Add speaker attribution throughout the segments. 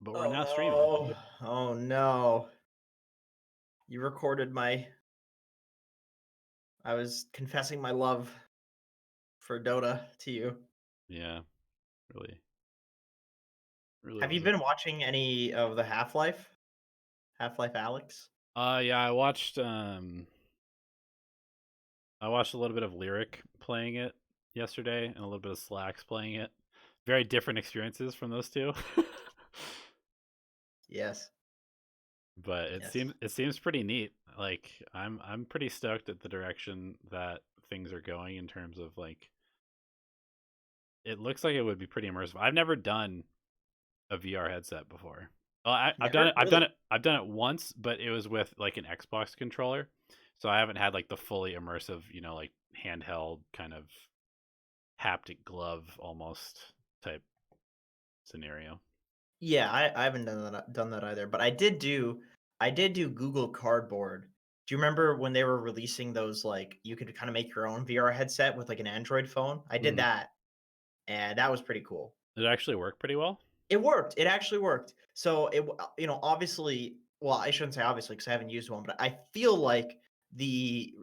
Speaker 1: but we're
Speaker 2: Oh
Speaker 1: now streaming.
Speaker 2: no. Oh no. You recorded I was confessing my love for Dota to you.
Speaker 1: Yeah, really, really
Speaker 2: Have you
Speaker 1: wasn't.
Speaker 2: been watching any of the Half-Life Alex?
Speaker 1: Yeah, I watched a little bit of Lyric playing it yesterday and a little bit of Slacks playing it. Very different experiences from those two.
Speaker 2: Yes.
Speaker 1: But
Speaker 2: Yes.
Speaker 1: it seems pretty neat. Like I'm pretty stoked at the direction that things are going in terms of like it looks like it would be pretty immersive. I've never done a VR headset before. Well, I've done
Speaker 2: Never?
Speaker 1: it.
Speaker 2: Really?
Speaker 1: I've done it once, but it was with like an Xbox controller, so I haven't had like the fully immersive, like handheld kind of haptic glove almost type scenario.
Speaker 2: Yeah, I haven't done that either, but I did do Google Cardboard. Do you remember when they were releasing those, like, you could kind of make your own VR headset with like an Android phone? I did
Speaker 1: Mm.
Speaker 2: that, and that was pretty cool.
Speaker 1: It actually worked pretty well.
Speaker 2: It worked. It actually worked. So obviously, well, I shouldn't say obviously because I haven't used one, but I feel like the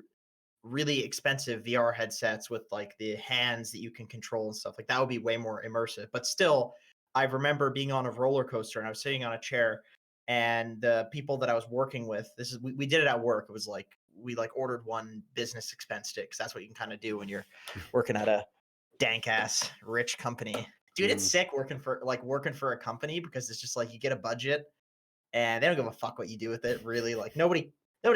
Speaker 2: really expensive VR headsets with like the hands that you can control and stuff like that would be way more immersive. But still, I remember being on a roller coaster and I was sitting on a chair, and the people that I was working with, we did it at work. It was like we like ordered one business expense stick. 'Cause that's what you can kind of do when you're working at a dank ass rich company. Dude, it's
Speaker 1: Mm,
Speaker 2: sick working for a company because it's just like you get a budget and they don't give a fuck what you do with it, really. Like nobody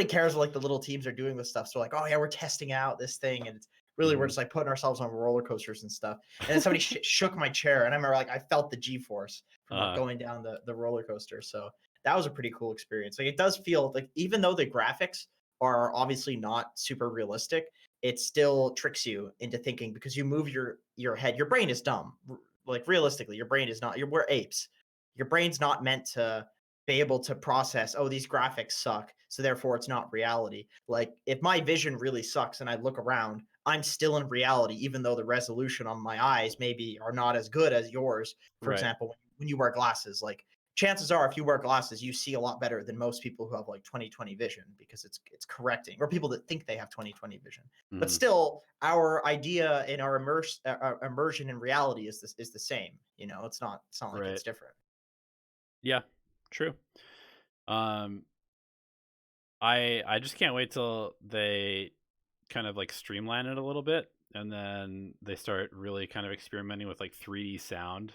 Speaker 2: cares what like the little teams are doing with stuff. So like, oh yeah, we're testing out this thing, and it's really we're
Speaker 1: hmm
Speaker 2: just like putting ourselves on roller coasters and stuff. And then somebody shook my chair, and I remember like I felt the G force from like
Speaker 1: uh,
Speaker 2: going down the roller coaster. So that was a pretty cool experience. Like it does feel like even though the graphics are obviously not super realistic, it still tricks you into thinking because you move your head. Your brain is dumb. Like realistically, your brain is not. We're apes. Your brain's not meant to be able to process, oh, these graphics suck, so therefore it's not reality. Like if my vision really sucks and I look around, I'm still in reality, even though the resolution on my eyes maybe are not as good as yours. For
Speaker 1: right,
Speaker 2: example, when you wear glasses, like chances are if you wear glasses, you see a lot better than most people who have like 20/20 vision because it's correcting, or people that think they have 20/20 vision. But
Speaker 1: hmm
Speaker 2: still, our idea in our immersion in reality is the same. It's not like
Speaker 1: right,
Speaker 2: it's different.
Speaker 1: yeah, true. Um, I just can't wait till they kind of like streamline it a little bit, and then they start really kind of experimenting with like 3D sound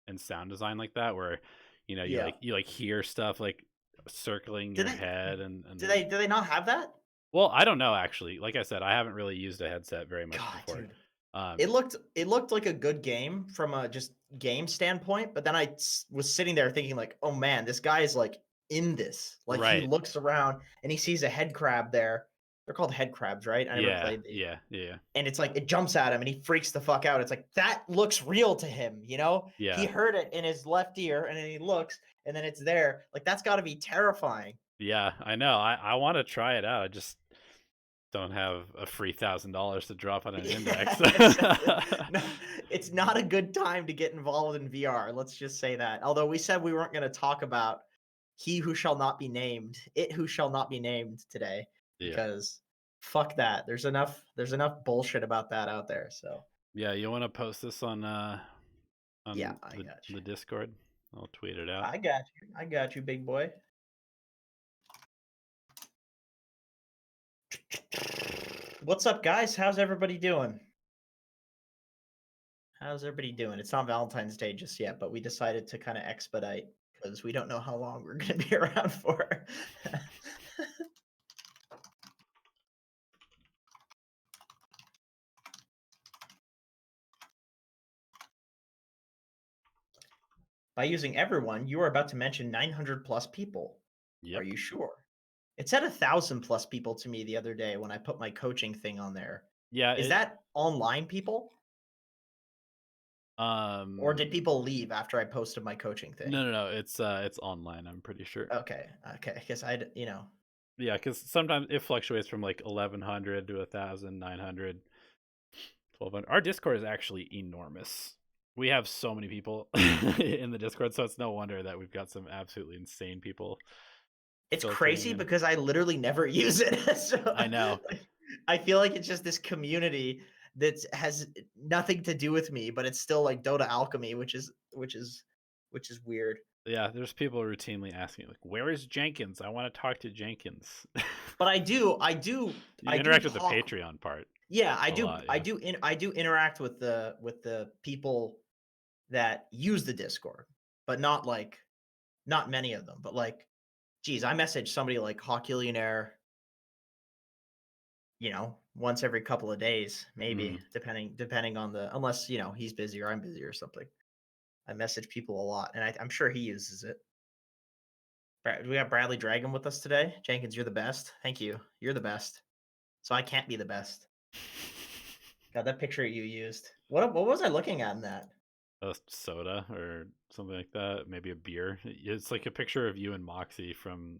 Speaker 1: and sound design like that, where
Speaker 2: Yeah.
Speaker 1: you like hear stuff like circling
Speaker 2: Do
Speaker 1: your
Speaker 2: they
Speaker 1: head
Speaker 2: do
Speaker 1: and
Speaker 2: they do they not have that?
Speaker 1: well, I don't know actually. Like I said, I haven't really used a headset very much
Speaker 2: God,
Speaker 1: before.
Speaker 2: dude.
Speaker 1: Um,
Speaker 2: It looked like a good game from a just game standpoint, but then was sitting there thinking like, "Oh man, this guy is like in this." Like he
Speaker 1: right.
Speaker 2: looks around and he sees a head crab there. They're called head crabs, right? I never
Speaker 1: Yeah,
Speaker 2: played the
Speaker 1: yeah, yeah,
Speaker 2: and it's like it jumps at him and he freaks the fuck out. It's like that looks real to him, you know? He
Speaker 1: yeah,
Speaker 2: heard it in his left ear and then he looks and then it's there. Like that's got to be terrifying.
Speaker 1: yeah. I know. I want to try it out. I just don't have a free $1,000 to drop on an index.
Speaker 2: Yeah, exactly. No, it's not a good time to get involved in VR. Let's just say that. Although we said we weren't going to talk about he who shall not be named, it who shall not be named today,
Speaker 1: Yeah,
Speaker 2: because fuck that. There's enough bullshit about that out there. So
Speaker 1: yeah. You want to post this
Speaker 2: yeah,
Speaker 1: on
Speaker 2: I got
Speaker 1: the
Speaker 2: you.
Speaker 1: Discord? I'll tweet it out.
Speaker 2: I got you. I got you, big boy. What's up, guys? How's everybody doing? How's everybody doing? It's not Valentine's Day just yet, but we decided to kind of expedite because we don't know how long we're going to be around for. By using everyone, you are about to mention 900 plus people. Are
Speaker 1: Yep.
Speaker 2: you sure? It said 1,000 plus people to me the other day when I put my coaching thing on there.
Speaker 1: Yeah.
Speaker 2: Is that online people? Or did
Speaker 1: Um.
Speaker 2: people leave after I posted my coaching thing?
Speaker 1: No, no, no. It's online. I'm pretty sure.
Speaker 2: Okay. Okay. Because
Speaker 1: Yeah, because sometimes it fluctuates from like 1,100 to 1,000, 900, 1,200. Our Discord is actually enormous. We have so many people in the Discord, so it's no wonder that we've got some absolutely insane people
Speaker 2: It's
Speaker 1: filtering
Speaker 2: crazy
Speaker 1: in.
Speaker 2: because I literally never use it. So
Speaker 1: I know.
Speaker 2: like, I feel like it's just this community that has nothing to do with me, but it's still like Dota Alchemy, which is weird.
Speaker 1: Yeah, there's people routinely asking like, "Where is Jenkins? I want to talk to Jenkins."
Speaker 2: But I
Speaker 1: You
Speaker 2: do
Speaker 1: interact with the
Speaker 2: talk.
Speaker 1: Patreon part
Speaker 2: Yeah,
Speaker 1: a lot, yeah.
Speaker 2: I do interact with the people that use the Discord, but not many of them. But like, geez, I message somebody like Hawkillionaire, once every couple of days, maybe,
Speaker 1: Mm.
Speaker 2: depending on the unless, he's busy or I'm busy or something. I message people a lot, and I'm sure he uses it. We got Bradley Dragon with us today. Jenkins, you're the best. Thank you. You're the best. So I can't be the best. God, that picture you used. What was I looking at in that?
Speaker 1: A soda or something like that, maybe a beer. It's like a picture of you and Moxie from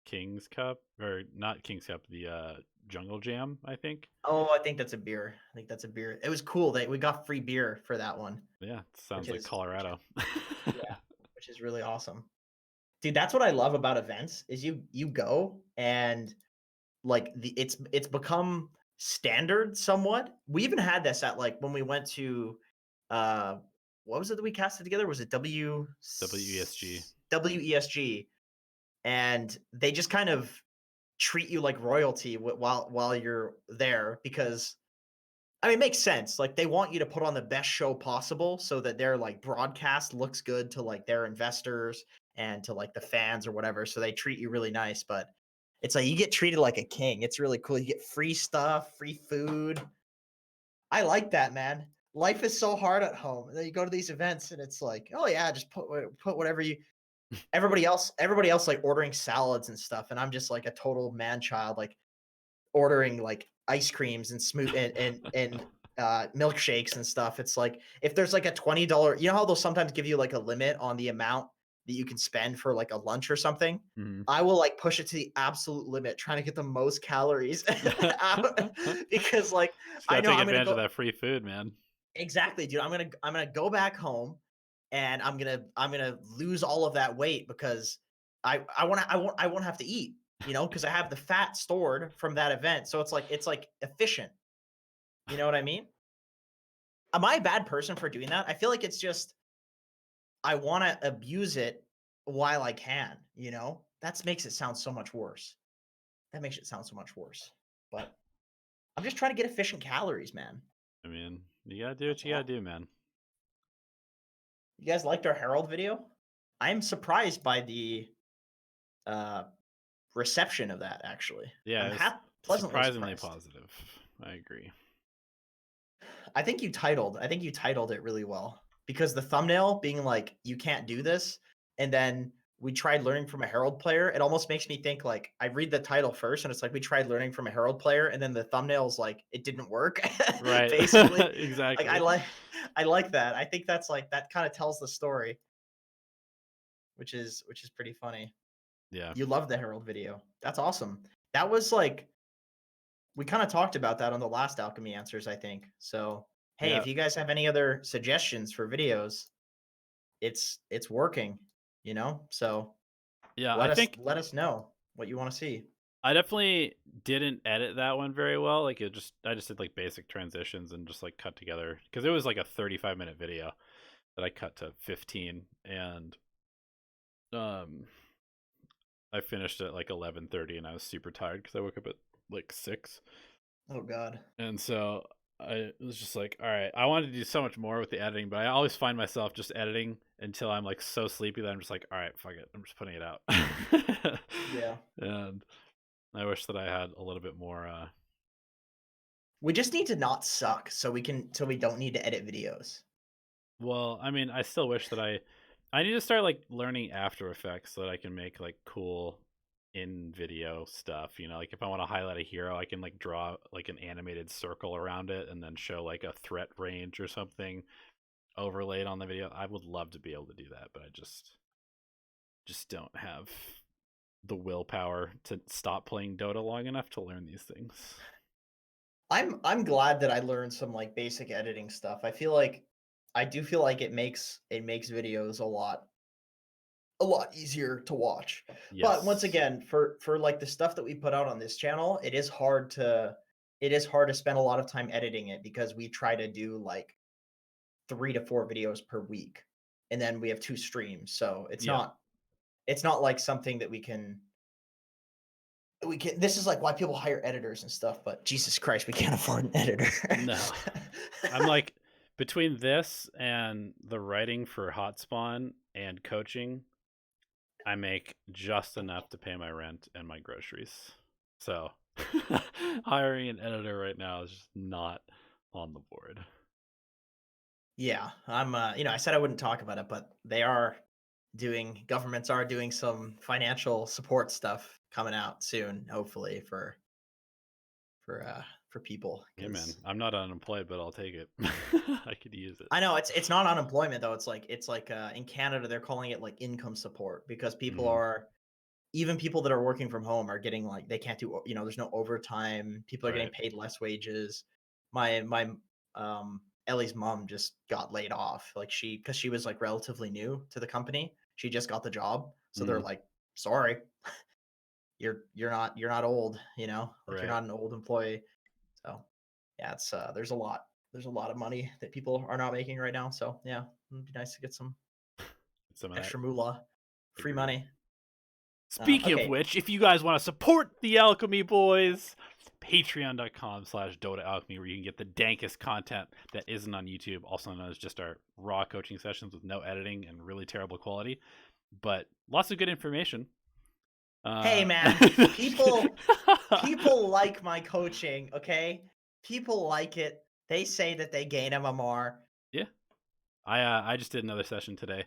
Speaker 1: King's Cup, or not King's Cup, the Jungle Jam, I think.
Speaker 2: Oh, I think that's a beer. I think that's a beer. It was cool that we got free beer for that one,
Speaker 1: Yeah,
Speaker 2: which
Speaker 1: sounds like
Speaker 2: is
Speaker 1: Colorado.
Speaker 2: yeah, which is really awesome. Dude, that's what I love about events is you go and like it's become standard somewhat. We even had this at like when we went to uh what was it that we casted together? Was it
Speaker 1: WESG.
Speaker 2: WESG? And they just kind of treat you like royalty while you're there because I mean, it makes sense. Like they want you to put on the best show possible so that their like broadcast looks good to like their investors and to like the fans or whatever. So they treat you really nice, but it's like you get treated like a king. It's really cool. You get free stuff, free food. I like that, man. Life is so hard at home. And then you go to these events and it's like, oh yeah, just put whatever you everybody else like ordering salads and stuff and I'm just like a total man child like ordering like ice creams and smooth and milkshakes and stuff. It's like if there's like a $20, how they'll sometimes give you like a limit on the amount that you can spend for like a lunch or something.
Speaker 1: Mhm.
Speaker 2: I will like push it to the absolute limit, trying to get the most calories out because like
Speaker 1: Just
Speaker 2: I
Speaker 1: gotta
Speaker 2: know
Speaker 1: take
Speaker 2: I'm gonna
Speaker 1: advantage of
Speaker 2: go
Speaker 1: that free food, man.
Speaker 2: exactly, dude. I'm gonna go back home and I'm gonna lose all of that weight because I won't have to eat, because I have the fat stored from that event. So it's like efficient. You know what I mean? Am I a bad person for doing that? I feel like it's just I want to abuse it while I can. That makes it sound so much worse. That makes it sound so much worse. But I'm just trying to get efficient calories, man.
Speaker 1: I mean, you gotta do what
Speaker 2: That's
Speaker 1: you gotta
Speaker 2: all.
Speaker 1: do, man.
Speaker 2: You guys liked our Herald video? I'm surprised by the uh, reception of that. Actually,
Speaker 1: Yeah,
Speaker 2: I'm
Speaker 1: it's
Speaker 2: pleasantly
Speaker 1: surprisingly
Speaker 2: surprised.
Speaker 1: positive. I agree.
Speaker 2: I think you titled it really well because the thumbnail being like you can't do this, and then we tried learning from a Herald player. It almost makes me think like I read the title first, and it's like we tried learning from a Herald player, and then the thumbnail's like it didn't work.
Speaker 1: Right.
Speaker 2: Basically, like I
Speaker 1: Exactly.
Speaker 2: like I like that. I think that's like that kind of tells the story, which is pretty funny.
Speaker 1: Yeah.
Speaker 2: You love the Herald video. That's awesome. That was like we kind of talked about that on the last Alchemy Answers, I think. So, hey,
Speaker 1: Yeah.
Speaker 2: if you guys have any other suggestions for videos, it's working, So
Speaker 1: Yeah, I
Speaker 2: let us
Speaker 1: think
Speaker 2: let us know what you want to see.
Speaker 1: I definitely didn't edit that one very well. Like I just did like basic transitions and just like cut together because it was like a 35-minute video that I cut to 15, and um I finished at like 11:30 and I was super tired because I woke up at like 6.
Speaker 2: Oh God.
Speaker 1: And so I was just like, all right, I wanted to do so much more with the editing, but I always find myself just editing until I'm like so sleepy that I'm just like, all right, fuck it, I'm just putting it out.
Speaker 2: Yeah.
Speaker 1: And I wish that I had a little bit more.
Speaker 2: We just need to not suck so we don't need to edit videos.
Speaker 1: Well, I mean, I still wish that I need to start like learning After Effects so that I can make like cool in video stuff. Like if I want to highlight a hero, I can like draw like an animated circle around it and then show like a threat range or something overlaid on the video. I would love to be able to do that, but I just don't have the willpower to stop playing Dota long enough to learn these things.
Speaker 2: I'm glad that I learned some like basic editing stuff. I feel like I do feel like it makes videos a lot easier to watch. But once
Speaker 1: Yes.
Speaker 2: again, for like the stuff that we put out on this channel, it is hard to spend a lot of time editing it because we try to do like 3 to 4 videos per week. And then we have 2 streams. So
Speaker 1: Yeah.
Speaker 2: it's not like something that we can this is like why people hire editors and stuff, but Jesus Christ, we can't afford an editor.
Speaker 1: No. I'm like between this and the writing for Hot Spawn and coaching, I make just enough to pay my rent and my groceries. So hiring an editor right now is just not on the board.
Speaker 2: Yeah, I said I wouldn't talk about it, but governments are doing some financial support stuff coming out soon, hopefully for people
Speaker 1: Yeah, man.
Speaker 2: because
Speaker 1: I'm not unemployed, but I'll take it. I could use it.
Speaker 2: I know it's not unemployment though. It's like in Canada they're calling it like income support because
Speaker 1: Hmm.
Speaker 2: even people that are working from home are getting like they can't do there's no overtime. People are getting
Speaker 1: Right.
Speaker 2: paid less wages. My Ellie's mom just got laid off. Like because she was like relatively new to the company. She just got the job. So they're
Speaker 1: Mm,
Speaker 2: like, sorry, you're not old, like you're
Speaker 1: right.
Speaker 2: not an old employee. So yeah, there's a lot of money that people are not making right now. So yeah, it'd be nice to get some
Speaker 1: Some of that.
Speaker 2: extra moolah, free
Speaker 1: Agreed.
Speaker 2: money.
Speaker 1: Speaking of
Speaker 2: Okay.
Speaker 1: which, if you guys want to support the Alchemy Boys, patreon.com/Dota Alchemy, where you can get the dankest content that isn't on YouTube, also known as just our raw coaching sessions with no editing and really terrible quality, but lots of good information.
Speaker 2: Hey
Speaker 1: Uh,
Speaker 2: man, people like my coaching, okay? People like it. They say that they gain MMR.
Speaker 1: yeah, I just did another session today.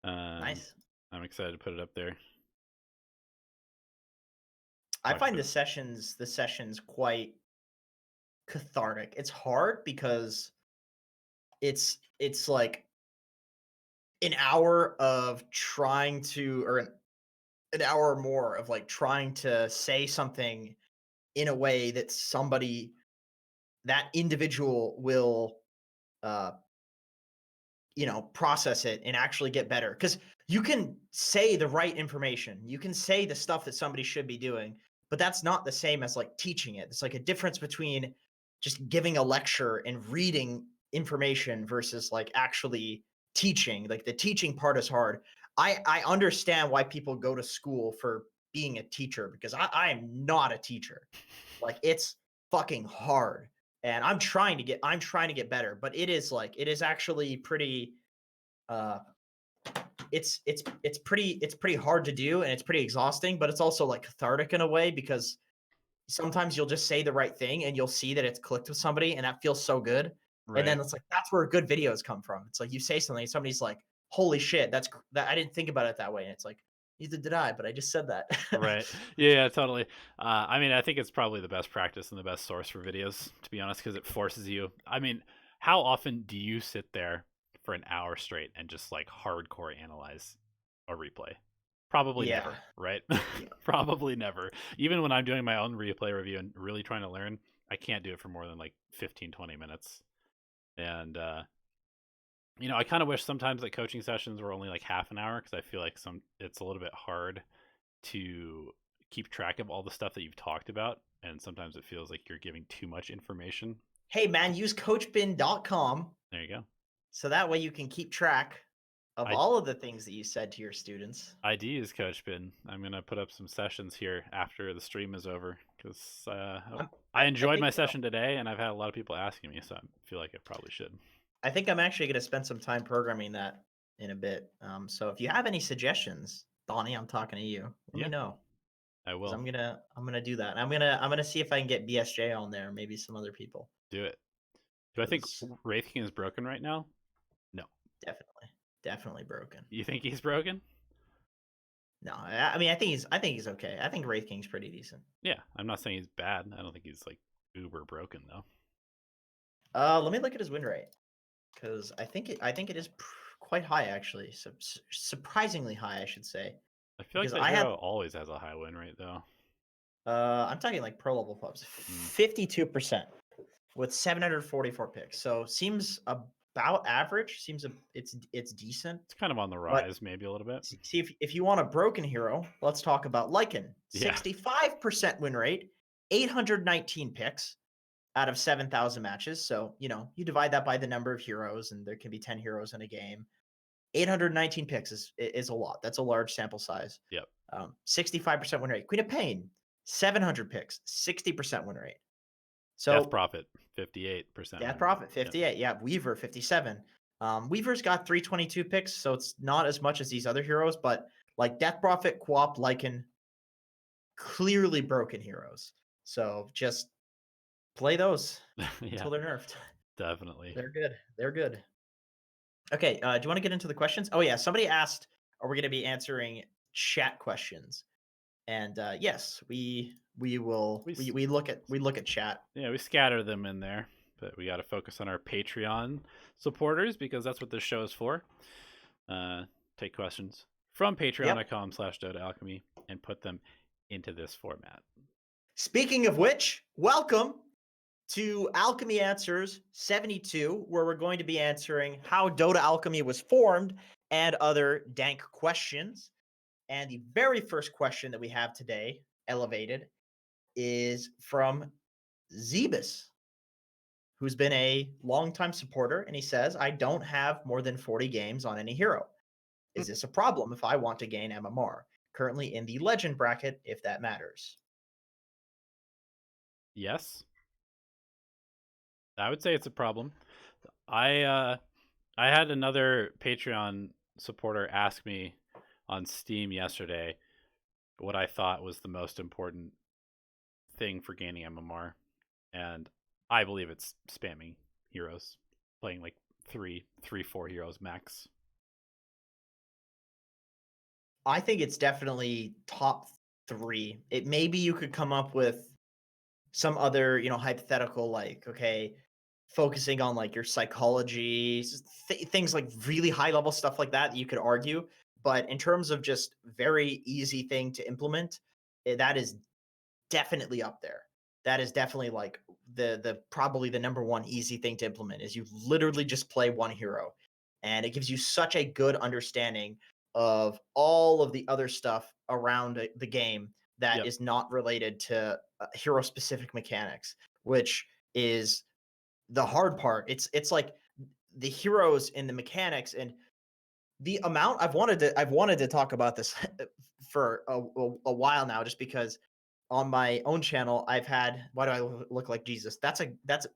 Speaker 1: Um,
Speaker 2: Nice.
Speaker 1: I'm excited to put it up there.
Speaker 2: I
Speaker 1: Talked
Speaker 2: find
Speaker 1: about
Speaker 2: the sessions quite cathartic. It's hard because it's like an hour of trying to or an hour or more of like trying to say something in a way that that individual will uh process it and actually get better. Because you can say the right information, you can say the stuff that somebody should be doing, but that's not the same as like teaching it. It's like a difference between just giving a lecture and reading information versus like actually teaching. Like the teaching part is hard. I understand why people go to school for being a teacher because I am not a teacher. Like it's fucking hard and I'm trying to get better, but it is actually pretty uh it's pretty hard to do and it's pretty exhausting, but it's also like cathartic in a way because sometimes you'll just say the right thing and you'll see that it's clicked with somebody and that feels so good. And
Speaker 1: right.
Speaker 2: then it's like that's where good videos come from. It's like you say something, somebody's like, "Holy shit, that I didn't think about it that way." And it's like, neither did I, but I just said that.
Speaker 1: Right. Yeah, totally. I mean, I think it's probably the best practice and the best source for videos, to be honest, because it forces you. I mean, how often do you sit there for an hour straight and just like hardcore analyze a replay? Probably
Speaker 2: Yeah.
Speaker 1: never, right?
Speaker 2: Yeah.
Speaker 1: Probably never. Even when I'm doing my own replay review and really trying to learn, I can't do it for more than like 15, 20 minutes. And, I kind of wish sometimes that coaching sessions were only like half an hour because I feel like it's a little bit hard to keep track of all the stuff that you've talked about, and sometimes it feels like you're giving too much information.
Speaker 2: Hey man, use coachbin.com
Speaker 1: There you go.
Speaker 2: so that way you can keep track of
Speaker 1: I
Speaker 2: all of the things that you said to your students.
Speaker 1: ID is Coach Bin. I'm gonna put up some sessions here after the stream is over because
Speaker 2: I'm,
Speaker 1: I
Speaker 2: I
Speaker 1: enjoyed my
Speaker 2: think
Speaker 1: session today, and I've had a lot of people asking me, so I feel like I probably should.
Speaker 2: I think I'm actually going to spend some time programming that in a bit. So if you have any suggestions, Donnie, I'm talking to you. Let me
Speaker 1: Yeah,
Speaker 2: know
Speaker 1: I
Speaker 2: because
Speaker 1: will
Speaker 2: I'm gonna do that. And I'm gonna see if I can get BSJ on there, maybe some other people.
Speaker 1: do it. Do I think
Speaker 2: Because
Speaker 1: Wraith King is broken right now? No.
Speaker 2: definitely broken.
Speaker 1: You think he's broken?
Speaker 2: No, I mean I think he's okay. I think Wraith King's pretty decent.
Speaker 1: Yeah, I'm not saying he's bad. I don't think he's like uber broken though.
Speaker 2: Let me look at his win rate because I think it is quite high actually. Surprisingly high, I should say.
Speaker 1: I feel like
Speaker 2: Because
Speaker 1: that
Speaker 2: I had
Speaker 1: hero always has a high win rate though.
Speaker 2: I'm talking like pro level pubs,
Speaker 1: Mm.
Speaker 2: 52% with 744 picks. So seems about average. Seems it's decent.
Speaker 1: It's kind of on the
Speaker 2: But
Speaker 1: rise, maybe a little bit.
Speaker 2: see if you want a broken hero, let's talk about Lycan.
Speaker 1: Yeah.
Speaker 2: 65% win rate, 819 picks out of 7,000 matches. So, you divide that by the number of heroes, and there can be 10 heroes in a game. 819 picks is a lot. That's a large sample size.
Speaker 1: Yep.
Speaker 2: 65% win rate. Queen of Pain, 700 picks, 60% win rate.
Speaker 1: Death
Speaker 2: So
Speaker 1: Prophet, 58%
Speaker 2: Death
Speaker 1: win rate.
Speaker 2: Prophet, 58. Yeah, Weaver, 57. Weaver's got 322 picks, so it's not as much as these other heroes, but like Death Prophet, Quap, Lycan, clearly broken heroes. So just play those
Speaker 1: Yeah,
Speaker 2: until they're nerfed.
Speaker 1: definitely.
Speaker 2: They're good. They're good. Okay, do you want to get into the questions? Oh yeah, somebody asked, are we going to be answering chat questions? And yes, we will.
Speaker 1: We
Speaker 2: We look at chat.
Speaker 1: Yeah, we scatter them in there, but we got to focus on our Patreon supporters because that's what this show is for. Take questions from
Speaker 2: Yep.
Speaker 1: patreon.com/Dota Alchemy and put them into this format.
Speaker 2: Speaking of which, welcome to Alchemy Answers 72, where we're going to be answering how Dota Alchemy was formed and other dank questions. And the very first question that we have today, Elevated, is from Zebus, who's been a longtime supporter. And he says, I don't have more than 40 games on any hero. Is this a problem if I want to gain MMR? Currently in the legend bracket, if that matters.
Speaker 1: Yes, I would say it's a problem. I had another Patreon supporter ask me on Steam yesterday what I thought was the most important thing for gaining MMR, and I believe it's spamming heroes, playing like four heroes max.
Speaker 2: I think it's definitely top 3. It maybe you could come up with some other, hypothetical, like, okay, focusing on like your psychology, things like really high level stuff like that you could argue. But in terms of just very easy thing to implement, that is definitely up there. That is definitely like the probably the number one easy thing to implement is you literally just play one hero, and it gives you such a good understanding of all of the other stuff around the game that is not related to hero specific mechanics, which is the hard part. It's like the heroes and the mechanics and the amount I've wanted to talk about this for a while now, just because on my own channel I've had, why do I look like Jesus? That's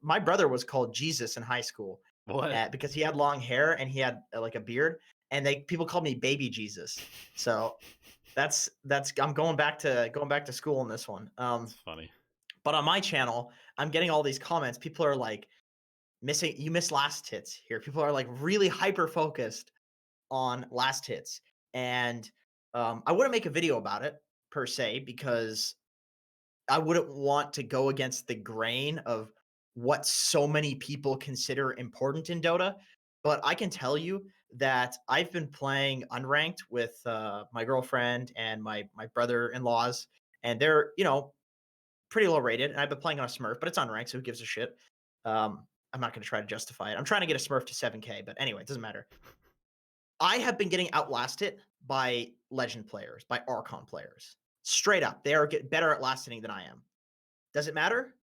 Speaker 2: my brother was called Jesus in high school
Speaker 1: What?
Speaker 2: because he had long hair and he had like a beard, and people called me Baby Jesus. So that's I'm going back to school in this one.
Speaker 1: It's funny.
Speaker 2: But on my channel, I'm getting all these comments. People are like, you miss last hits here. People are like really hyper focused on last hits. And I wouldn't make a video about it per se because I wouldn't want to go against the grain of what so many people consider important in Dota. But I can tell you that I've been playing unranked with my girlfriend and my brother-in-laws, and they're, pretty low rated. And I've been playing on a Smurf, but it's unranked, so who gives a shit? I'm not going to try to justify it. I'm trying to get a Smurf to 7K, but anyway, it doesn't matter. I have been getting outlasted by legend players, by Archon players. Straight up, they are better at last hitting than I am. Does it matter?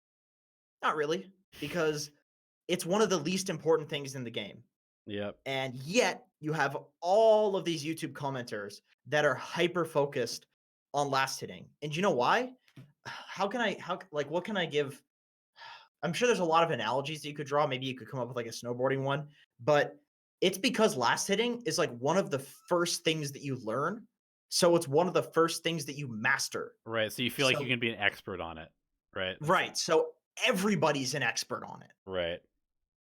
Speaker 2: Not really, because it's one of the least important things in the game.
Speaker 1: Yep.
Speaker 2: And yet, you have all of these YouTube commenters that are hyper focused on last hitting. And you know why? What can I give? I'm sure there's a lot of analogies that you could draw. Maybe you could come up with like a snowboarding one, but it's because last hitting is like one of the first things that you learn. So it's one of the first things that you master.
Speaker 1: Right. So you feel like you can be an expert on it, right?
Speaker 2: Right. So everybody's an expert on it.
Speaker 1: Right.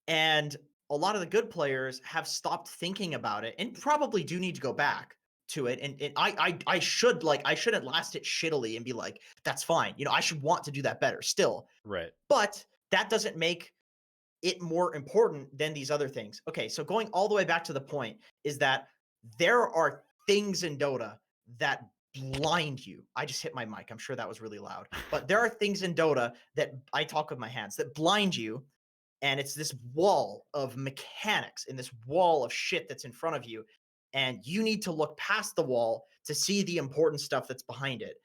Speaker 2: And a lot of the good players have stopped thinking about it and probably do need to go back to it. And I shouldn't last hit shittily and be like, that's fine. I should want to do that better still.
Speaker 1: Right.
Speaker 2: But that doesn't make it more important than these other things. Okay, so going all the way back to the point is that there are things in Dota that blind you. I just hit my mic. I'm sure that was really loud. But there are things in Dota that I talk with my hands that blind you, and it's this wall of mechanics and this wall of shit that's in front of you, and you need to look past the wall to see the important stuff that's behind it.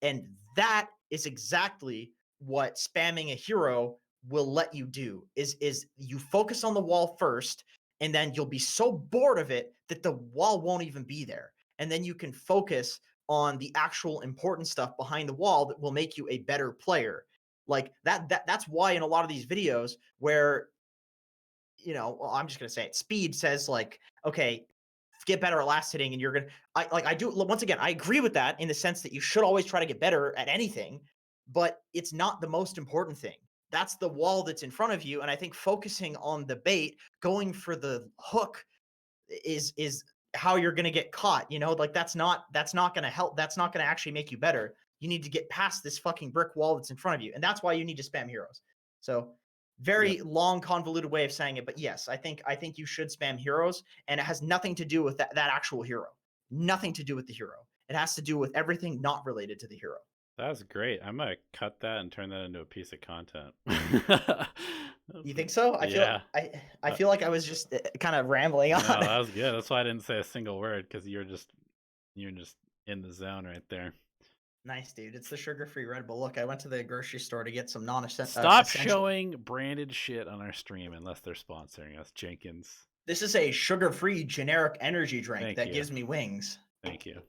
Speaker 2: And that is exactly what spamming a hero will let you do, is you focus on the wall first, and then you'll be so bored of it that the wall won't even be there, and then you can focus on the actual important stuff behind the wall that will make you a better player. Like that's why in a lot of these videos where, well, I'm just gonna say it, Speed says like, okay, get better at last hitting, and you're gonna, I do, once again, I agree with that in the sense that you should always try to get better at anything, but it's not the most important thing. That's the wall that's in front of you, and I think focusing on the bait, going for the hook, is how you're going to get caught. Like that's not going to help. That's not going to actually make you better. You need to get past this fucking brick wall that's in front of you, and that's why you need to spam heroes. So
Speaker 1: Yep.
Speaker 2: very long, convoluted way of saying it, but yes, I think you should spam heroes, and it has nothing to do with that actual hero. Nothing to do with the hero. It has to do with everything not related to the hero.
Speaker 1: That's great. I might cut that and turn that into a piece of content.
Speaker 2: You think so? I feel
Speaker 1: Yeah.
Speaker 2: I feel like I was just kind of rambling
Speaker 1: No,
Speaker 2: on.
Speaker 1: that was good. That's why I didn't say a single word, because you're just in the zone right there.
Speaker 2: Nice, dude. It's the sugar-free Red Bull. Look, I went to the grocery store to get some
Speaker 1: Stop
Speaker 2: essential.
Speaker 1: showing branded shit on our stream unless they're sponsoring us, Jenkins.
Speaker 2: This is a sugar-free generic energy drink
Speaker 1: Thank
Speaker 2: that
Speaker 1: you.
Speaker 2: gives me wings.
Speaker 1: Thank you.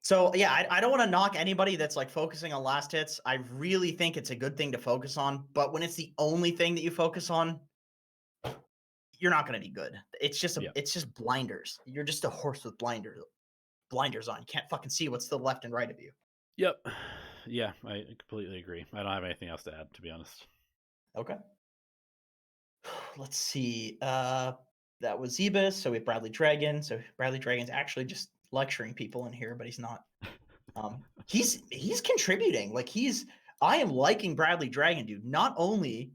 Speaker 2: So yeah, I don't want to knock anybody that's like focusing on last hits. I really think it's a good thing to focus on, but when it's the only thing that you focus on, you're not going to be good.
Speaker 1: Yeah.
Speaker 2: It's just blinders. You're just a horse with blinders on. You can't fucking see what's to the left and right of you.
Speaker 1: Yep. Yeah, I completely agree. I don't have anything else to add, to be honest.
Speaker 2: Okay. Let's see. That was Zebus. So we have Bradley Dragon. So Bradley Dragon's actually just lecturing people in here, but he's not. He's contributing. Like I am liking Bradley Dragon, dude. Not only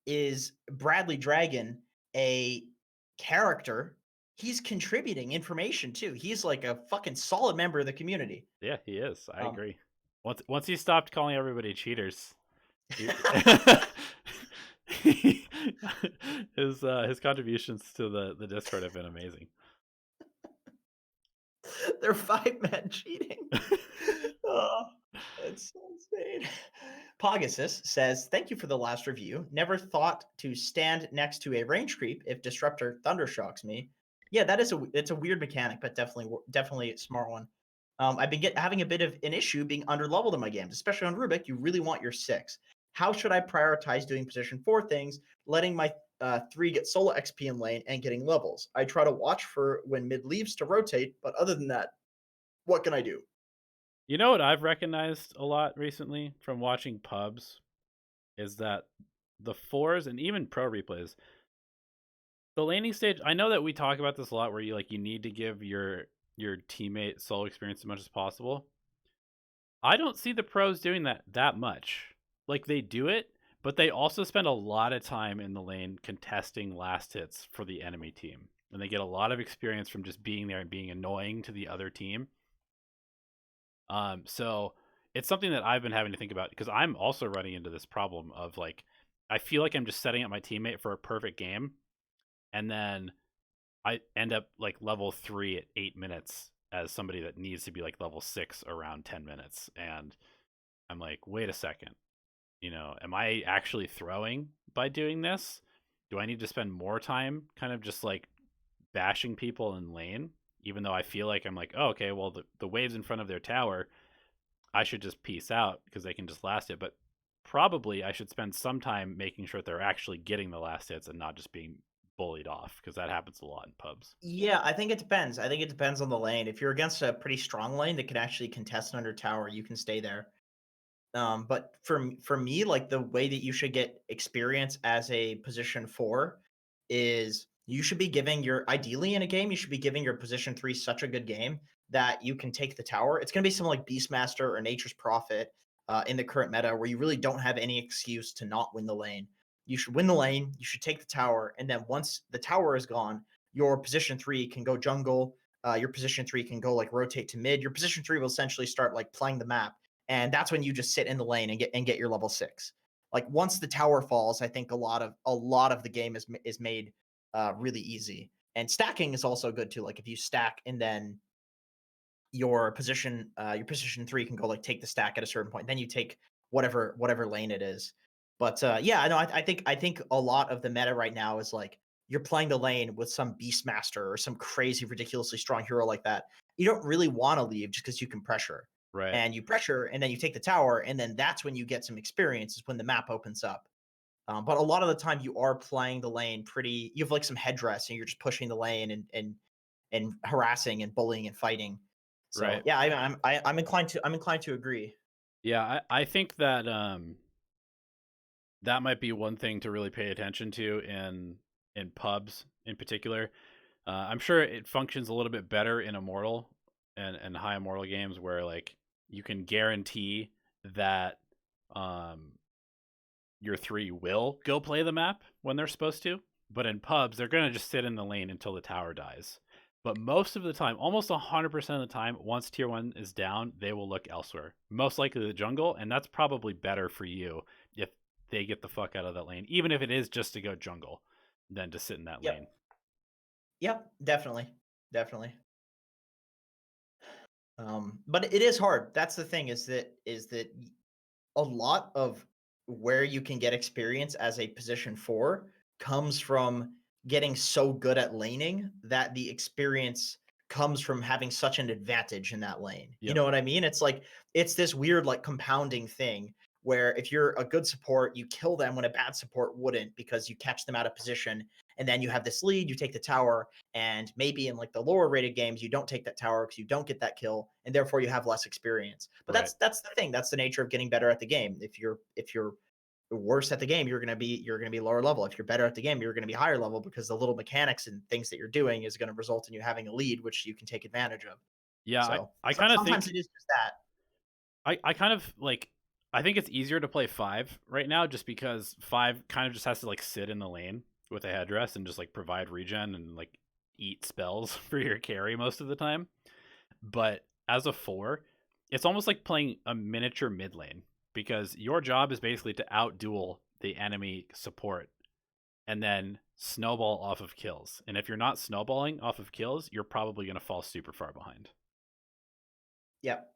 Speaker 2: is Bradley Dragon a character, he's contributing information too. He's like a fucking solid member of the community.
Speaker 1: Yeah, he is. I
Speaker 2: Um,
Speaker 1: agree. Once he stopped calling everybody cheaters, he- his contributions to the Discord have been amazing.
Speaker 2: they're 5-man cheating. Oh, that's so insane. Pogasus says, "Thank you for the last review. Never thought to stand next to a range creep if Disruptor thundershocks me. Yeah, it's a weird mechanic, but definitely a smart one. I've been having a bit of an issue being underleveled in my games, especially on Rubik. You really want your 6. How should I prioritize doing position 4 things, letting my 3 get solo XP in lane and getting levels? I try to watch for when mid leaves to rotate, but other than that, what can I do?"
Speaker 1: You know what I've recognized a lot recently from watching pubs is that the fours and even pro replays, the laning stage. I know that we talk about this a lot, where you need to give your teammate solo experience as much as possible. I don't see the pros doing that much. Like, they do it, but they also spend a lot of time in the lane contesting last hits for the enemy team, and they get a lot of experience from just being there and being annoying to the other team. So it's something that I've been having to think about, because I'm also running into this problem of like, I feel like I'm just setting up my teammate for a perfect game, and then I end up like level 3 at 8 minutes as somebody that needs to be like level 6 around 10 minutes. And I'm like, wait a second, am I actually throwing by doing this? Do I need to spend more time kind of just like bashing people in lane, even though I feel like I'm like, oh, okay, well, the wave's in front of their tower, I should just peace out because they can just last it. But probably I should spend some time making sure that they're actually getting the last hits and not just being bullied off, because that happens a lot in pubs.
Speaker 2: Yeah, I think it depends. I think it depends on the lane. If you're against a pretty strong lane that can actually contest an under tower, you can stay there. But for me, like the way that you should get experience as a position 4 is you should be giving ideally in a game, you should be giving your position 3 such a good game that you can take the tower. It's going to be something like Beastmaster or Nature's Prophet in the current meta, where you really don't have any excuse to not win the lane. You should win the lane, you should take the tower, and then once the tower is gone, your position 3 can go jungle. Your position 3 can go like rotate to mid. Your position 3 will essentially start like playing the map, and that's when you just sit in the lane and get your level 6. Like once the tower falls, I think a lot of the game is made really easy. And stacking is also good too. Like if you stack and then your position 3 can go like take the stack at a certain point. Then you take whatever lane it is. But yeah, no, I think a lot of the meta right now is like you're playing the lane with some Beastmaster or some crazy, ridiculously strong hero like that. You don't really want to leave just because you can pressure.
Speaker 1: Right.
Speaker 2: And you pressure, and then you take the tower, and then that's when you get some experience, is when the map opens up. But a lot of the time, you are playing the lane pretty. You have like some headdress, and you're just pushing the lane and harassing and bullying and fighting. So
Speaker 1: Right.
Speaker 2: yeah, I'm inclined to agree.
Speaker 1: Yeah, I think that that might be one thing to really pay attention to in pubs in particular. I'm sure it functions a little bit better in immortal and high immortal games where like you can guarantee that um your 3 will go play the map when they're supposed to. But in pubs, they're going to just sit in the lane until the tower dies. But most of the time, almost 100% of the time, once tier 1 is down, they will look elsewhere. Most likely the jungle, and that's probably better for you if they get the fuck out of that lane, even if it is just to go jungle, than to sit in that lane.
Speaker 2: Yep. Yep. Definitely. Definitely. But it is hard. That's the thing, is that a lot of where you can get experience as a position 4 comes from getting so good at laning that the experience comes from having such an advantage in that lane. You
Speaker 1: Yep.
Speaker 2: know what I mean? It's like it's this weird like compounding thing where if you're a good support, you kill them when a bad support wouldn't because you catch them out of position, and then you have this lead, you take the tower, and maybe in like the lower rated games you don't take that tower because you don't get that kill, and therefore you have less experience. But
Speaker 1: Right.
Speaker 2: that's the thing. That's the nature of getting better at the game. If you're worse at the game, you're gonna be lower level. If you're better at the game, you're gonna be higher level because the little mechanics and things that you're doing is gonna result in you having a lead, which you can take advantage of.
Speaker 1: Yeah,
Speaker 2: So,
Speaker 1: I kind of
Speaker 2: sometimes
Speaker 1: think
Speaker 2: it is just that.
Speaker 1: I kind of like I think it's easier to play 5 right now just because 5 kind of just has to like sit in the lane with a headdress and just like provide regen and like eat spells for your carry most of the time. But as a 4, it's almost like playing a miniature mid lane because your job is basically to outduel the enemy support and then snowball off of kills. And if you're not snowballing off of kills, you're probably going to fall super far behind.
Speaker 2: Yep.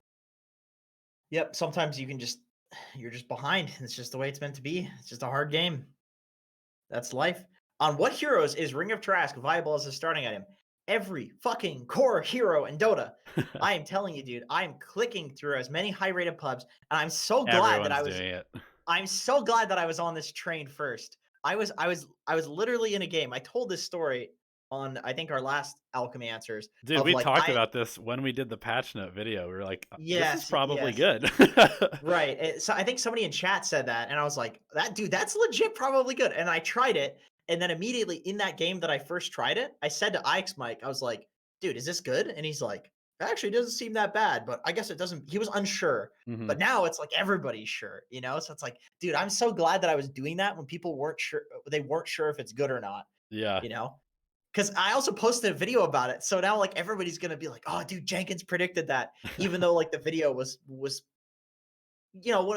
Speaker 2: Yep. Sometimes you're just behind. It's just the way it's meant to be. It's just a hard game. That's life. On what heroes is Ring of Trask viable as a starting item? Every fucking core hero in Dota. I am telling you, dude, I am clicking through as many high rated pubs, and
Speaker 1: Everyone's doing it.
Speaker 2: I'm so glad that I was on this train first. I was literally in a game. I told this story on I think our last Alchemy Answers
Speaker 1: Dude,
Speaker 2: of
Speaker 1: we
Speaker 2: like
Speaker 1: talked
Speaker 2: I
Speaker 1: about this when we did the patch note video. We were like, this is
Speaker 2: yes,
Speaker 1: probably
Speaker 2: yes.
Speaker 1: good.
Speaker 2: Right. So I think somebody in chat said that, and I was like, "That dude, that's legit, probably good." And I tried it, and then immediately in that game that I first tried it, I said to Ix Mike, I was like, "Dude, is this good?" And he's like, "It actually doesn't seem that bad, but I guess it doesn't." He was unsure,
Speaker 1: Hmm.
Speaker 2: but now it's like everybody's sure, you know. So it's like, dude, I'm so glad that I was doing that when people weren't sure. They weren't sure if it's good or not,
Speaker 1: Yeah.
Speaker 2: you know. Because I also posted a video about it, so now like everybody's gonna be like, "Oh, dude, Jenkins predicted that," even though like the video was when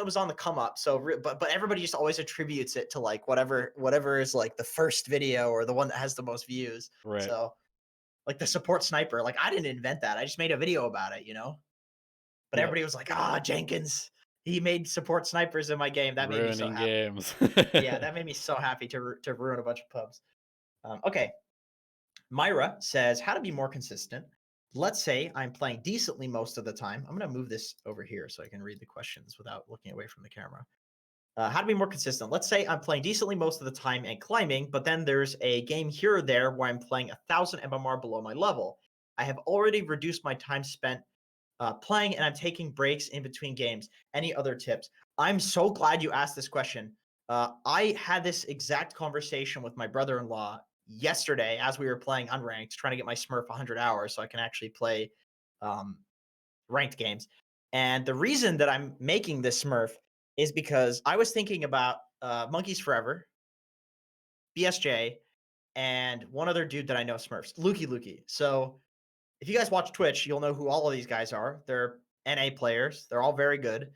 Speaker 2: it was on the come up. So, but everybody just always attributes it to like whatever is like the first video or the one that has the most views.
Speaker 1: Right.
Speaker 2: So, like the support sniper, like I didn't invent that. I just made a video about it, you know. But
Speaker 1: Yep.
Speaker 2: everybody was like, "Ah, Jenkins, he made support snipers in my game." That made me so
Speaker 1: Ruining
Speaker 2: happy.
Speaker 1: games.
Speaker 2: Yeah, that made me so happy to ruin a bunch of pubs. Okay, Myra says, how to be more consistent. Let's say I'm playing decently most of the time. I'm going to move this over here so I can read the questions without looking away from the camera. How to be more consistent. Let's say I'm playing decently most of the time and climbing, but then there's a game here or there where I'm playing 1,000 MMR below my level. I have already reduced my time spent playing, and I'm taking breaks in between games. Any other tips? I'm so glad you asked this question. I had this exact conversation with my brother-in-law yesterday as we were playing unranked, trying to get my Smurf 100 hours so I can actually play um, ranked games. And the reason that I'm making this Smurf is because I was thinking about Monkeys Forever, BSJ, and one other dude that I know Smurfs, Lukey. So if you guys watch Twitch, you'll know who all of these guys are. They're NA players. They're all very good.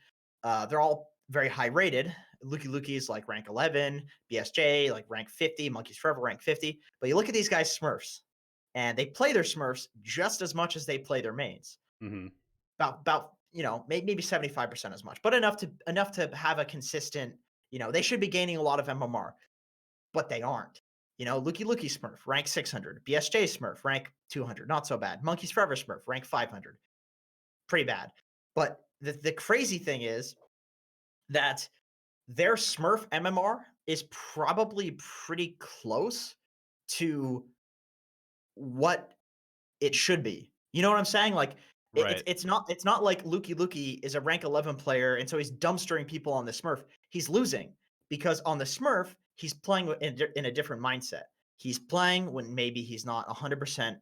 Speaker 2: They're all very high rated. Luki is like rank 11, BSJ like rank 50, Monkeys Forever rank 50. But you look at these guys Smurfs, and they play their Smurfs just as much as they play their mains.
Speaker 1: Hmm.
Speaker 2: About maybe 75% as much, but enough to have a consistent. They should be gaining a lot of MMR, but they aren't. Luki Smurf rank 600, BSJ Smurf rank 200, not so bad. Monkeys Forever Smurf rank 500, pretty bad. But the crazy thing is that their Smurf MMR is probably pretty close to what it should be. You know what I'm saying? Like
Speaker 1: Right.
Speaker 2: it's not like Luki is a rank 11 player and so he's dumpstering people on the Smurf. He's losing because on the Smurf he's playing in a different mindset. He's playing when maybe he's not 100%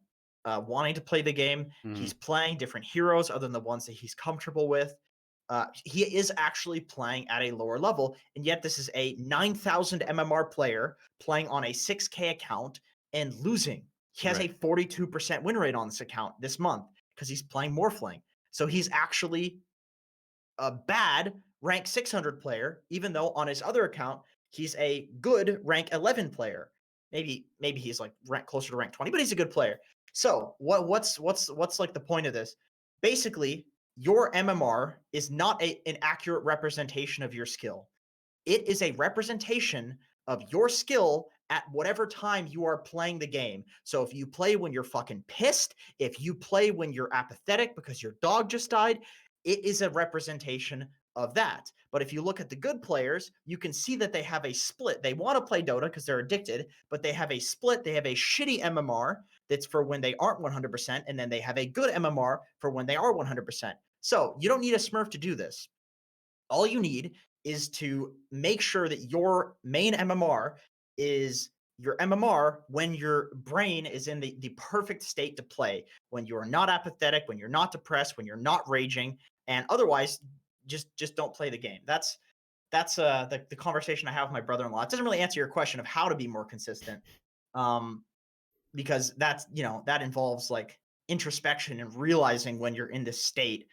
Speaker 2: wanting to play the game.
Speaker 1: Hmm.
Speaker 2: He's playing different heroes other than the ones that he's comfortable with. He is actually playing at a lower level, and yet this is a 9,000 MMR player playing on a 6K account and losing. He has a
Speaker 1: Right.
Speaker 2: 42% win rate on this account this month because he's playing Morphling. So he's actually a bad rank 600 player, even though on his other account he's a good rank 11 player. Maybe he's like rank closer to rank 20, but he's a good player. So what's like the point of this? Basically, your MMR is not an accurate representation of your skill. It is a representation of your skill at whatever time you are playing the game. So if you play when you're fucking pissed, if you play when you're apathetic because your dog just died, it is a representation of that. But if you look at the good players, you can see that they have a split. They want to play Dota because they're addicted, but they have a split. They have a shitty MMR that's for when they aren't 100%, and then they have a good MMR for when they are 100%. So you don't need a Smurf to do this. All you need is to make sure that your main MMR is your MMR when your brain is in the perfect state to play, when you're not apathetic, when you're not depressed, when you're not raging, and otherwise just don't play the game. That's the conversation I have with my brother-in-law. It doesn't really answer your question of how to be more consistent. Um, because that involves like introspection and realizing when you're in this state,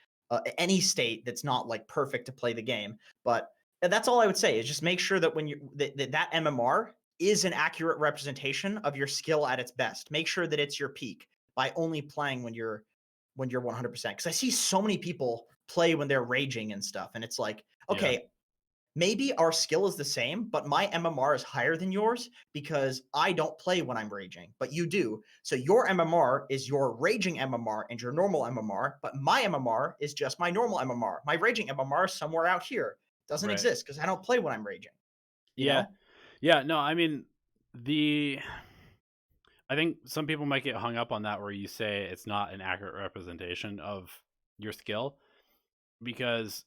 Speaker 2: any state that's not like perfect to play the game. But that's all I would say is just make sure that when that MMR is an accurate representation of your skill at its best. Make sure that it's your peak by only playing when you're 100%. Because I see so many people play when they're raging and stuff, and it's like,
Speaker 1: Yeah.
Speaker 2: okay, maybe our skill is the same, but my MMR is higher than yours because I don't play when I'm raging, but you do. So your MMR is your raging MMR and your normal MMR, but my MMR is just my normal MMR. My raging MMR is somewhere out here. It doesn't
Speaker 1: Right.
Speaker 2: exist because I don't play when I'm raging, you
Speaker 1: Yeah.
Speaker 2: know?
Speaker 1: Yeah. No, I mean, the I think some people might get hung up on that where you say it's not an accurate representation of your skill because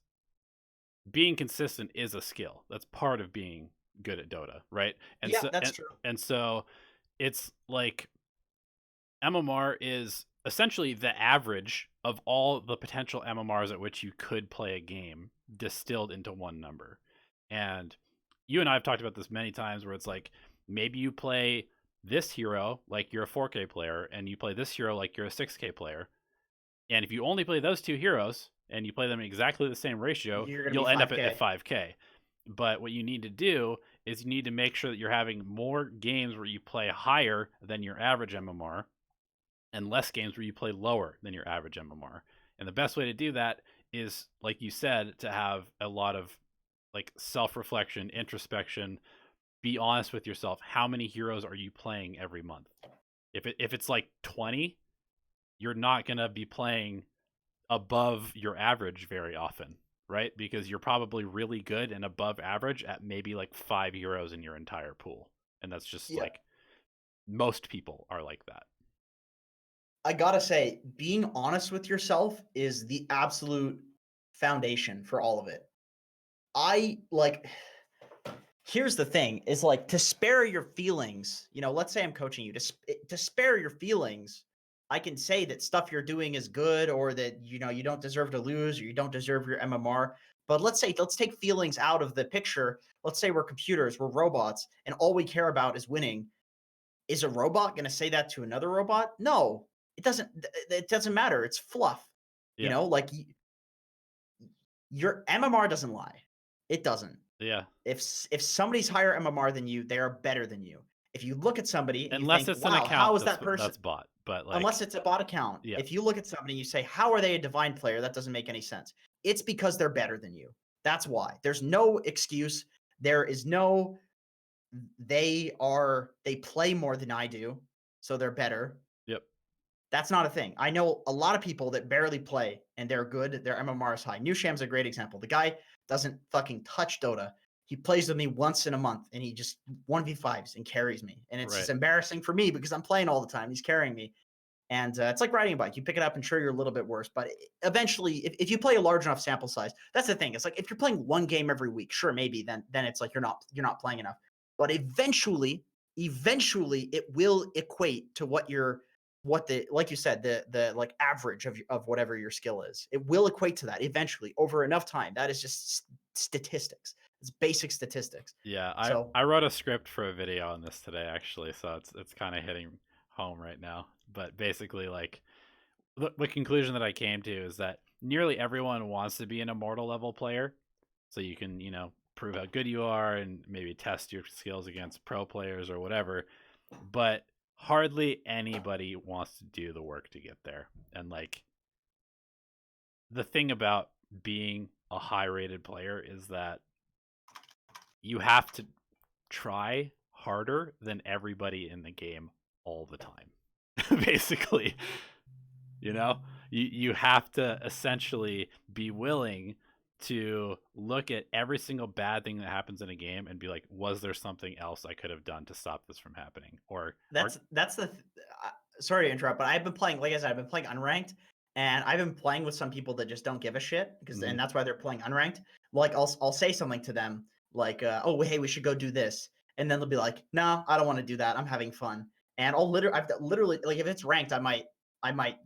Speaker 1: being consistent is a skill. That's part of being good at Dota, right? And
Speaker 2: Yeah,
Speaker 1: so
Speaker 2: that's true.
Speaker 1: so it's like MMR is essentially the average of all the potential MMRs at which you could play a game distilled into one number. And you and I have talked about this many times where it's like maybe you play this hero like you're a 4K player and you play this hero like you're a 6K player. And if you only play those two heroes and you play them exactly the same ratio,
Speaker 2: You're going to be
Speaker 1: you'll end up at
Speaker 2: 5K.
Speaker 1: 5K. But what you need to do is you need to make sure that you're having more games where you play higher than your average MMR and less games where you play lower than your average MMR. And the best way to do that is, like you said, to have a lot of like self-reflection, introspection, be honest with yourself. How many heroes are you playing every month? If it's like 20, you're not going to be playing above your average very often, right? Because you're probably really good and above average at maybe like 5 heroes in your entire pool. And that's just
Speaker 2: Yeah.
Speaker 1: like most people are like that.
Speaker 2: I gotta say, being honest with yourself is the absolute foundation for all of it. I like here's the thing is like to spare your feelings, let's say I'm coaching you to spare your feelings. I can say that stuff you're doing is good or that you don't deserve to lose or you don't deserve your MMR. But let's take feelings out of the picture. Let's say we're computers, we're robots, and all we care about is winning. Is a robot going to say that to another robot? No, it doesn't matter. It's fluff.
Speaker 1: Yeah.
Speaker 2: Like your MMR doesn't lie. It doesn't.
Speaker 1: Yeah.
Speaker 2: If somebody's higher MMR than you, they are better than you. If you look at somebody and you
Speaker 1: Unless
Speaker 2: think,
Speaker 1: it's an
Speaker 2: "Wow, how
Speaker 1: account
Speaker 2: is that person?"
Speaker 1: that's bought, but
Speaker 2: Unless
Speaker 1: like,
Speaker 2: it's a bot account.
Speaker 1: yeah.
Speaker 2: If you look at somebody and you say, "How are they a divine player?" That doesn't make any sense. It's because they're better than you. That's why. There's no excuse. There is no they play more than I do, so they're better.
Speaker 1: Yep.
Speaker 2: That's not a thing. I know a lot of people that barely play and they're good. Their MMR is high. New Sham's a great example. The guy doesn't fucking touch Dota. He plays with me once in a month and he just 1v5s and carries me. And it's just
Speaker 1: Right.
Speaker 2: embarrassing for me because I'm playing all the time. He's carrying me. And it's like riding a bike. You pick it up and sure, you're a little bit worse. But eventually, if you play a large enough sample size, that's the thing. It's like if you're playing one game every week, sure, maybe then it's like you're not playing enough. But eventually it will equate to what the like you said, the like average of whatever your skill is. It will equate to that eventually over enough time. That is just statistics. It's basic statistics.
Speaker 1: Yeah,
Speaker 2: So
Speaker 1: I wrote a script for a video on this today actually, so it's kind of hitting home right now. But basically, like, the conclusion that I came to is that nearly everyone wants to be an immortal level player, so you can, prove how good you are and maybe test your skills against pro players or whatever. But hardly anybody wants to do the work to get there. And like, the thing about being a high rated player is that you have to try harder than everybody in the game all the time. Basically, you know, you have to essentially be willing to look at every single bad thing that happens in a game and be like, was there something else I could have done to stop this from happening? Or
Speaker 2: that's sorry to interrupt, but I've been playing, like I said, I've been playing unranked, and I've been playing with some people that just don't give a shit because,
Speaker 1: Mhm.
Speaker 2: and that's why they're playing unranked. Like I'll say something to them like, "Oh, hey, we should go do this," and then they'll be like, "No, I don't want to do that. I'm having fun." And I've literally like if it's ranked, I might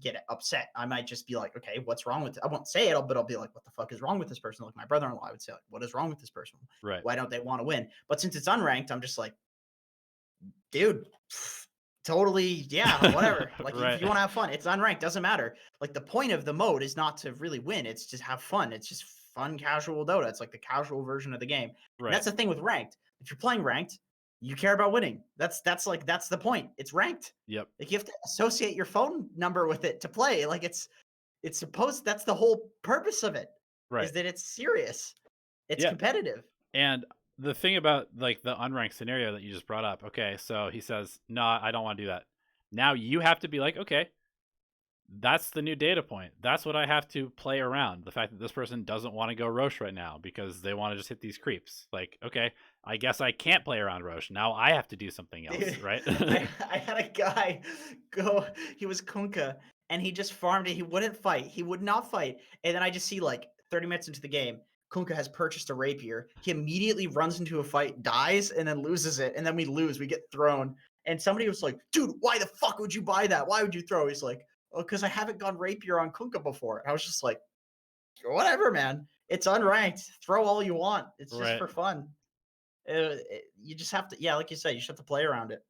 Speaker 2: get upset. I might just be like, "Okay, what's wrong with it?" I won't say it, but I'll be like, "What the fuck is wrong with this person?" Like my brother-in-law, I would say, like, "What is wrong with this person?
Speaker 1: Right.
Speaker 2: Why don't they want to win?" But since it's unranked, I'm just like, dude, totally, yeah, whatever. Like if
Speaker 1: Right.
Speaker 2: you want to have fun, it's unranked, doesn't matter. Like the point of the mode is not to really win, it's just have fun. It's just fun casual Dota. It's like the casual version of the game. And
Speaker 1: Right.
Speaker 2: that's the thing with ranked. If you're playing ranked, you care about winning. That's the point. It's ranked.
Speaker 1: Yep.
Speaker 2: Like you have to associate your phone number with it to play. Like it's supposed that's the whole purpose of it is
Speaker 1: Right.
Speaker 2: that it's serious. It's
Speaker 1: Yeah.
Speaker 2: competitive.
Speaker 1: And the thing about like the unranked scenario that you just brought up, okay, so he says, "No, I don't want to do that." Now you have to be like, "Okay, that's the new data point. That's what I have to play around. The fact that this person doesn't want to go Roche right now because they want to just hit these creeps. Like, okay, I guess I can't play around Roche. Now I have to do something else,
Speaker 2: Dude,
Speaker 1: right?"
Speaker 2: I had a guy go, he was Kunkka, and he just farmed it. He wouldn't fight. He would not fight. And then I just see like 30 minutes into the game, Kunkka has purchased a rapier. He immediately runs into a fight, dies, and then loses it. And then we lose. We get thrown. And somebody was like, dude, why the fuck would you buy that? Why would you throw? He's like, oh, because I haven't gone rapier on Kunkka before. And I was just like, whatever, man. It's unranked. Throw all you want. It's just
Speaker 1: Right.
Speaker 2: for fun. You just have to, yeah, like you said, you just have to play around it.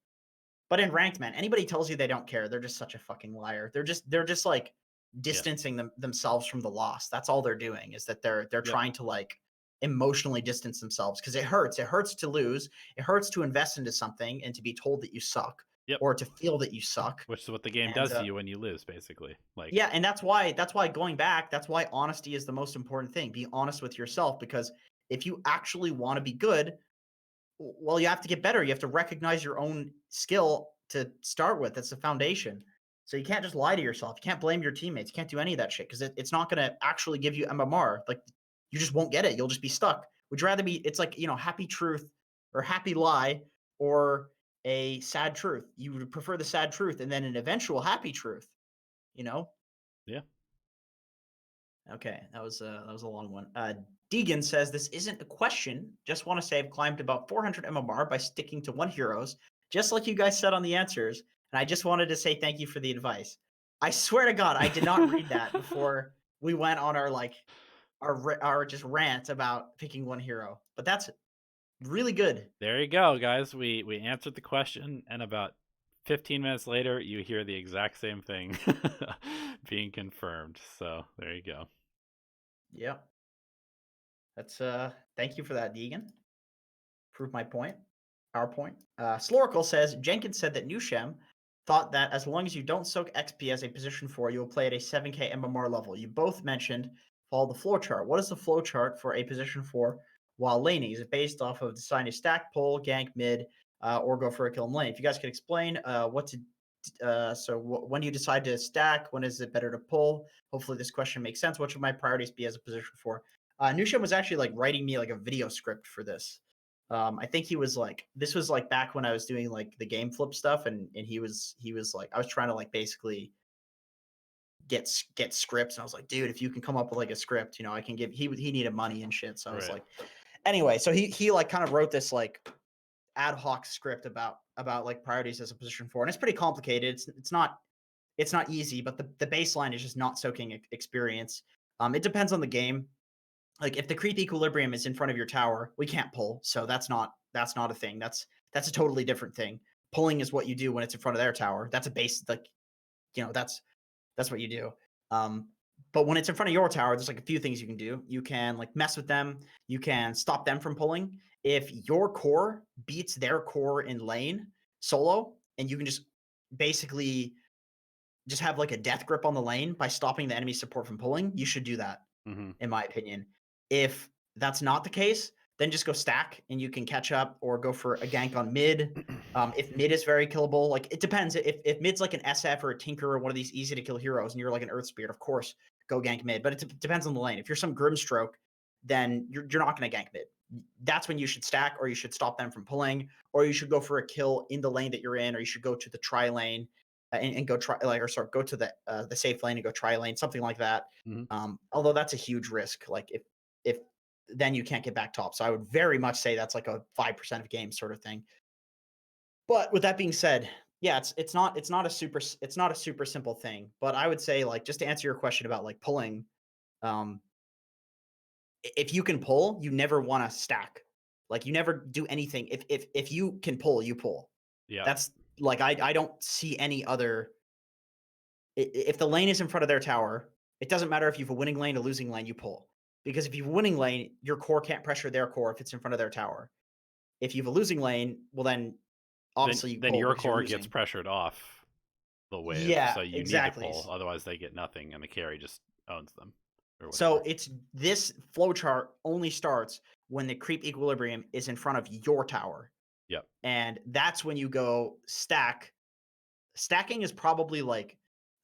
Speaker 2: But in ranked, man, anybody tells you they don't care, they're just such a fucking liar. They're just like
Speaker 1: Yeah.
Speaker 2: distancing themselves from the loss. That's all they're doing is that they're
Speaker 1: Yep.
Speaker 2: trying to like emotionally distance themselves because it hurts. It hurts to lose. It hurts to invest into something and to be told that you suck
Speaker 1: Yep.
Speaker 2: or to feel that you suck.
Speaker 1: Which is what the game
Speaker 2: And
Speaker 1: does to you when you lose, basically. Like,
Speaker 2: yeah, and that's why going back, that's why honesty is the most important thing. Be honest with yourself because if you actually want to be good, well, you have to get better. You have to recognize your own skill to start with. That's the foundation. So you can't just lie to yourself. You can't blame your teammates. You can't do any of that shit because it's not going to actually give you MMR. Like you just won't get it. You'll just be stuck. Would you rather be? It's like happy truth or happy lie or a sad truth. You would prefer the sad truth and then an eventual happy truth. You know.
Speaker 1: yeah.
Speaker 2: Okay, that was a long one. Deegan says this isn't a question. Just want to say I've climbed about 400 MMR by sticking to one heroes, just like you guys said on the answers. And I just wanted to say thank you for the advice. I swear to God, I did not read that before we went on our like our just rant about picking one hero. But that's really good.
Speaker 1: There you go, guys. We answered the question, and about 15 minutes later, you hear the exact same thing being confirmed. So there you go.
Speaker 2: Yep. That's thank you for that, Deegan. Prove my point. Our point. Slorical says Jenkins said that Nushem thought that as long as you don't soak XP as a position 4, you will play at a 7k MMR level. You both mentioned follow the flowchart. What is the flowchart for a position 4 while laning? Is it based off of deciding to stack, pull, gank mid, or go for a kill in lane? If you guys could explain what to when do you decide to stack? When is it better to pull? Hopefully this question makes sense. What should my priorities be as a position 4? Nushem was actually like writing me like a video script for this. I think he was like, this was like back when I was doing like the game flip stuff, and he was like, I was trying to like basically get scripts, and I was like, dude, if you can come up with like a script, I can give. He needed money and shit, so I was
Speaker 1: Right.
Speaker 2: like, anyway, so he like kind of wrote this like ad hoc script about like priorities as a position 4, and it's pretty complicated. It's not easy, but the baseline is just not soaking experience. It depends on the game. Like if the creep equilibrium is in front of your tower, we can't pull. So that's not a thing. That's a totally different thing. Pulling is what you do when it's in front of their tower. That's a base, like, that's what you do. But when it's in front of your tower, there's like a few things you can do. You can like mess with them. You can stop them from pulling. If your core beats their core in lane solo, and you can just basically just have like a death grip on the lane by stopping the enemy support from pulling, you should do that,
Speaker 1: Hmm.
Speaker 2: in my opinion. If that's not the case, then just go stack and you can catch up or go for a gank on mid. If mid is very killable, like it depends. If mid's like an SF or a Tinker or one of these easy to kill heroes and you're like an Earth Spirit, of course, go gank mid. But it depends on the lane. If you're some Grimstroke, then you're not going to gank mid. That's when you should stack, or you should stop them from pulling, or you should go for a kill in the lane that you're in, or you should go to the tri lane and go try like, or sorry, go to the safe lane and go tri lane, something like that.
Speaker 1: Hmm.
Speaker 2: Although that's a huge risk. Like if then you can't get back top. So I would very much say that's like a 5% of games sort of thing. But with that being said, yeah, it's not a super simple thing. But I would say, like, just to answer your question about like pulling, um, if you can pull, you never want to stack. Like you never do anything. If you can pull, you pull.
Speaker 1: Yeah.
Speaker 2: That's like I don't see any other. If the lane is in front of their tower, it doesn't matter if you have a winning lane or losing lane, you pull. Because if you have a winning lane, your core can't pressure their core if it's in front of their tower. If you have a losing lane, well then
Speaker 1: Then
Speaker 2: obviously you
Speaker 1: then
Speaker 2: pull
Speaker 1: your
Speaker 2: because you're
Speaker 1: core gets
Speaker 2: losing.
Speaker 1: pressured off the wave,
Speaker 2: Yeah,
Speaker 1: so you need to
Speaker 2: exactly.
Speaker 1: pull. Otherwise, they get nothing, and the carry just owns them or
Speaker 2: So
Speaker 1: whatever.
Speaker 2: it's this flowchart only starts when the creep equilibrium is in front of your tower.
Speaker 1: Yep.
Speaker 2: And that's when you go stack. Stacking is probably like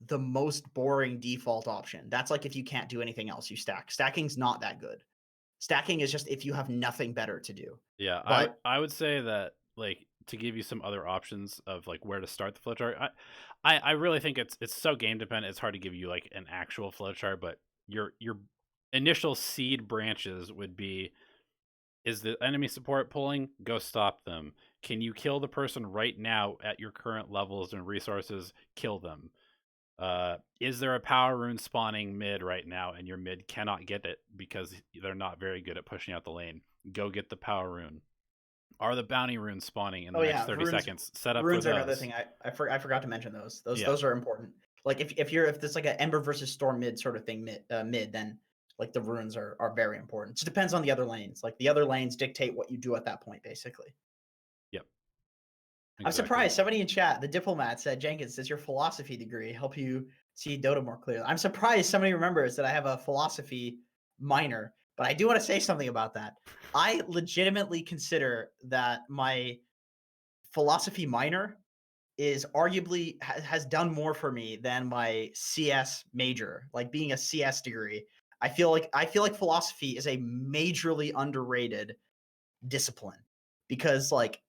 Speaker 2: the most boring default option. That's like if you can't do anything else, you stack. Stacking's not that good. Stacking is just if you have nothing better to do.
Speaker 1: Yeah,
Speaker 2: But
Speaker 1: I would say that, like, to give you some other options of like where to start the flowchart. I really think it's so game dependent. It's hard to give you like an actual flowchart, but your initial seed branches would be: is the enemy support pulling? Go stop them. Can you kill the person right now at your current levels and resources? Kill them. Is there a power rune spawning mid right now and your mid cannot get it because they're not very good at pushing out the lane? Go get the power rune. Are the bounty runes spawning in the
Speaker 2: oh
Speaker 1: next
Speaker 2: yeah,
Speaker 1: 30 seconds? Set up for
Speaker 2: runes are another
Speaker 1: those.
Speaker 2: thing. I forgot to mention those.
Speaker 1: Yeah.
Speaker 2: Those are important. Like if there's like an Ember versus Storm mid sort of thing mid, then like the runes are very important. It just depends on the other lanes. Like the other lanes dictate what you do at that point, basically.
Speaker 1: Yep.
Speaker 2: I'm
Speaker 1: Exactly.
Speaker 2: surprised somebody in chat, the diplomat, said, Jenkins, does your philosophy degree help you see Dota more clearly? I'm surprised somebody remembers that I have a philosophy minor, but I do want to say something about that. I legitimately consider that my philosophy minor is arguably has done more for me than my CS major, like being a CS degree. I feel like philosophy is a majorly underrated discipline because like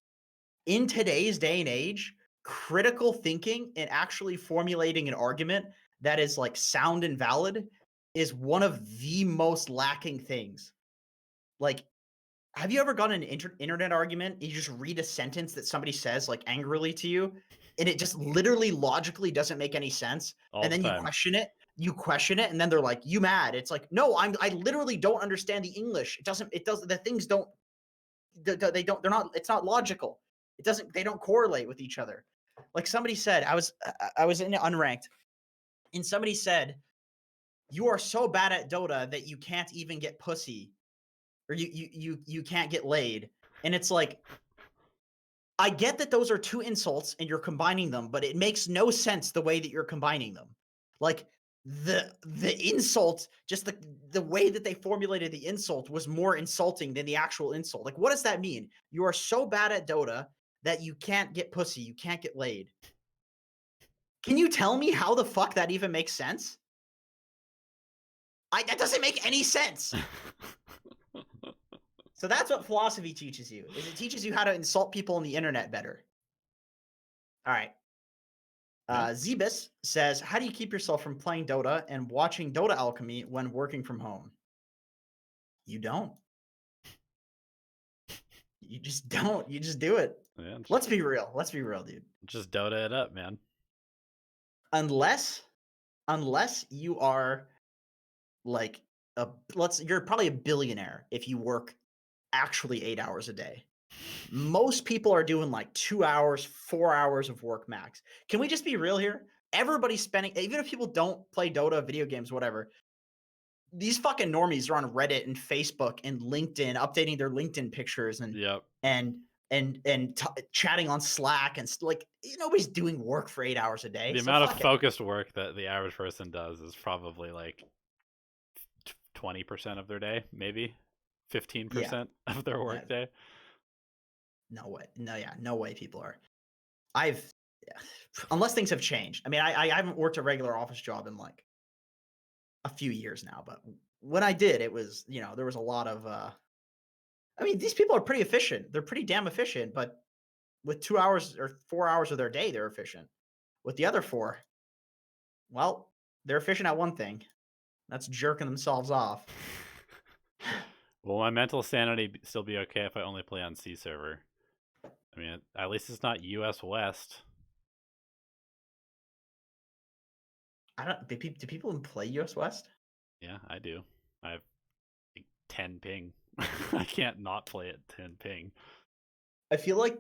Speaker 2: in today's day and age, critical thinking and actually formulating an argument that is like sound and valid is one of the most lacking things. Like, have you ever gotten an internet argument? You just read a sentence that somebody says like angrily to you, and it just literally logically doesn't make any sense.
Speaker 1: All
Speaker 2: And
Speaker 1: the
Speaker 2: then you
Speaker 1: time.
Speaker 2: question it. You question it, and then they're like, "You mad?" It's like, no, I literally don't understand the English. It doesn't. The things don't they don't they're not it's not logical. They don't correlate with each other. Like somebody said, I was in unranked, and somebody said, you are so bad at Dota that you can't even get pussy. or you can't get laid. And it's like, I get that those are two insults and you're combining them, but it makes no sense the way that you're combining them. Like the insult, just the way that they formulated the insult was more insulting than the actual insult. Like, what does that mean? You are so bad at Dota that you can't get pussy, you can't get laid. Can you tell me how the fuck that even makes sense? That doesn't make any sense. So that's what philosophy teaches you. Is it teaches you how to insult people on the internet better. All right.
Speaker 1: Yeah.
Speaker 2: Zebus says, how do you keep yourself from playing Dota and watching Dota Alchemy when working from home? You don't. You just don't. You just do it.
Speaker 1: Yeah,
Speaker 2: Let's be real. Let's be real, dude.
Speaker 1: just Dota it up, man.
Speaker 2: Unless you are like you're probably a billionaire if you work actually 8 hours a day. Most people are doing like 2 hours, 4 hours of work max. Can we just be real here? Everybody's spending, even if people don't play Dota, video games, whatever, these fucking normies are on Reddit and Facebook and LinkedIn, updating their LinkedIn pictures and
Speaker 1: Yep.
Speaker 2: chatting on Slack and like nobody's doing work for 8 hours a day.
Speaker 1: The
Speaker 2: So
Speaker 1: amount of
Speaker 2: fuck it.
Speaker 1: focused work that the average person does is probably like 20% of their day, maybe 15% of their work
Speaker 2: Yeah.
Speaker 1: day.
Speaker 2: No way. No way people are. Unless things have changed. I mean, I haven't worked a regular office job in like a few years now, but when I did, it was, there was a lot of I mean, these people are pretty efficient. They're pretty damn efficient, but with 2 hours or 4 hours of their day, they're efficient. With the other 4, well, they're efficient at one thing. That's jerking themselves off.
Speaker 1: Will my mental sanity still be okay if I only play on C server? I mean, at least it's not US West.
Speaker 2: I don't. Do people even play US West?
Speaker 1: Yeah, I do. I have like 10 ping. I can't not play at 10 ping.
Speaker 2: I feel like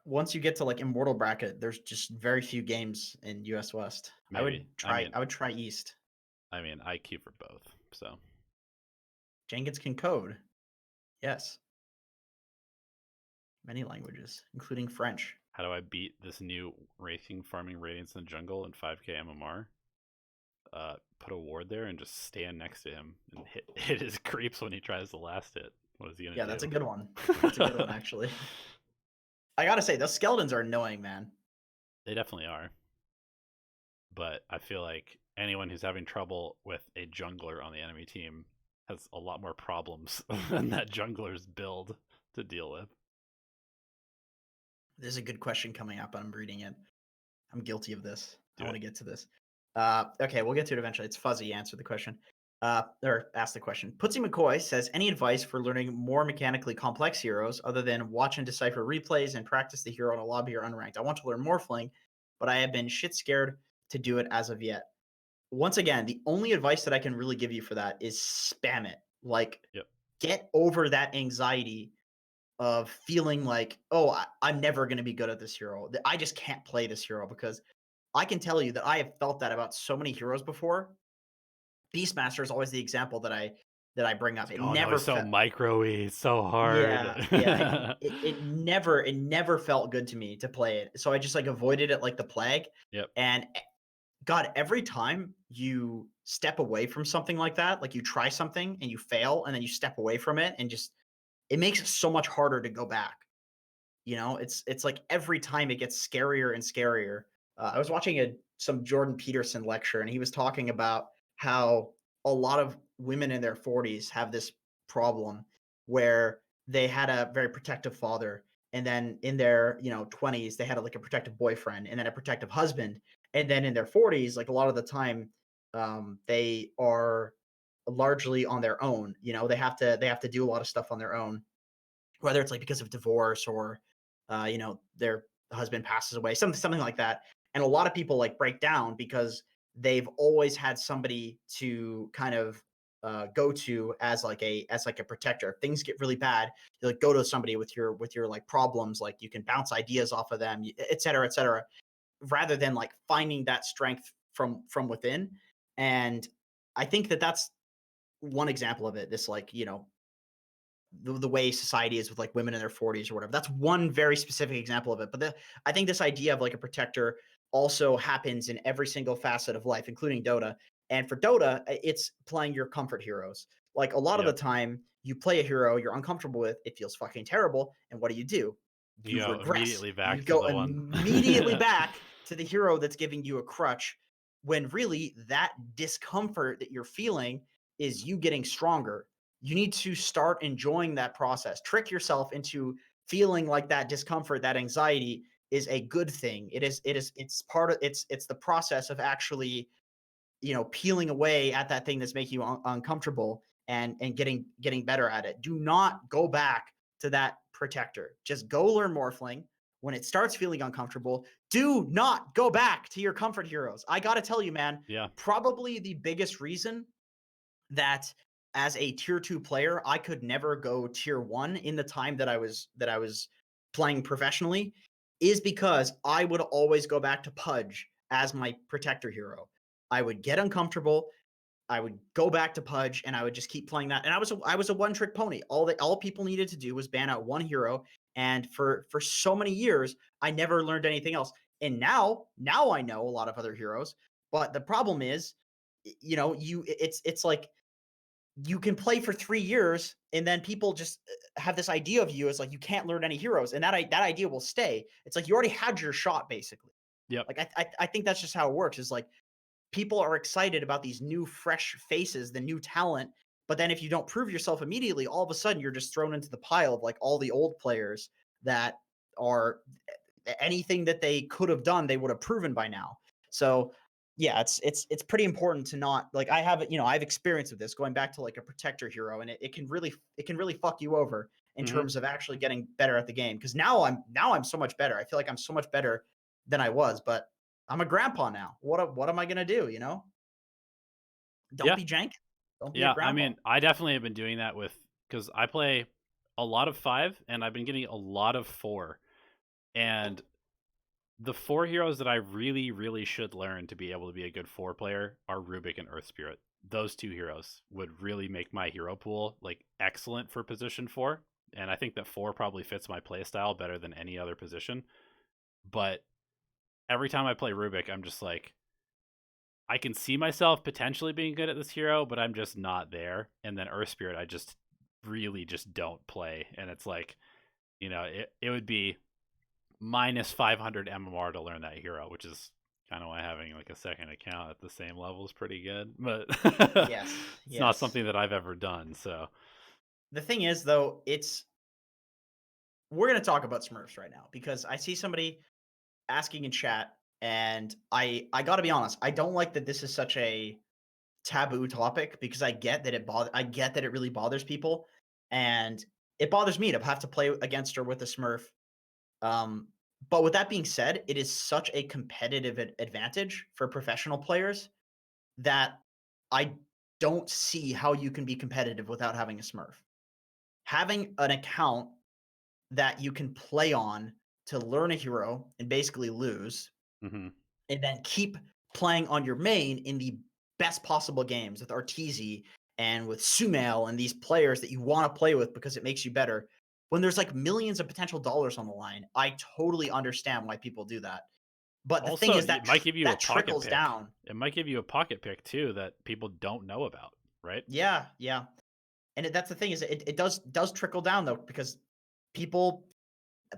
Speaker 2: once you get to like immortal bracket, there's just very few games in US West.
Speaker 1: Maybe.
Speaker 2: I would try East.
Speaker 1: I mean, I queue for both, so.
Speaker 2: Jenkins can code. Yes. Many languages, including French.
Speaker 1: How do I beat this new racing farming radiance in the jungle in 5k MMR? Put a ward there and just stand next to him and hit his creeps when he tries to last hit. What is he gonna do?
Speaker 2: Yeah, that's a good one. That's a good one, actually. I gotta say, those skeletons are annoying, man.
Speaker 1: They definitely are. But I feel like anyone who's having trouble with a jungler on the enemy team has a lot more problems than that jungler's build to deal with.
Speaker 2: There's a good question coming up, and I'm reading it. I'm guilty of this. I want to get to this. Okay, we'll get to it eventually. It's Fuzzy. Answer the question. Or ask the question. Putzy McCoy says, any advice for learning more mechanically complex heroes other than watch and decipher replays and practice the hero in a lobby or unranked? I want to learn Morphling, but I have been shit scared to do it as of yet. Once again, the only advice that I can really give you for that is spam it. Like, get over that anxiety of feeling like, oh, I'm never going to be good at this hero. I just can't play this hero, because I can tell you that I have felt that about so many heroes before. Beastmaster is always the example that I bring up. It never
Speaker 1: so micro-y, so hard.
Speaker 2: Yeah. It never felt good to me to play it. So I just like avoided it like the plague.
Speaker 1: Yep.
Speaker 2: And God, every time you step away from something like that, like you try something and you fail and then you step away from it, and just it makes it so much harder to go back. It's like every time it gets scarier and scarier. I was watching some Jordan Peterson lecture, and he was talking about how a lot of women in their 40s have this problem where they had a very protective father, and then in their 20s they had like a protective boyfriend, and then a protective husband, and then in their 40s, like a lot of the time, they are largely on their own. They have to do a lot of stuff on their own, whether it's like because of divorce or their husband passes away, something like that. And a lot of people like break down because they've always had somebody to kind of go to as like a protector. If things get really bad, you like go to somebody with your like problems, like you can bounce ideas off of them, et cetera, rather than like finding that strength from within. And I think that that's one example of it. This like the way society is with like women in their 40s or whatever. That's one very specific example of it. But I think this idea of like a protector also happens in every single facet of life, including Dota. And for Dota, it's playing your comfort heroes. Like a lot of the
Speaker 1: Yep.
Speaker 2: time, you play a hero you're uncomfortable with, it feels fucking terrible. And what do?
Speaker 1: You
Speaker 2: You
Speaker 1: go
Speaker 2: regress.
Speaker 1: immediately
Speaker 2: You
Speaker 1: back to
Speaker 2: go
Speaker 1: the one.
Speaker 2: immediately back to the hero that's giving you a crutch when really that discomfort that you're feeling is you getting stronger. You need to start enjoying that process. Trick yourself into feeling like that discomfort, that anxiety is a good thing. It's part of it's the process of actually, peeling away at that thing that's making you uncomfortable and getting better at it. Do not go back to that protector. Just go learn Morphling. When it starts feeling uncomfortable, do not go back to your comfort heroes. I got to tell you, man,
Speaker 1: Yeah.
Speaker 2: probably the biggest reason that as a tier 2 player, I could never go tier 1 in the time that I was playing professionally is because I would always go back to Pudge as my protector hero. I would get uncomfortable, I would go back to Pudge and I would just keep playing that. And I was a one-trick pony. All people needed to do was ban out one hero, and for so many years I never learned anything else. And now I know a lot of other heroes, but the problem is, it's like you can play for 3 years and then people just have this idea of you as like you can't learn any heroes, and that idea will stay. It's like you already had your shot basically.
Speaker 1: Yep.
Speaker 2: Like I think that's just how it works. Is like people are excited about these new fresh faces, the new talent, but then if you don't prove yourself immediately, all of a sudden you're just thrown into the pile of like all the old players that are anything that they could have done, they would have proven by now. So yeah, it's pretty important to not like I've experience with this going back to like a protector hero, and it can really fuck you over in
Speaker 1: Hmm.
Speaker 2: terms of actually getting better at the game. Because now I'm so much better. I feel like I'm so much better than I was, but I'm a grandpa now. What am I gonna do? Don't
Speaker 1: Yeah.
Speaker 2: be jank. Don't be a
Speaker 1: Yeah. I
Speaker 2: grandpa.
Speaker 1: mean, I definitely have been doing that with because I play a lot of 5 and I've been getting a lot of 4. And the 4 heroes that I really, really should learn to be able to be a good 4 player are Rubik and Earth Spirit. Those 2 heroes would really make my hero pool like excellent for position 4. And I think that 4 probably fits my playstyle better than any other position. But every time I play Rubik, I'm just like, I can see myself potentially being good at this hero, but I'm just not there. And then Earth Spirit, I just really just don't play. And it's like, it would be minus 500 MMR to learn that hero, which is kind of why having like a second account at the same level is pretty good. But
Speaker 2: Yes,
Speaker 1: it's not
Speaker 2: yes.
Speaker 1: something that I've ever done. So,
Speaker 2: The thing is, though, we're gonna talk about Smurfs right now because I see somebody asking in chat, and I got to be honest, I don't like that this is such a taboo topic because I get that it really bothers people, and it bothers me to have to play against or with a Smurf. Um, but with that being said, it is such a competitive advantage for professional players that I don't see how you can be competitive without having a Smurf. Having an account that you can play on to learn a hero and basically lose,
Speaker 1: hmm
Speaker 2: and then keep playing on your main in the best possible games with Arteezy and with Sumail and these players that you want to play with because it makes you better. When there's like millions of potential dollars on the line, I totally understand why people do that. But the thing
Speaker 1: also,
Speaker 2: is
Speaker 1: it might give you a
Speaker 2: that
Speaker 1: pocket
Speaker 2: trickles
Speaker 1: pick.
Speaker 2: down.
Speaker 1: It might give you a pocket pick too that people don't know about, right?
Speaker 2: Yeah, yeah. And that's the thing is it does trickle down though because people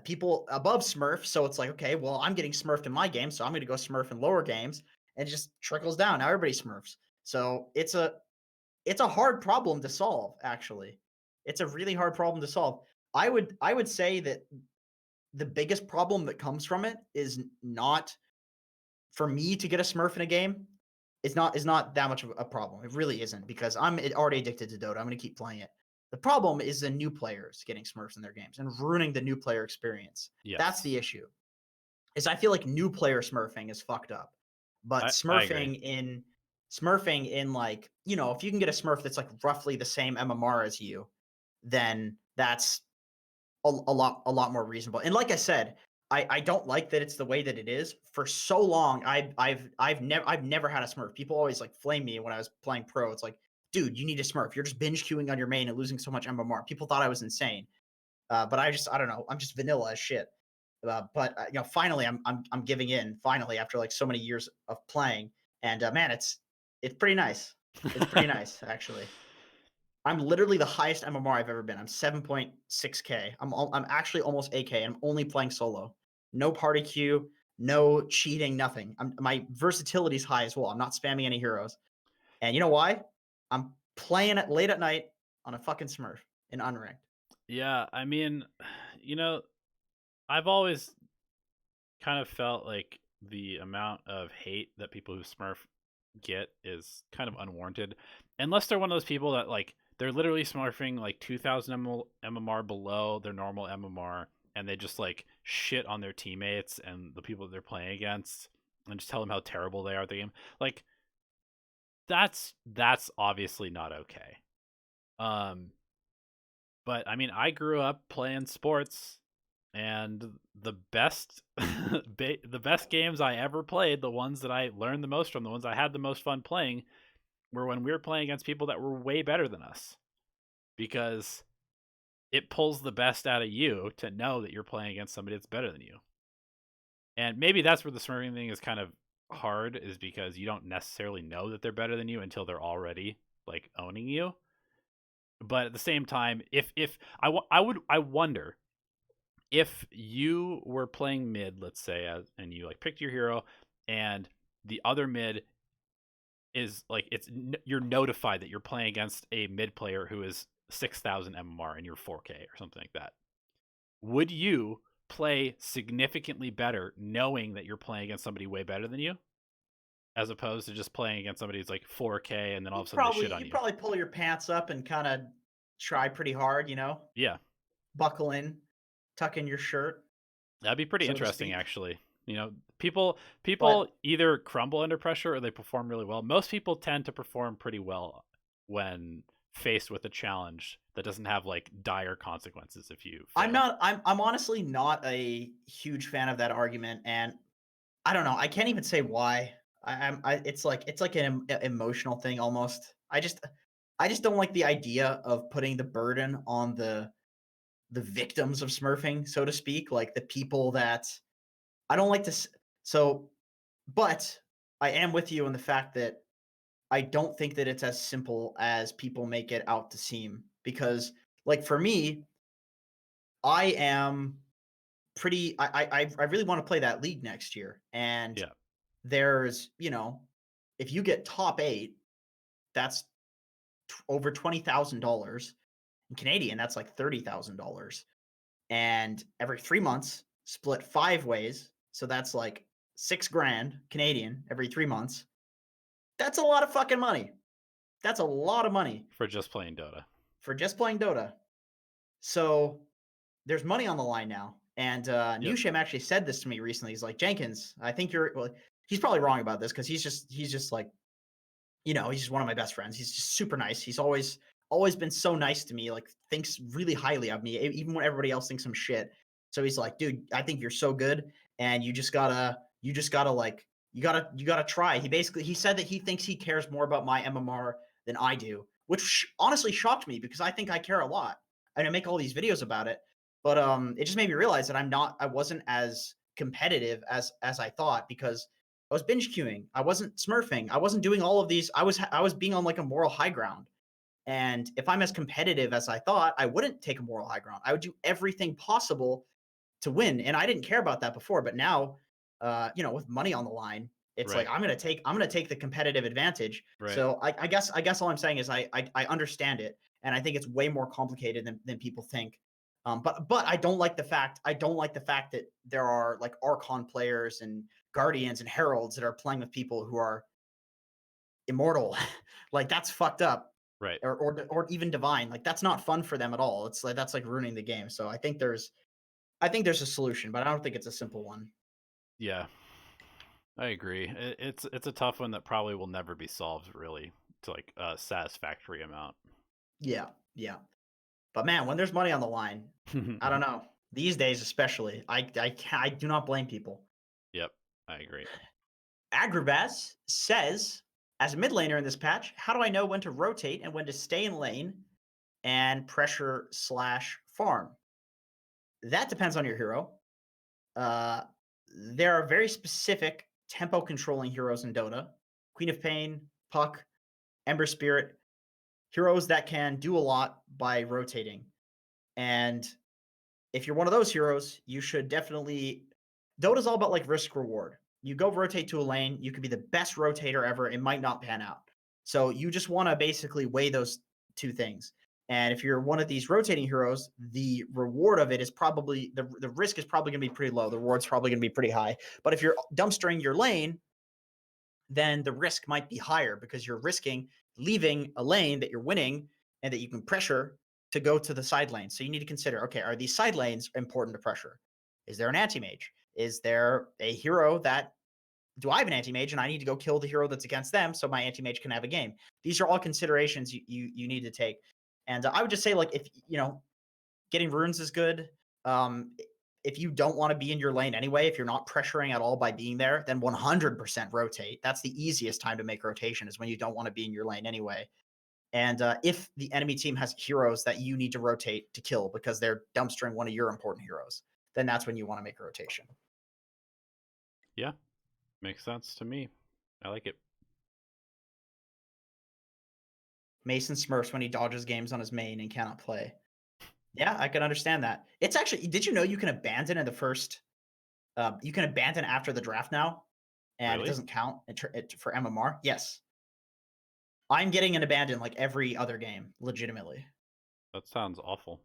Speaker 2: people above Smurf, so it's like, okay, well, I'm getting Smurfed in my game, so I'm going to go Smurf in lower games, and it just trickles down. Now everybody Smurfs. So it's a hard problem to solve, actually. It's a really hard problem to solve. I would say that the biggest problem that comes from it is not for me to get a Smurf in a game. Is not that much of a problem. It really isn't because I'm already addicted to Dota. I'm going to keep playing it. The problem is the new players getting Smurfs in their games and ruining the new player experience. That's
Speaker 1: Yes.
Speaker 2: the issue. Is I feel like new player smurfing is fucked up. But
Speaker 1: I agree.
Speaker 2: smurfing in like, if you can get a smurf that's like roughly the same MMR as you, then that's a lot more reasonable. And like I said, I don't like that it's the way that it is. For so long, I've never had a smurf. People always like flame me when I was playing pro. It's like dude, you need to Smurf. You're just binge queuing on your main and losing so much MMR. People thought I was insane. But I don't know. I'm just vanilla as shit. But finally, I'm giving in. Finally, after like so many years of playing, and man, it's pretty nice. It's pretty nice, actually. I'm literally the highest MMR I've ever been. I'm 7.6k. I'm actually almost 8k. I'm only playing solo. No party queue, no cheating, nothing. My versatility is high as well. I'm not spamming any heroes. And you know why? I'm playing it late at night on a fucking Smurf in unranked.
Speaker 1: Yeah, I mean, you know, I've always kind of felt like the amount of hate that people who Smurf get is kind of unwarranted, unless they're one of those people that like they're literally Smurfing like 2,000 MMR below their normal MMR, and they just like shit on their teammates and the people that they're playing against, and just tell them how terrible they are at the game. Like that's obviously not okay. Um, but I mean, I grew up playing sports, and the best the best games I ever played, the ones that I learned the most from, the ones I had the most fun playing, were when we were playing against people that were way better than us, because it pulls the best out of you to know that you're playing against somebody that's better than you. And maybe that's where the smurfing thing is kind of hard, is because you don't necessarily know that they're better than you until they're already like owning you. But at the same time, if I wonder if you were playing mid, let's say, and you like picked your hero, and the other mid is like you're notified that you're playing against a mid player who is 6,000 MMR and you're 4K or something like that. Would you play significantly better knowing that you're playing against somebody way better than you, as opposed to just playing against somebody who's like 4K and then all of a sudden they shit on
Speaker 2: You
Speaker 1: you?
Speaker 2: probably pull your pants up and kind of try pretty hard,
Speaker 1: Yeah,
Speaker 2: buckle in, tuck in your shirt,
Speaker 1: that'd be pretty
Speaker 2: so to
Speaker 1: interesting,
Speaker 2: speak.
Speaker 1: actually. People
Speaker 2: But
Speaker 1: either crumble under pressure or they perform really well. Most people tend to perform pretty well when faced with a challenge that doesn't have like dire consequences if you fail.
Speaker 2: I'm honestly not a huge fan of that argument, and I don't know. I can't even say why. It's like an emotional thing almost. I just don't like the idea of putting the burden on the victims of smurfing, so to speak, like the people that I don't like to. So, but I am with you in the fact that I don't think that it's as simple as people make it out to seem. Because, like for me, I am pretty. I really want to play that league next year, and
Speaker 1: Yeah,
Speaker 2: there's if you get top 8, that's over $20,000 in Canadian. That's like $30,000, and every 3 months, split 5 ways, so that's like 6 grand Canadian every 3 months. That's a lot of fucking money. That's a lot of money
Speaker 1: for just playing Dota.
Speaker 2: for just playing Dota. So there's money on the line now. And
Speaker 1: Yep.
Speaker 2: Newsham actually said this to me recently. He's like, Jenkins, I think you're well, he's probably wrong about this because he's just like, he's just one of my best friends. He's just super nice. He's always been so nice to me, like thinks really highly of me, even when everybody else thinks I'm shit. So he's like, dude, I think you're so good, and you just gotta like you gotta try. He said that he thinks he cares more about my MMR than I do, which honestly shocked me because I think I care a lot. I make all these videos about it, but it just made me realize that I wasn't as competitive as I thought because I was binge queuing. I wasn't smurfing. I wasn't doing all of these. I was being on like a moral high ground. And if I'm as competitive as I thought, I wouldn't take a moral high ground. I would do everything possible to win. And I didn't care about that before, but now, with money on the line, it's like
Speaker 1: Right.
Speaker 2: I'm gonna take the competitive advantage.
Speaker 1: Right.
Speaker 2: So I guess all I'm saying is I understand it, and I think it's way more complicated than people think. But I don't like the fact that there are like Archon players and Guardians and Heralds that are playing with people who are immortal. Like that's fucked up.
Speaker 1: Right.
Speaker 2: Or even divine. Like that's not fun for them at all. It's like that's like ruining the game. So I think there's a solution, but I don't think it's a simple one.
Speaker 1: Yeah, I agree. It's a tough one that probably will never be solved really to like a satisfactory amount.
Speaker 2: Yeah, yeah. But man, when there's money on the line, I don't know. These days, especially, I do not blame people.
Speaker 1: Yep, I agree.
Speaker 2: Agrabas says, As a mid laner in this patch, how do I know when to rotate and when to stay in lane and pressure slash farm? That depends on your hero. Uh, there are very specific tempo controlling heroes in Dota. Queen of Pain, Puck, Ember Spirit, heroes that can do a lot by rotating. And if you're one of those heroes, you should definitely. Dota's all about like risk reward. You go rotate to a lane, you could be the best rotator ever. It might not pan out. So you just want to basically weigh those two things. And if you're one of these rotating heroes, the reward of it is probably the risk is probably going to be pretty low. The reward's probably going to be pretty high. But if you're dumpstering your lane, then the risk might be higher because you're risking leaving a lane that you're winning and that you can pressure to go to the side lane. So you need to consider, okay, are these side lanes important to pressure? Is there an anti-mage? Is there a hero that do I have an anti-mage and I need to go kill the hero that's against them so my anti-mage can have a game? These are all considerations you need to take. And I would just say, like, if getting runes is good. Um, if you don't want to be in your lane anyway, if you're not pressuring at all by being there, then 100% rotate. That's the easiest time to make rotation is when you don't want to be in your lane anyway. And if the enemy team has heroes that you need to rotate to kill because they're dumpstering one of your important heroes, then that's when you want to make a rotation.
Speaker 1: Yeah, makes sense to me. I like it.
Speaker 2: Mason Smurfs when he dodges games on his main and cannot play. Yeah, I can understand that. It's actually, did you know you can abandon in the first, you can abandon after the draft now, and it
Speaker 1: Really?
Speaker 2: doesn't count for MMR? Yes. I'm getting an abandon like every other game, legitimately.
Speaker 1: That sounds awful.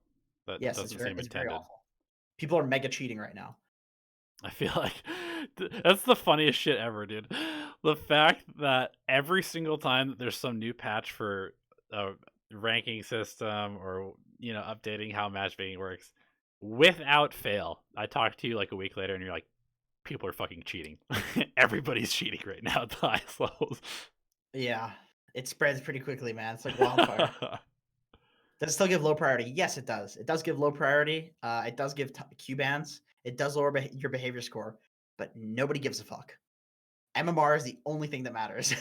Speaker 1: That
Speaker 2: Yes,
Speaker 1: doesn't seem
Speaker 2: it's very
Speaker 1: intended.
Speaker 2: awful. People are mega cheating right now.
Speaker 1: I feel like that's the funniest shit ever, dude. The fact that every single time that there's some new patch for a ranking system or updating how matchmaking works, without fail, I talk to you like a week later and you're like, people are fucking cheating. Everybody's cheating right now at the highest levels.
Speaker 2: Yeah, it spreads pretty quickly, man. It's like wildfire. Does it still give low priority? Yes, it does. It does give low priority. It does give Q bans. It does lower your behavior score, but nobody gives a fuck. MMR is the only thing that matters.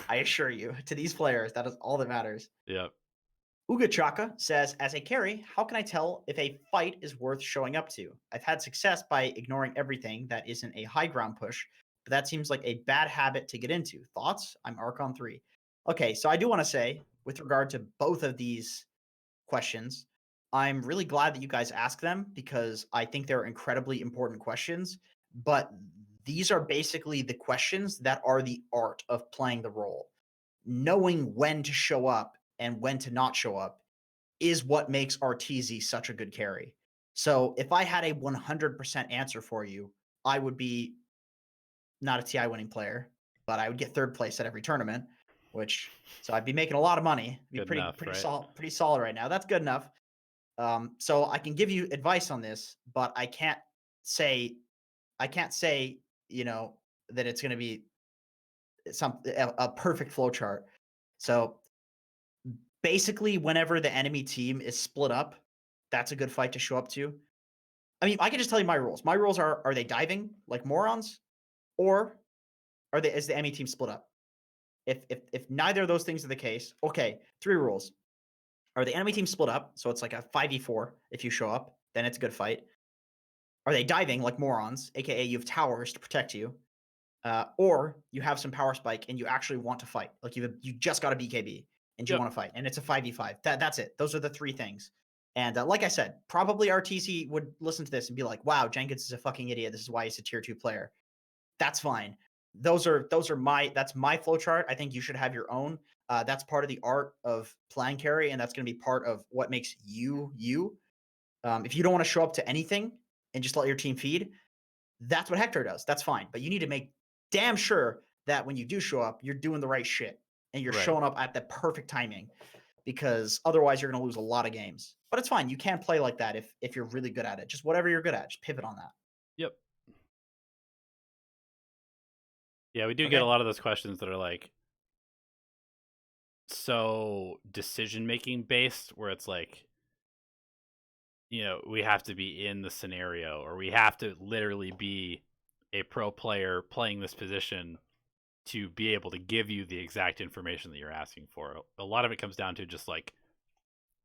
Speaker 2: I assure you. To these players, that is all that matters.
Speaker 1: Yep.
Speaker 2: Uga Chaka says, as a carry, how can I tell if a fight is worth showing up to? I've had success by ignoring everything that isn't a high ground push, but that seems like a bad habit to get into. Thoughts? I'm Archon 3. Okay, so I do want to say, with regard to both of these questions, I'm really glad that you guys asked them because I think they're incredibly important questions. But these are basically the questions that are the art of playing the role. Knowing when to show up and when to not show up is what makes RTZ such a good carry. So if I had a 100% answer for you, I would be not a TI winning player, but I would get third place at every tournament, which so I'd be making a lot of money. Be
Speaker 1: Good enough, right?
Speaker 2: pretty solid right now. That's good enough. So I can give you advice on this, but I can't say, that it's going to be a perfect flow chart. So basically, whenever the enemy team is split up, that's a good fight to show up to. I mean, I can just tell you my rules. My rules are they diving like morons, or is the enemy team split up? If neither of those things are the case, okay, 3 rules. Are the enemy team split up? So it's like a 5v4 if you show up, then it's a good fight. Are they diving like morons, aka you have towers to protect you? Or you have some power spike and you actually want to fight. Like you just got a BKB and you
Speaker 1: Yep.
Speaker 2: want to fight, and it's a 5v5. That's it. Those are the 3 things. And like I said, probably RTC would listen to this and be like, "Wow, Jenkins is a fucking idiot. This is why he's a tier 2 player." That's fine. That's my flow chart. I think you should have your own. That's part of the art of playing carry, and that's going to be part of what makes you you. If you don't want to show up to anything and just let your team feed, that's what Hector does. That's fine. But you need to make damn sure that when you do show up, you're doing the right shit and you're
Speaker 1: Right.
Speaker 2: showing up at the perfect timing, because otherwise you're going to lose a lot of games. But it's fine. You can play like that if you're really good at it. Just whatever you're good at, just pivot on that.
Speaker 1: Yep. Yeah, we do get a
Speaker 2: Okay.
Speaker 1: lot of those questions that are like so decision making based, where it's like, we have to be in the scenario or we have to literally be a pro player playing this position to be able to give you the exact information that you're asking for. A lot of it comes down to just like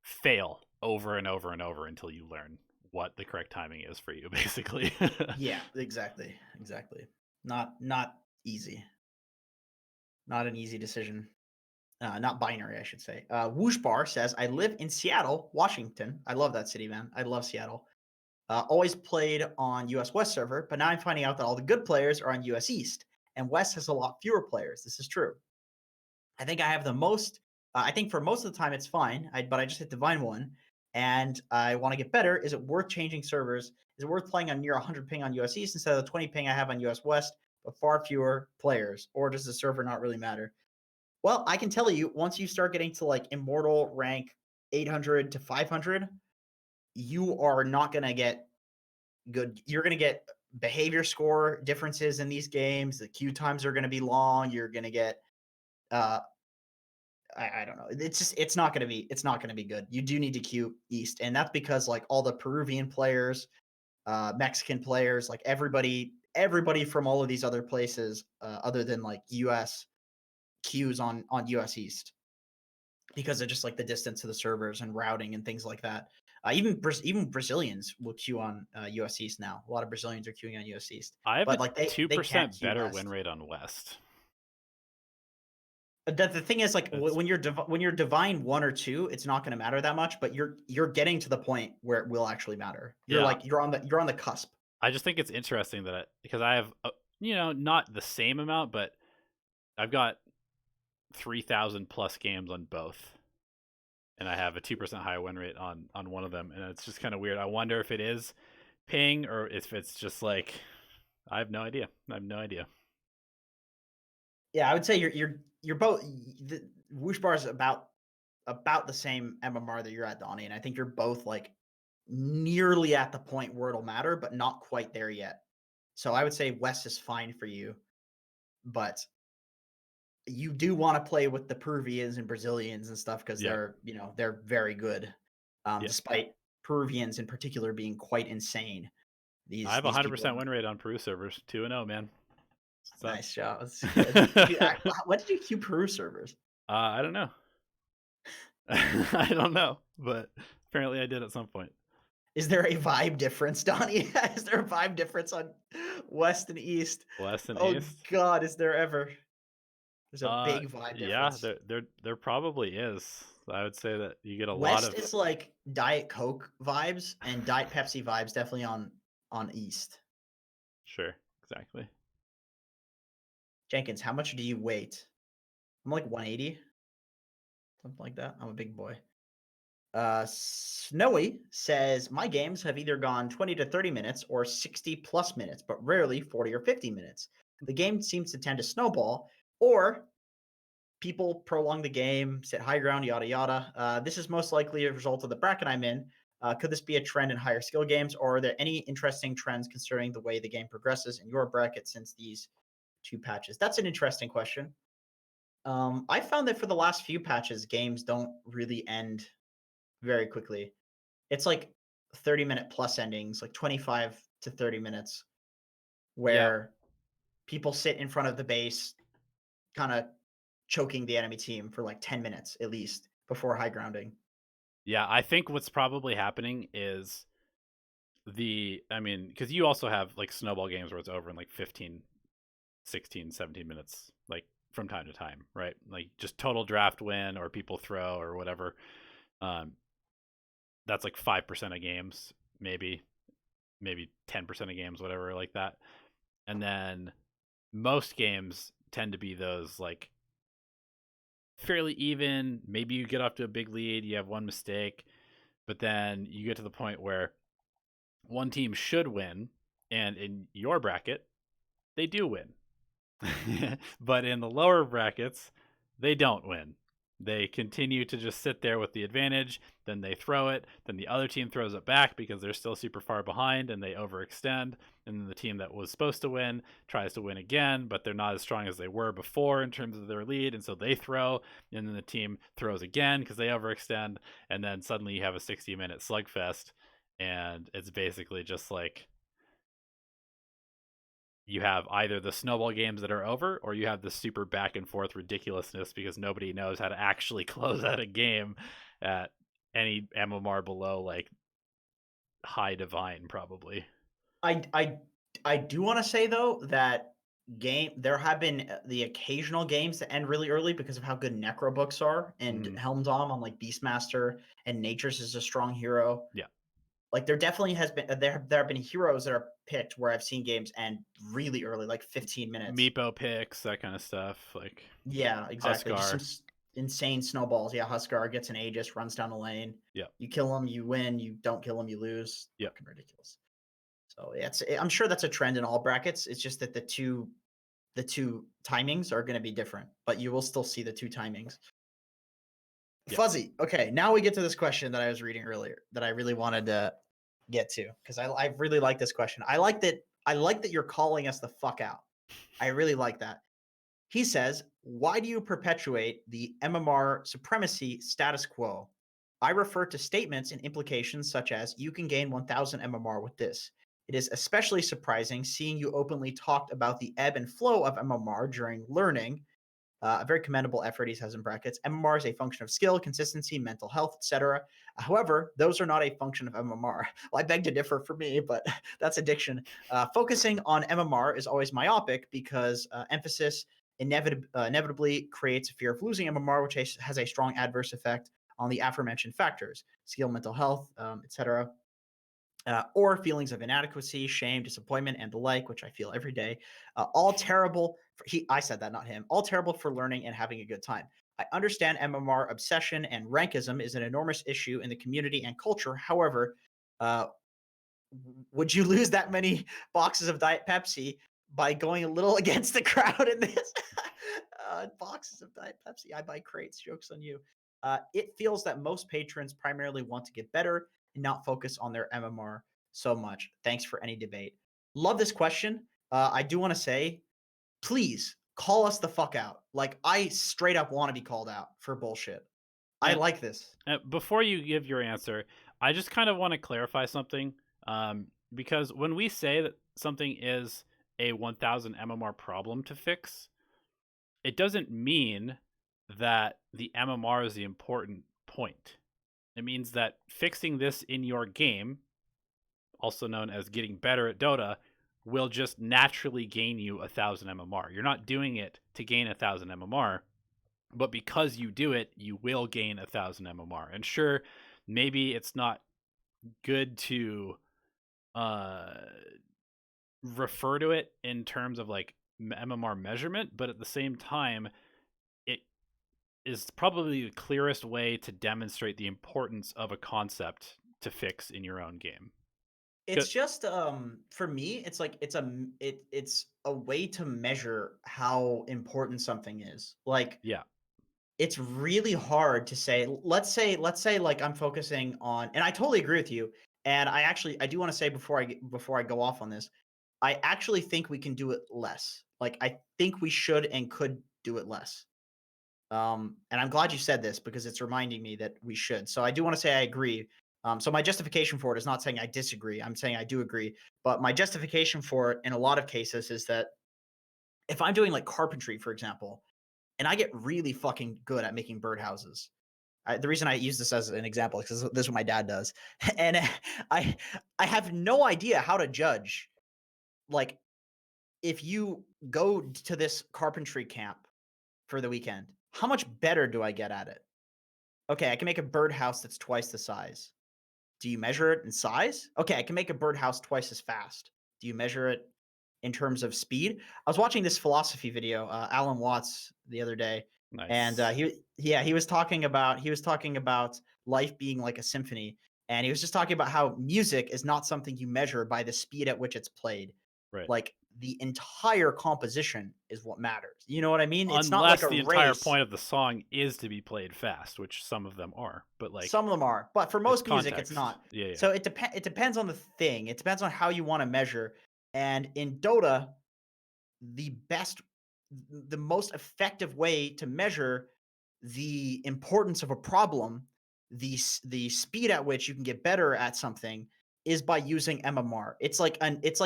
Speaker 1: fail over and over and over until you learn what the correct timing is for you, basically.
Speaker 2: Yeah, exactly. Exactly. Not easy. Not an easy decision. Not binary, I should say. Whoosh Bar says, I live in Seattle, Washington. I love that city, man. I love Seattle. Always played on US West server, but now I'm finding out that all the good players are on US East, and West has a lot fewer players. This is true. I think I have the most. I think for most of the time it's fine, but I just hit Divine 1, and I want to get better. Is it worth changing servers? Is it worth playing on near 100 ping on US East instead of the 20 ping I have on US West, but far fewer players? Or does the server not really matter? Well, I can tell you, once you start getting to like Immortal rank 800 to 500, you are not going to get good. You're going to get behavior score differences in these games. The queue times are going to be long. You're going to get, uh, I don't know. It's not going to be good. You do need to queue East. And that's because like all the Peruvian players, Mexican players, like everybody from all of these other places, other than like US queues on US East because of just like the distance to the servers and routing and things like that. Even Brazilians will queue on US East now. A lot of Brazilians are queuing on US East,
Speaker 1: I have
Speaker 2: but
Speaker 1: a
Speaker 2: like they can't
Speaker 1: 2%
Speaker 2: queue
Speaker 1: better win
Speaker 2: West.
Speaker 1: rate on West.
Speaker 2: The thing is, like
Speaker 1: It's
Speaker 2: when you're divine 1 or 2, it's not going to matter that much. But you're getting to the point where it will actually matter.
Speaker 1: yeah.
Speaker 2: You're on the cusp.
Speaker 1: I just think it's interesting that because I have not the same amount, but I've got 3,000 plus games on both, and I have a 2% higher win rate on one of them, and it's just kind of weird. I wonder if it is ping or if it's just like I have no idea. I have no idea.
Speaker 2: Yeah, I would say you're both. The Whoosh Bar is about the same MMR that you're at, Donnie, and I think you're both like nearly at the point where it'll matter, but not quite there yet. So I would say West is fine for you, but you do want to play with the Peruvians and Brazilians and stuff because
Speaker 1: Yeah,
Speaker 2: they're very good,
Speaker 1: yeah.
Speaker 2: despite Peruvians in particular being quite insane.
Speaker 1: I have a
Speaker 2: These people
Speaker 1: 100%
Speaker 2: are
Speaker 1: win rate on Peru servers, 2-0, man. What's up?
Speaker 2: nice job. That's good. When did you queue Peru servers?
Speaker 1: I don't know. I don't know, but apparently I did at some point.
Speaker 2: Is there a vibe difference, Donnie? Is there a vibe difference on West and East?
Speaker 1: West and
Speaker 2: Oh
Speaker 1: East.
Speaker 2: God, is there ever? There's a big vibe
Speaker 1: Yeah,
Speaker 2: difference.
Speaker 1: there probably is. I would say that you get a lot
Speaker 2: West
Speaker 1: of
Speaker 2: is like Diet Coke vibes and Diet Pepsi vibes definitely on East.
Speaker 1: sure, exactly.
Speaker 2: Jenkins, how much do you weight? I'm like 180, something like that. I'm a big boy. Snowy says my games have either gone 20 to 30 minutes or 60 plus minutes, but rarely 40 or 50 minutes. The game seems to tend to snowball, or people prolong the game, sit high ground, yada yada. This is most likely a result of the bracket I'm in. Could this be a trend in higher skill games, or are there any interesting trends concerning the way the game progresses in your bracket since these 2 patches? That's an interesting question. I found that for the last few patches, games don't really end very quickly. It's like 30-minute plus endings, like 25 to 30 minutes,
Speaker 1: Yeah,
Speaker 2: where people sit in front of the base, kind of choking the enemy team for like 10 minutes at least before high grounding.
Speaker 1: yeah. I think what's probably happening is because you also have like snowball games where it's over in like 15, 16, 17 minutes, like from time to time, right? Like just total draft win or people throw or whatever. Um, that's like 5% of games, maybe 10% of games, whatever, like that. And then most games tend to be those like fairly even. Maybe you get off to a big lead, you have one mistake, but then you get to the point where one team should win, and in your bracket, they do win. But in the lower brackets, they don't win. They continue to just sit there with the advantage, then they throw it, then the other team throws it back because they're still super far behind and they overextend, and then the team that was supposed to win tries to win again, but they're not as strong as they were before in terms of their lead, and so they throw, and then the team throws again because they overextend, and then suddenly you have a 60-minute slugfest, and it's basically just like you have either the snowball games that are over, or you have the super back and forth ridiculousness because nobody knows how to actually close out a game at any MMR below like high divine probably.
Speaker 2: I I I do want to say though that there have been the occasional games that end really early because of how good necro books are and
Speaker 1: Mhm.
Speaker 2: Helmdom on like Beastmaster and Nature's is a strong hero.
Speaker 1: Yeah.
Speaker 2: Like there definitely has been there have been heroes that are picked where I've seen games end really early, like 15 minutes.
Speaker 1: Meepo picks, that kind of stuff, like
Speaker 2: Yeah, exactly. Just some
Speaker 1: Huskar.
Speaker 2: insane snowballs. Yeah, Huskar gets an Aegis, runs down the lane.
Speaker 1: Yep.
Speaker 2: You kill him, you win. You don't kill him, you lose.
Speaker 1: Yep.
Speaker 2: Fucking ridiculous. So yeah, I'm sure that's a trend in all brackets. It's just that the two timings are going to be different, but you will still see the two timings.
Speaker 1: Yep.
Speaker 2: Fuzzy. Okay, now we get to this question that I was reading earlier that I really wanted to get to because I really like this question. I like that. I like that you're calling us the fuck out. I really like that. He says, "Why do you perpetuate the MMR supremacy status quo? I refer to statements and implications such as you can gain 1000 MMR with this. It is especially surprising seeing you openly talked about the ebb and flow of MMR during learning. A very commendable effort, he says in brackets. MMR is a function of skill, consistency, mental health, etc. However, those are not a function of MMR. Well, I beg to differ for me, but that's addiction. Focusing on MMR is always myopic because emphasis inevitably creates a fear of losing MMR, which has a strong adverse effect on the aforementioned factors: skill, mental health, etc. Or feelings of inadequacy, shame, disappointment, and the like, which I feel every day. All terrible. I said that, not him. All terrible for learning and having a good time. I understand MMR obsession and rankism is an enormous issue in the community and culture. However, uh, would you lose that many boxes of Diet Pepsi by going a little against the crowd in this? Boxes of Diet Pepsi. I buy crates. Joke's on you. It feels that most patrons primarily want to get better and not focus on their MMR so much. Thanks for any debate. Love this question. I do want to say, please call us the fuck out. Like, I straight up want to be called out for bullshit. I
Speaker 1: And
Speaker 2: like this.
Speaker 1: before you give your answer, I just kind of want to clarify something, because when we say that something is a 1000 MMR problem to fix, it doesn't mean that the MMR is the important point. It means that fixing this in your game, also known as getting better at Dota, will just naturally gain you 1000 MMR. You're not doing it to gain 1000 MMR, but because you do it, you will gain 1000 MMR. And sure, maybe it's not good to uh, refer to it in terms of like MMR measurement, but at the same time, it is probably the clearest way to demonstrate the importance of a concept to fix in your own game.
Speaker 2: It's
Speaker 1: Good.
Speaker 2: just for me, it's like it's a way to measure how important something is. Like
Speaker 1: Yeah.
Speaker 2: it's really hard to say. Let's say like I'm focusing on, and I totally agree with you. And I do want to say before I go off on this, I actually think we can do it less. Like I think we should and could do it less. And I'm glad you said this because it's reminding me that we should. So I do want to say I agree. So my justification for it is not saying I disagree. I'm saying I do agree. But my justification for it in a lot of cases is that if I'm doing like carpentry, for example, and I get really fucking good at making birdhouses. The reason I use this as an example is because this is what my dad does, and I I have no idea how to judge. Like, if you go to this carpentry camp for the weekend, how much better do I get at it? Okay, I can make a birdhouse that's twice the size. Do you measure it in size? Okay, I can make a birdhouse twice as fast. Do you measure it in terms of speed? I was watching this philosophy video, Alan Watts, the other day, and
Speaker 1: Nice.
Speaker 2: he was talking about life being like a symphony, and he was just talking about how music is not something you measure by the speed at which it's played.
Speaker 1: Right.
Speaker 2: Like the entire composition is what matters. You know what I mean? It's not like
Speaker 1: Unless
Speaker 2: a
Speaker 1: the entire
Speaker 2: race.
Speaker 1: point of the song is to be played fast, which some of them are, but like
Speaker 2: Some of them are, but for
Speaker 1: it's
Speaker 2: most music, it's
Speaker 1: context.
Speaker 2: not.
Speaker 1: Yeah, yeah.
Speaker 2: So it depends on the thing. It depends on how you want to measure. And in Dota, the best, the most effective way to measure the importance of a problem, the speed at which you can get better at something, is by using MMR. It's like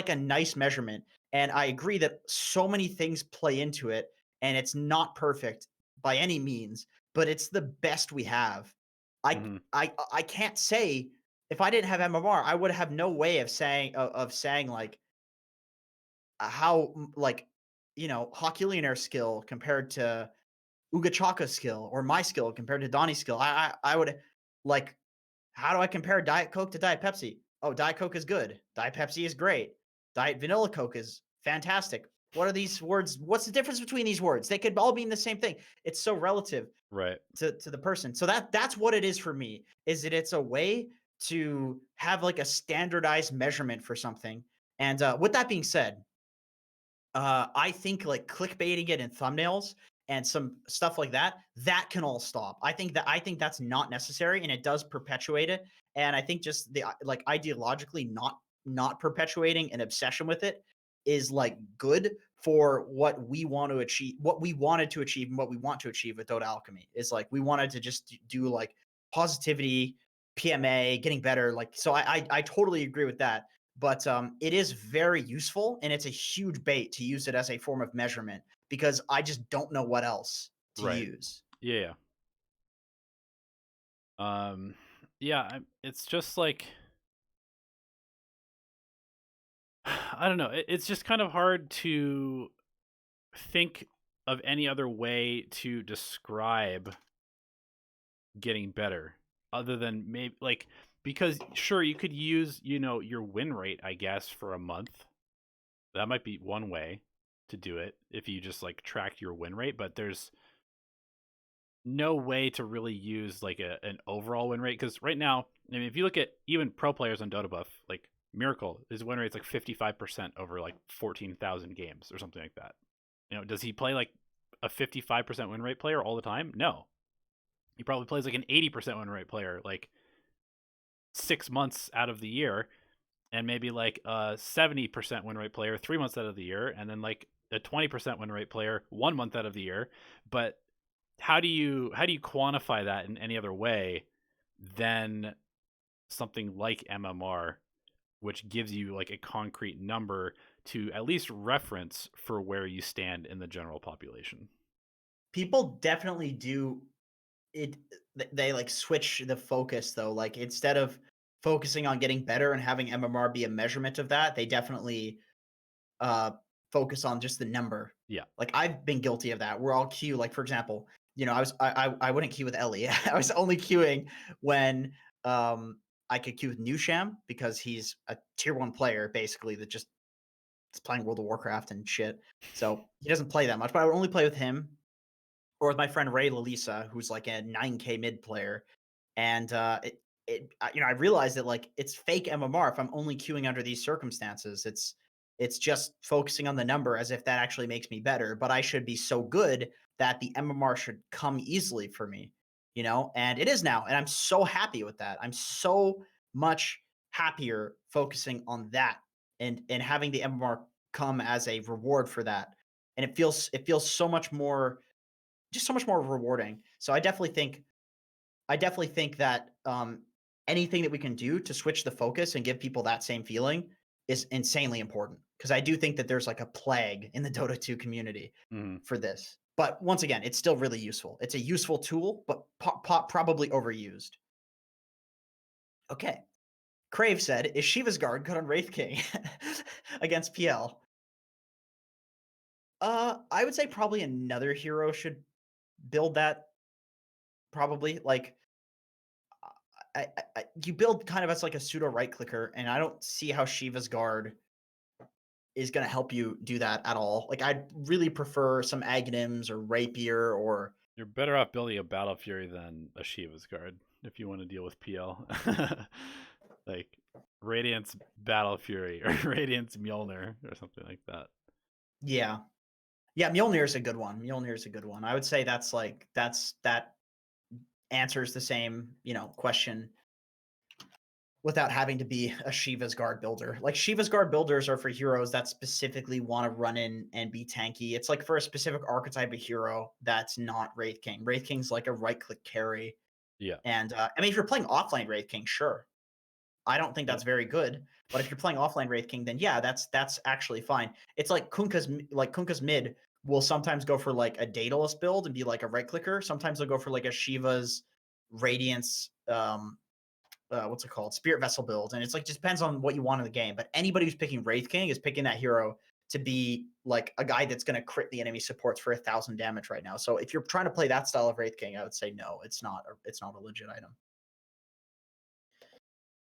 Speaker 2: a nice measurement, and I agree that so many things play into it, and it's not perfect by any means, but it's the best we have. I
Speaker 1: Hmm.
Speaker 2: I can't say if I didn't have MMR, I would have no way of saying like how like Hockeyillionaire's skill compared to Ugachaka's skill or my skill compared to Donnie's skill. I would like how do I compare Diet Coke to Diet Pepsi? Oh, Diet Coke is good. Diet Pepsi is great. Diet Vanilla Coke is fantastic. What are these words? What's the difference between these words? They could all mean the same thing. It's so relative
Speaker 1: Right.
Speaker 2: to the person. So that's what it is for me. Is that it's a way to have like a standardized measurement for something. And with that being said, I think like clickbaiting it in thumbnails and some stuff like that, that can all stop. I think that's not necessary and it does perpetuate it. And I think just the like ideologically not perpetuating an obsession with it is like good for what we want to achieve, what we wanted to achieve and what we want to achieve with Dota Alchemy. Is like we wanted to just do like positivity, PMA, getting better. Like so I totally agree with that, but it is very useful and it's a huge bait to use it as a form of measurement because I just don't know what else to
Speaker 1: Right.
Speaker 2: use.
Speaker 1: Yeah. Yeah. It's just like I don't know. It's just kind of hard to think of any other way to describe getting better other than maybe like because sure you could use your win rate I guess for a month. That might be one way to do it if you just like track your win rate, but there's no way to really use like an overall win rate because right now, I mean, if you look at even pro players on Dota Buff, like Miracle, his win rate's like 55% over like 14,000 games or something like that. Does he play like a 55% win rate player all the time? No. He probably plays like an 80% win rate player like 6 months out of the year, and maybe like a 70% win rate player 3 months out of the year, and then like a 20% win rate player 1 month out of the year. But how do you quantify that in any other way than something like MMR, which gives you like a concrete number to at least reference for where you stand in the general population?
Speaker 2: People definitely do it. They like switch the focus though. Like instead of focusing on getting better and having MMR be a measurement of that, they definitely uh focus on just the number.
Speaker 1: Yeah.
Speaker 2: Like I've been guilty of that. We're all queue. Like for example, I wouldn't queue with Ellie. I was only queuing when um I could queue with New Sham because he's a tier 1 player basically that just is playing World of Warcraft and shit. So he doesn't play that much, but I would only play with him or with my friend Ray Lalisa, who's like a 9K mid player. And I realized that like it's fake MMR if I'm only queuing under these circumstances. It's just focusing on the number as if that actually makes me better. But I should be so good that the MMR should come easily for me, and it is now. And I'm so happy with that. I'm so much happier focusing on that and having the MMR come as a reward for that. And it feels so much more just so much more rewarding. So I definitely think that anything that we can do to switch the focus and give people that same feeling is insanely important because I do think that there's like a plague in the Dota 2 community
Speaker 1: Hmm.
Speaker 2: for this. But once again, it's still really useful. It's a useful tool, but probably overused. Okay. Crave said, "Is Shiva's guard good on Wraith King against PL?" I would say probably another hero should build that. Probably like you build kind of as like a pseudo right clicker, and I don't see how Shiva's guard is going to help you do that at all. Like I'd really prefer some Aghanims or Rapier or
Speaker 1: You're better off building a Battle Fury than a Shiva's Guard if you want to deal with PL. Like Radiance Battle Fury or Radiance Mjolnir or something like that.
Speaker 2: yeah. Yeah, Mjolnir's a good one. Mjolnir's a good one. I would say that answers the same, question without having to be a Shiva's Guard builder. Like Shiva's Guard builders are for heroes that specifically want to run in and be tanky. It's like for a specific archetype of hero that's not Wraith King. Wraith King's like a right click carry.
Speaker 1: Yeah.
Speaker 2: And I mean, if you're playing offlane Wraith King, sure. I don't think
Speaker 1: Yeah.
Speaker 2: that's very good. But if you're playing offlane Wraith King, then yeah, that's actually fine. It's like Kunkka's mid will sometimes go for like a Daedalus build and be like a right clicker. Sometimes they'll go for like a Shiva's Radiance what's it called? Spirit Vessel build. And it's like just depends on what you want in the game. But anybody who's picking Wraith King is picking that hero to be like a guy that's going to crit the enemy supports for 1,000 damage right now. So if you're trying to play that style of Wraith King, I would say no, it's not a legit item.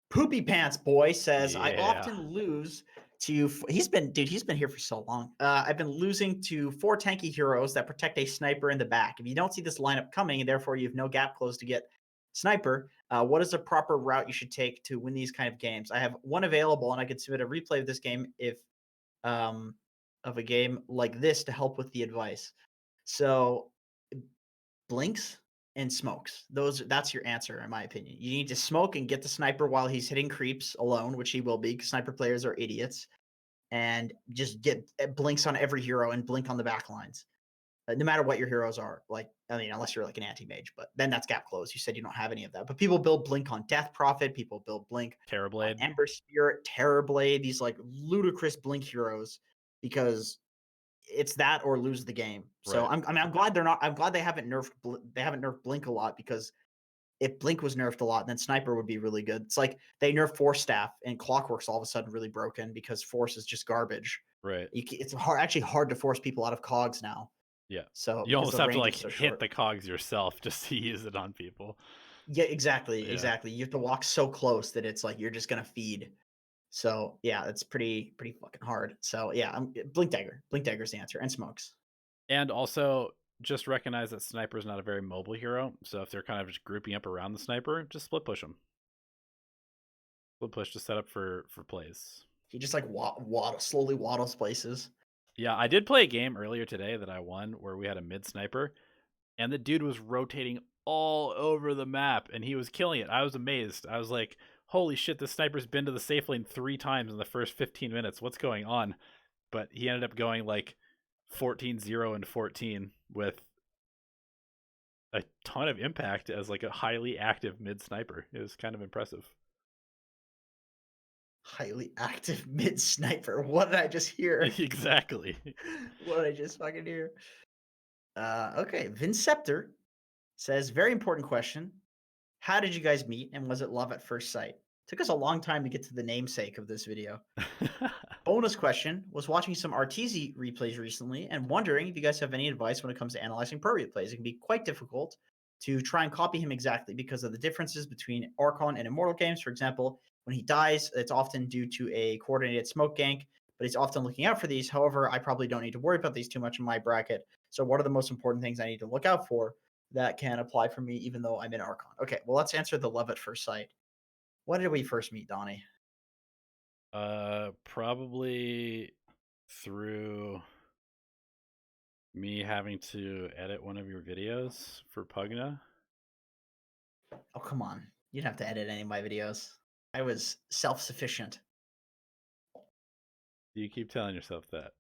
Speaker 2: Poopy Pants Boy says, I
Speaker 1: Yeah.
Speaker 2: often lose to he's been here for so long. I've been losing to 4 tanky heroes that protect a sniper in the back. If you don't see this lineup coming and therefore you have no gap close to get sniper, what is the proper route you should take to win these kind of games? I have one available and I could submit a replay of this game if of a game like this to help with the advice. So blinks and smokes. That's your answer, in my opinion. You need to smoke and get the sniper while he's hitting creeps alone, which he will be, because sniper players are idiots, and just get blinks on every hero and blink on the back lines. No matter what your heroes are. Like, I mean, unless you're like an anti-mage, but then that's gap close. You said you don't have any of that. But people build blink on Death Prophet, people build blink on
Speaker 1: Terrorblade.
Speaker 2: Ember Spirit, Terrorblade, these like ludicrous blink heroes, because it's that or lose the game. So
Speaker 1: Right.
Speaker 2: I'm glad they're not. I'm glad they haven't nerfed Blink a lot, because if Blink was nerfed a lot, then Sniper would be really good. It's like they nerfed Force Staff and Clockwork's all of a sudden really broken because Force is just garbage.
Speaker 1: Right.
Speaker 2: It's actually hard to force people out of cogs now.
Speaker 1: Yeah.
Speaker 2: So
Speaker 1: You
Speaker 2: because
Speaker 1: almost
Speaker 2: the
Speaker 1: have to
Speaker 2: range
Speaker 1: like
Speaker 2: is so
Speaker 1: hit
Speaker 2: short.
Speaker 1: the cogs yourself just to use it on people.
Speaker 2: Yeah, exactly,
Speaker 1: Yeah.
Speaker 2: exactly. You have to walk so close that it's like you're just gonna feed. So yeah, it's pretty fucking hard. So yeah, Blink Dagger. Blink Dagger's the answer, and smokes.
Speaker 1: And also just recognize that sniper is not a very mobile hero. So if they're kind of just grouping up around the sniper, just split push them. Split push to set up for plays.
Speaker 2: He just like slowly waddles places.
Speaker 1: Yeah, I did play a game earlier today that I won where we had a mid sniper, and the dude was rotating all over the map, and he was killing it. I was amazed. I was like, holy shit, this sniper's been to the safe lane 3 times in the first 15 minutes. What's going on? But he ended up going like 14-0 and 14 with a ton of impact as like a highly active mid sniper. It was kind of impressive.
Speaker 2: Highly active mid sniper. What did I just hear?
Speaker 1: Exactly.
Speaker 2: What did I just fucking hear? Okay. Vinceptor says, very important question. How did you guys meet, and was it love at first sight? Took us a long time to get to the namesake of this video. Bonus question, was watching some RTZ replays recently and wondering if you guys have any advice when it comes to analyzing pro replays. It can be quite difficult to try and copy him exactly because of the differences between Archon and Immortal games. For example, when he dies, it's often due to a coordinated smoke gank, but he's often looking out for these. However, I probably don't need to worry about these too much in my bracket. So what are the most important things I need to look out for that can apply for me even though I'm in Archon? Okay, well, let's answer the love at first sight. When did we first meet, Donnie?
Speaker 1: Probably through me having to edit one of your videos for Pugna.
Speaker 2: Oh, come on. You didn't have to edit any of my videos. I was self-sufficient.
Speaker 1: You keep telling yourself that.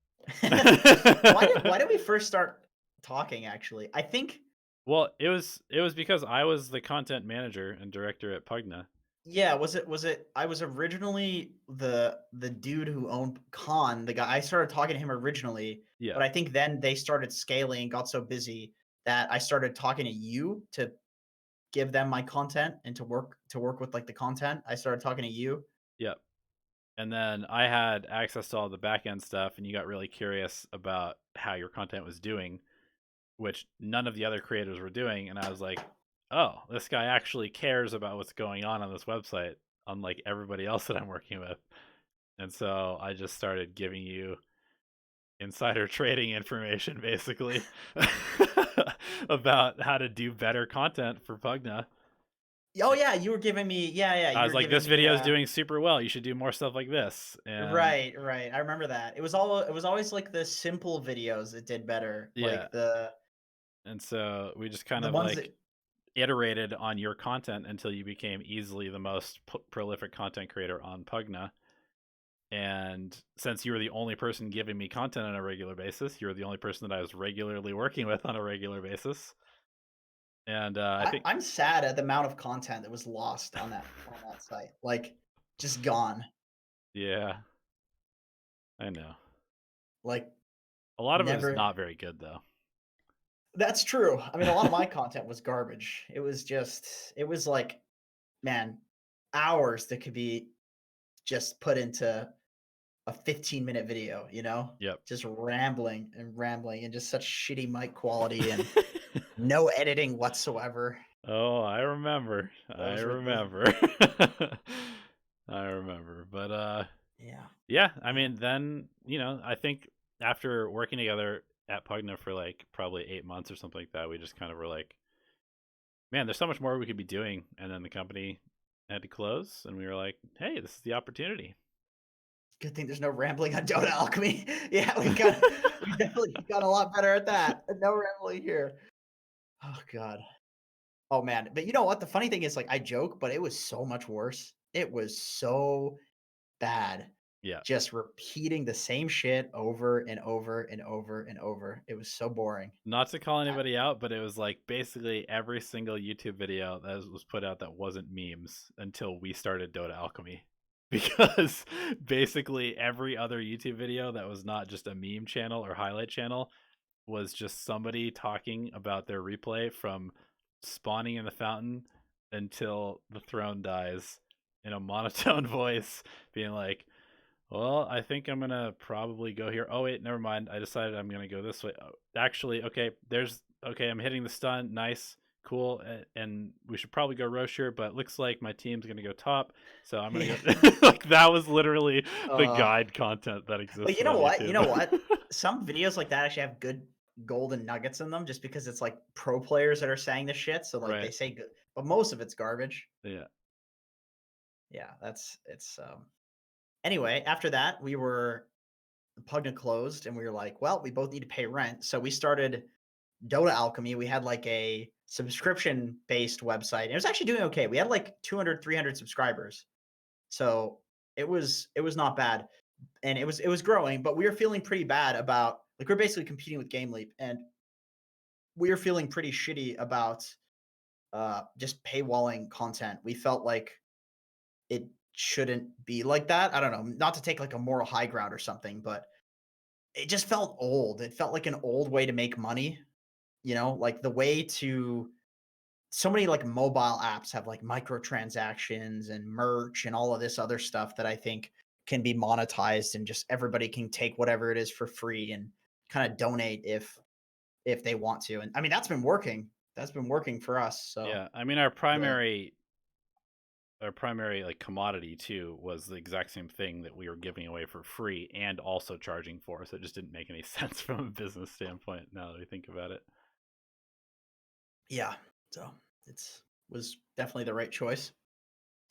Speaker 2: Why did we first start talking, actually? I think...
Speaker 1: Well, it was because I was the content manager and director at Pugna.
Speaker 2: Yeah, was it I was originally the dude who owned Khan, the guy. I started talking to him originally,
Speaker 1: Yeah.
Speaker 2: but I think then they started scaling, got so busy that I started talking to you to give them my content and to work with like the content. I started talking to you.
Speaker 1: Yep. And then I had access to all the back end stuff, and you got really curious about how your content was doing, which none of the other creators were doing. And I was like, oh, this guy actually cares about what's going on this website, unlike everybody else that I'm working with. And so I just started giving you insider trading information, basically, about how to do better content for Pugna.
Speaker 2: Oh yeah, you were giving me
Speaker 1: I was like, this video is doing super well. You should do more stuff like this. And
Speaker 2: right. I remember that. It was always like the simple videos that did better.
Speaker 1: Yeah.
Speaker 2: Like
Speaker 1: and so we just kind
Speaker 2: the
Speaker 1: of
Speaker 2: ones
Speaker 1: like iterated on your content until you became easily the most prolific content creator on Pugna. And since you were the only person giving me content on a regular basis, you're the only person that I was regularly working with on a regular basis. And I think
Speaker 2: I'm sad at the amount of content that was lost on that site. Like just gone.
Speaker 1: Yeah, I know.
Speaker 2: Like
Speaker 1: A lot of it is
Speaker 2: never.
Speaker 1: not very good though.
Speaker 2: That's true. I mean, a lot of my content was garbage. It was like, man, hours that could be just put into a 15-minute video, you know?
Speaker 1: Yep.
Speaker 2: Just rambling and just such shitty mic quality and no editing whatsoever.
Speaker 1: Oh, I remember. I
Speaker 2: Those
Speaker 1: remember. I remember. But
Speaker 2: yeah,
Speaker 1: yeah, I
Speaker 2: man.
Speaker 1: mean then, I think after working together at Pugna for like probably 8 months or something like that, we just kind of were like, man, there's so much more we could be doing, and then the company had to close and we were like, hey, this is the opportunity.
Speaker 2: Good thing there's no rambling on Dota Alchemy. Yeah, we definitely got a lot better at that. No rambling here. Oh god. Oh man. But you know what? The funny thing is like I joke, but it was so much worse. It was so bad.
Speaker 1: Yeah.
Speaker 2: Just repeating the same shit over and over and over and over. It was so boring.
Speaker 1: Not to call
Speaker 2: I
Speaker 1: anybody out, but it was like basically every single YouTube video that was put out that wasn't memes until we started Dota Alchemy. Because basically every other YouTube video that was not just a meme channel or highlight channel was just somebody talking about their replay from spawning in the fountain until the throne dies in a monotone voice, being like, well, I think I'm gonna probably go here. Oh wait, never mind. I decided I'm gonna go this way. Oh, actually, okay. I'm hitting the stun. Nice, cool. And we should probably go Rocher, but looks like my team's gonna go top. So I'm gonna
Speaker 2: yeah.
Speaker 1: go. Like that was literally the
Speaker 2: Uh
Speaker 1: guide content that
Speaker 2: but you
Speaker 1: existed
Speaker 2: know
Speaker 1: on
Speaker 2: what? You
Speaker 1: YouTube.
Speaker 2: know what? Some videos like that actually have good golden nuggets in them just because it's like pro players that are saying this shit. So like they
Speaker 1: Right.
Speaker 2: say good, but most of it's garbage.
Speaker 1: Yeah.
Speaker 2: Yeah, that's it's anyway, after that we were Pugna closed and we were like, well, we both need to pay rent. So we started Dota Alchemy. We had like a subscription based website. And it was actually doing okay. We had like 200, 300 subscribers. So it was not bad. And it was growing, but we were feeling pretty bad about like we're basically competing with Game Leap and we were feeling pretty shitty about just paywalling content. We felt like it shouldn't be like that. I don't know, not to take like a moral high ground or something, but it just felt old. It felt like an old way to make money, like the way to so many like mobile apps have like microtransactions and merch and all of this other stuff that I think can be monetized and just everybody can take whatever it is for free and kind of donate if they want to. And I mean that's been working. That's been working for us. So
Speaker 1: Yeah. I mean,
Speaker 2: the
Speaker 1: our primary like commodity too was the exact same thing that we were giving away for free and also charging for. So it just didn't make any sense from a business standpoint. Now that we think about it.
Speaker 2: yeah, so it's was definitely the right choice.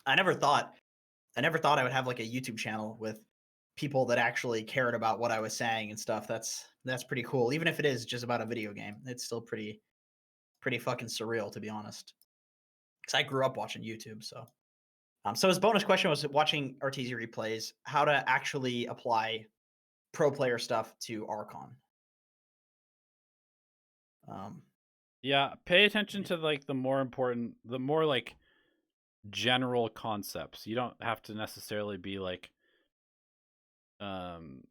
Speaker 2: I never thought I never thought I would have like a YouTube channel with people that actually cared about what I was saying and stuff. That's pretty cool. Even if it is just about a video game, it's still pretty fucking surreal to be honest. Because I grew up watching YouTube, so. So his bonus question was watching RTZ replays, how to actually apply pro player stuff to Archon. Um,
Speaker 1: Yeah, pay attention to like the more like general concepts. You don't have to necessarily be like um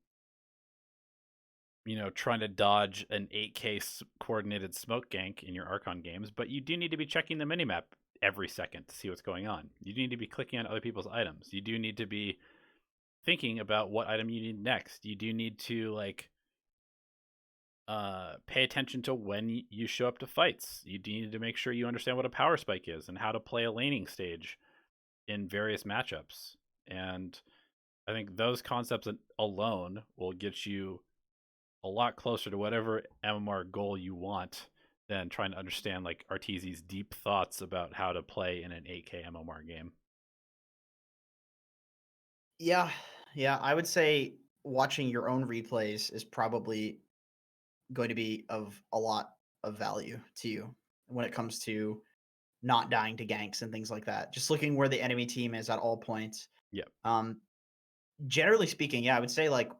Speaker 1: trying to dodge an 8K coordinated smoke gank in your Archon games, but you do need to be checking the minimap every second to see what's going on. You need to be clicking on other people's items. You do need to be thinking about what item you need next. You do need to like pay attention to when you show up to fights. You do need to make sure you understand what a power spike is and how to play a laning stage in various matchups. And I think those concepts alone will get you a lot closer to whatever MMR goal you want than trying to understand like Arteezy's deep thoughts about how to play in an 8K MMR game.
Speaker 2: yeah, yeah, I would say watching your own replays is probably going to be of a lot of value to you when it comes to not dying to ganks and things like that. Just looking where the enemy team is at all points.
Speaker 1: Yep.
Speaker 2: Um, Generally speaking, yeah, I would say like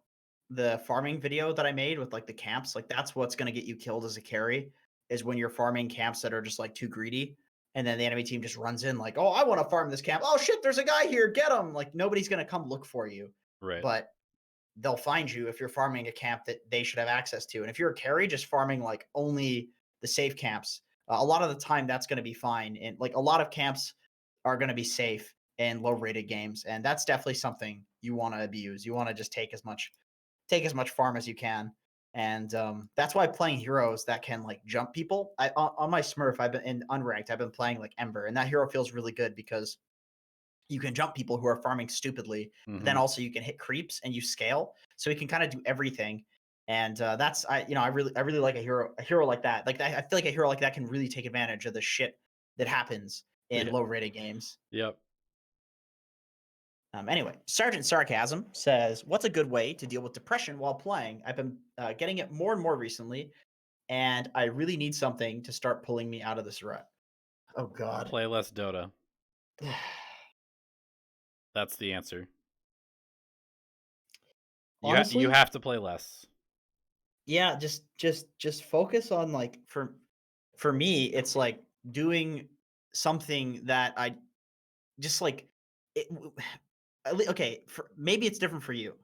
Speaker 2: the farming video that I made with like the camps, like that's what's going to get you killed as a carry is when you're farming camps that are just like too greedy and then the enemy team just runs in like, oh, I want to farm this camp. Oh shit, there's a guy here. Get him. Like nobody's gonna come look for you,
Speaker 1: Right.
Speaker 2: but they'll find you if you're farming a camp that they should have access to. And if you're a carry, just farming like only the safe camps, a lot of the time that's going to be fine. And like a lot of camps are going to be safe in low rated games, and that's definitely something you want to abuse. You want to just take as much farm as you can. And that's why playing heroes that can like jump people. On my Smurf, I've been in unranked. I've been playing like Ember, and that hero feels really good because you can jump people who are farming stupidly, but then
Speaker 1: Hmm.
Speaker 2: also you can hit creeps and you scale, so you can kind of do everything. And that's I really like a hero like that. Like I feel like a hero like that can really take advantage of the shit that happens in
Speaker 1: Yeah.
Speaker 2: low rated games.
Speaker 1: Yep.
Speaker 2: Anyway, Sergeant Sarcasm says, "What's a good way to deal with depression while playing? I've been getting it more and more recently, and I really need something to start pulling me out of this rut." Oh God.
Speaker 1: Play less Dota. That's the answer. You
Speaker 2: Honestly,
Speaker 1: have to play less.
Speaker 2: yeah, just focus on like for me, it's like doing something that I just like it, okay, for maybe it's different for you.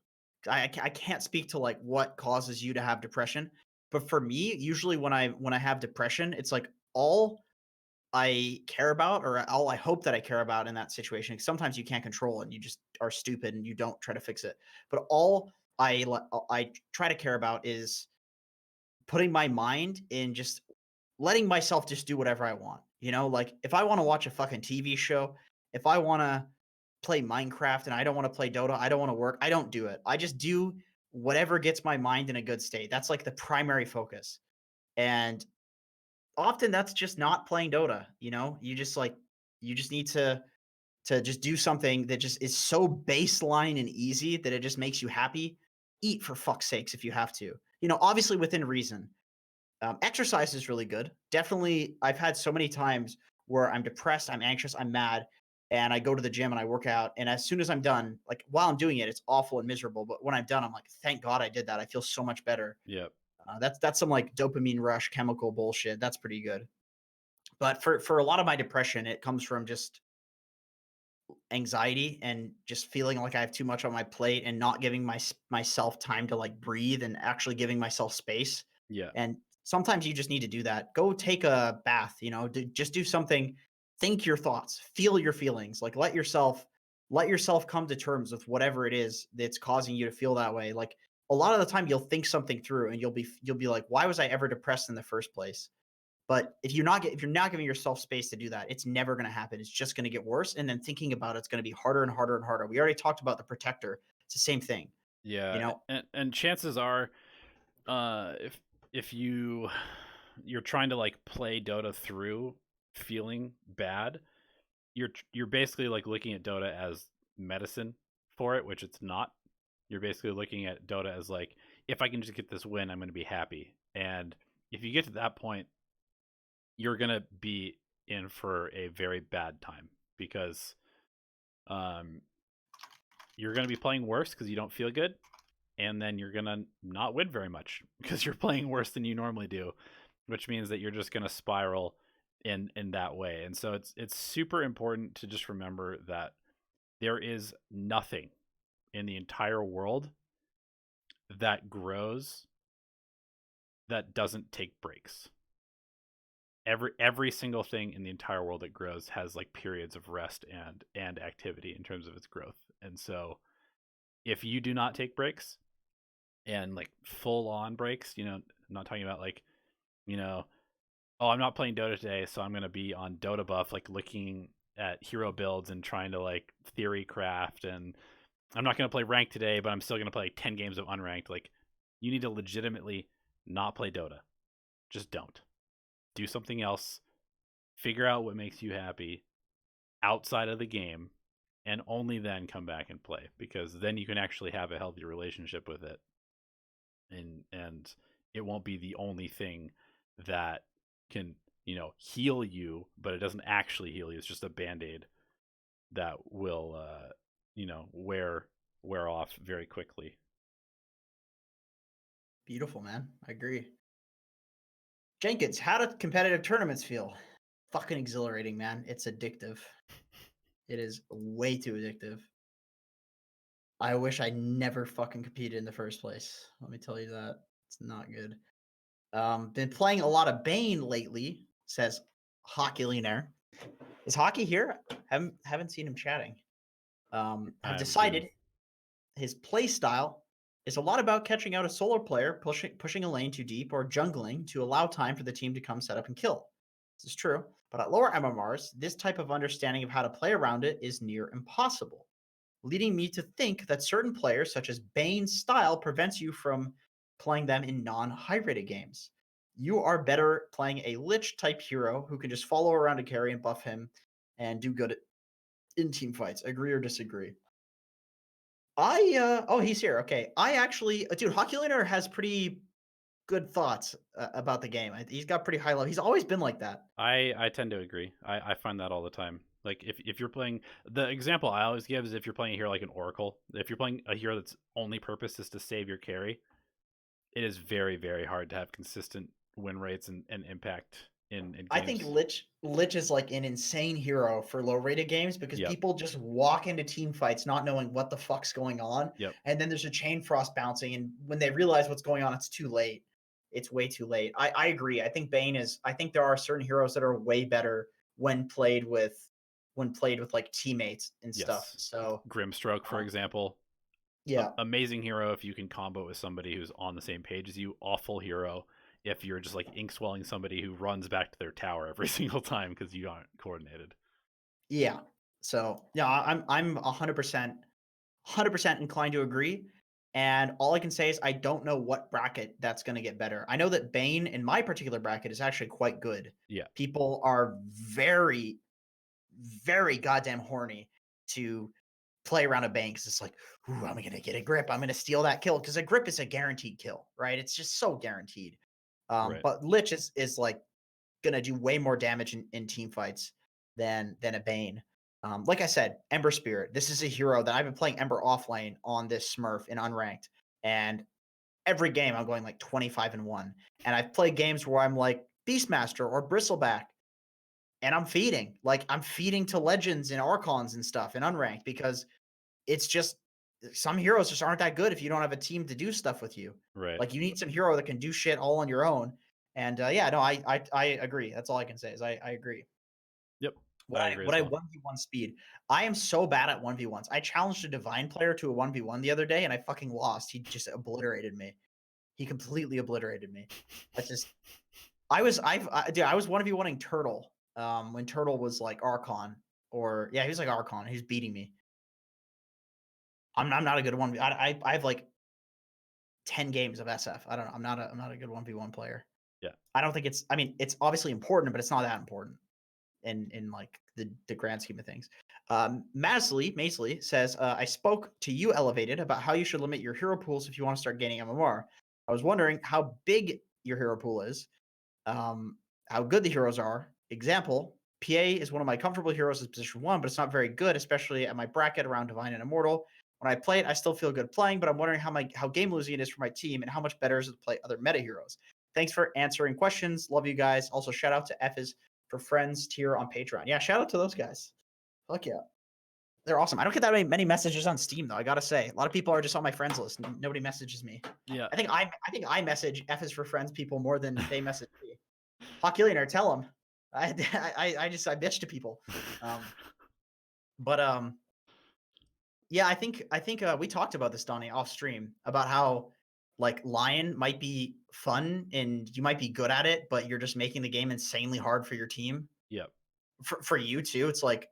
Speaker 2: I can't speak to like what causes you to have depression, but for me, usually when I have depression, it's like all I care about or all I hope that I care about in that situation. 'Cause sometimes you can't control it and you just are stupid and you don't try to fix it. But all I try to care about is putting my mind in just letting myself just do whatever I want. You know, like if I want to watch a fucking TV show, if I want to play Minecraft and I don't want to play Dota, I don't want to work, I don't do it. I just do whatever gets my mind in a good state. That's like the primary focus. And often that's just not playing Dota, you know? You just need to just do something that just is so baseline and easy that it just makes you happy. Eat for fuck's sakes if you have to. You know, obviously within reason. Exercise is really good. Definitely, I've had so many times where I'm depressed, I'm anxious, I'm mad, and I go to the gym and I work out. And as soon as I'm done, like while I'm doing it, it's awful and miserable. But when I'm done, I'm like, thank God I did that. I feel so much better.
Speaker 1: Yep.
Speaker 2: That's some like dopamine rush chemical bullshit. That's pretty good. But for a lot of my depression, it comes from just anxiety and just feeling like I have too much on my plate and not giving myself time to like breathe and actually giving myself space.
Speaker 1: Yeah.
Speaker 2: And sometimes you just need to do that. Go take a bath, you know, just do something, think your thoughts, feel your feelings, like let yourself come to terms with whatever it is that's causing you to feel that way. Like a lot of the time you'll think something through and you'll be like, why was I ever depressed in the first place? But if you're not giving yourself space to do that, it's never going to happen. It's just going to get worse. And then thinking about it's going to be harder and harder and harder. We already talked about the protector. It's the same thing. You
Speaker 1: Yeah.
Speaker 2: know,
Speaker 1: And chances are, if you're trying to like play Dota through feeling bad, you're basically like looking at Dota as medicine for it, which it's not. You're basically looking at Dota as like, if I can just get this win, I'm going to be happy. And if you get to that point, you're going to be in for a very bad time because um, you're going to be playing worse because you don't feel good, and then you're going to not win very much because you're playing worse than you normally do, which means that you're just going to spiral in that way. And so it's super important to just remember that there is nothing in the entire world that grows that doesn't take breaks. Every single thing in the entire world that grows has like periods of rest and activity in terms of its growth. And so if you do not take breaks and like full on breaks, I'm not talking about like, you know, oh, I'm not playing Dota today, so I'm going to be on Dota buff, like looking at hero builds and trying to like theory craft, and I'm not going to play ranked today, but I'm still going to play like 10 games of unranked. Like, you need to legitimately not play Dota. Just don't. Do something else. Figure out what makes you happy outside of the game, and only then come back and play, because then you can actually have a healthy relationship with it, and it won't be the only thing that can heal you, but it doesn't actually heal you. It's just a band-aid that will wear off very quickly.
Speaker 2: beautiful, man. I agree. Jenkins, how do competitive tournaments feel? fucking exhilarating, man. It's addictive. It is way too addictive. I wish I never fucking competed in the first place. Let me tell you that. It's not good. Been playing a lot of Bane lately, says Hockeylionaire. Is Hockey here? Haven't seen him chatting. Have
Speaker 1: I'm
Speaker 2: decided
Speaker 1: good.
Speaker 2: his play style is a lot about catching out a solo player, pushing a lane too deep, or jungling to allow time for the team to come set up and kill. This is true, but at lower MMRs, this type of understanding of how to play around it is near impossible, leading me to think that certain players, such as Bane's style, prevents you from playing them in non-high rated games. You are better playing a Lich type hero who can just follow around a carry and buff him and do good in team fights. Agree or disagree? Oh, he's here. Okay. I actually dude, Hockey Laner has pretty good thoughts about the game. He's got pretty high level. He's always been like that.
Speaker 1: I tend to agree. I find that all the time. Like if you're playing, the example I always give is if you're playing a hero like an Oracle. If you're playing a hero that's only purpose is to save your carry, it is very, very hard to have consistent win rates and impact in
Speaker 2: I think
Speaker 1: games.
Speaker 2: Lich is like an insane hero for low rated games because
Speaker 1: Yep.
Speaker 2: people just walk into team fights not knowing what the fuck's going on,
Speaker 1: Yep.
Speaker 2: and then there's a chain frost bouncing, and when they realize what's going on, it's too late. It's way too late. I agree. I think Bane is. I think there are certain heroes that are way better when played with like teammates and stuff.
Speaker 1: Yes.
Speaker 2: So
Speaker 1: Grimstroke, for example,
Speaker 2: yeah,
Speaker 1: amazing hero if you can combo with somebody who's on the same page as you. Awful hero if you're just like ink swelling somebody who runs back to their tower every single time because you aren't coordinated.
Speaker 2: yeah. So yeah, I'm 100% inclined to agree. And all I can say is I don't know what bracket that's going to get better. I know that Bane in my particular bracket is actually quite good.
Speaker 1: Yeah.
Speaker 2: People are very, very goddamn horny to play around a Bane because it's like, ooh, I'm going to get a grip. I'm going to steal that kill because a grip is a guaranteed kill, right? It's just so guaranteed.
Speaker 1: Right.
Speaker 2: But Lich is like going to do way more damage in team fights than a Bane. Like I said, Ember Spirit. This is a hero that I've been playing Ember offlane on this Smurf in unranked, and every game I'm going like 25-1. And I've played games where I'm like Beastmaster or Bristleback, and I'm feeding to legends and archons and stuff in unranked because it's just some heroes just aren't that good if you don't have a team to do stuff with you.
Speaker 1: Right.
Speaker 2: Like you need some hero that can do shit all on your own. And yeah, no, I agree. That's all I can say is I agree.
Speaker 1: Yep.
Speaker 2: What
Speaker 1: I
Speaker 2: I
Speaker 1: agree
Speaker 2: what
Speaker 1: as
Speaker 2: I
Speaker 1: well.
Speaker 2: 1v1 speed. I am so bad at 1v1s. I challenged a divine player to a 1v1 the other day and I fucking lost. He just obliterated me. He completely obliterated me. That's just dude, I was 1v1ing Turtle. When Turtle was like Archon or yeah, he was like Archon. He was beating me. I'm not a good one. I have like 10 games of SF. I don't know. I'm not a good 1v1 player.
Speaker 1: Yeah.
Speaker 2: I don't think it's I mean, it's obviously important, but it's not that important in like the grand scheme of things. Masley says, I spoke to you Elevated about how you should limit your hero pools if you want to start gaining MMR. I was wondering how big your hero pool is, how good the heroes are. Example, PA is one of my comfortable heroes as position 1, but it's not very good, especially at my bracket around Divine and Immortal. When I play it, I still feel good playing, but I'm wondering how game losing it is for my team and how much better is it to play other meta heroes. Thanks for answering questions. Love you guys. Also, shout out to F is for Friends tier on Patreon. Yeah, shout out to those guys. Fuck yeah. They're awesome. I don't get that many messages on Steam though. I gotta say, a lot of people are just on my friends list. Nobody messages me.
Speaker 1: Yeah.
Speaker 2: I message F is for Friends people more than they message me. Hockeylionaire, tell them. I bitch to people. But yeah, I think we talked about this, Donnie, off stream about how like Lion might be fun and you might be good at it, but you're just making the game insanely hard for your team.
Speaker 1: Yep.
Speaker 2: For you too, it's like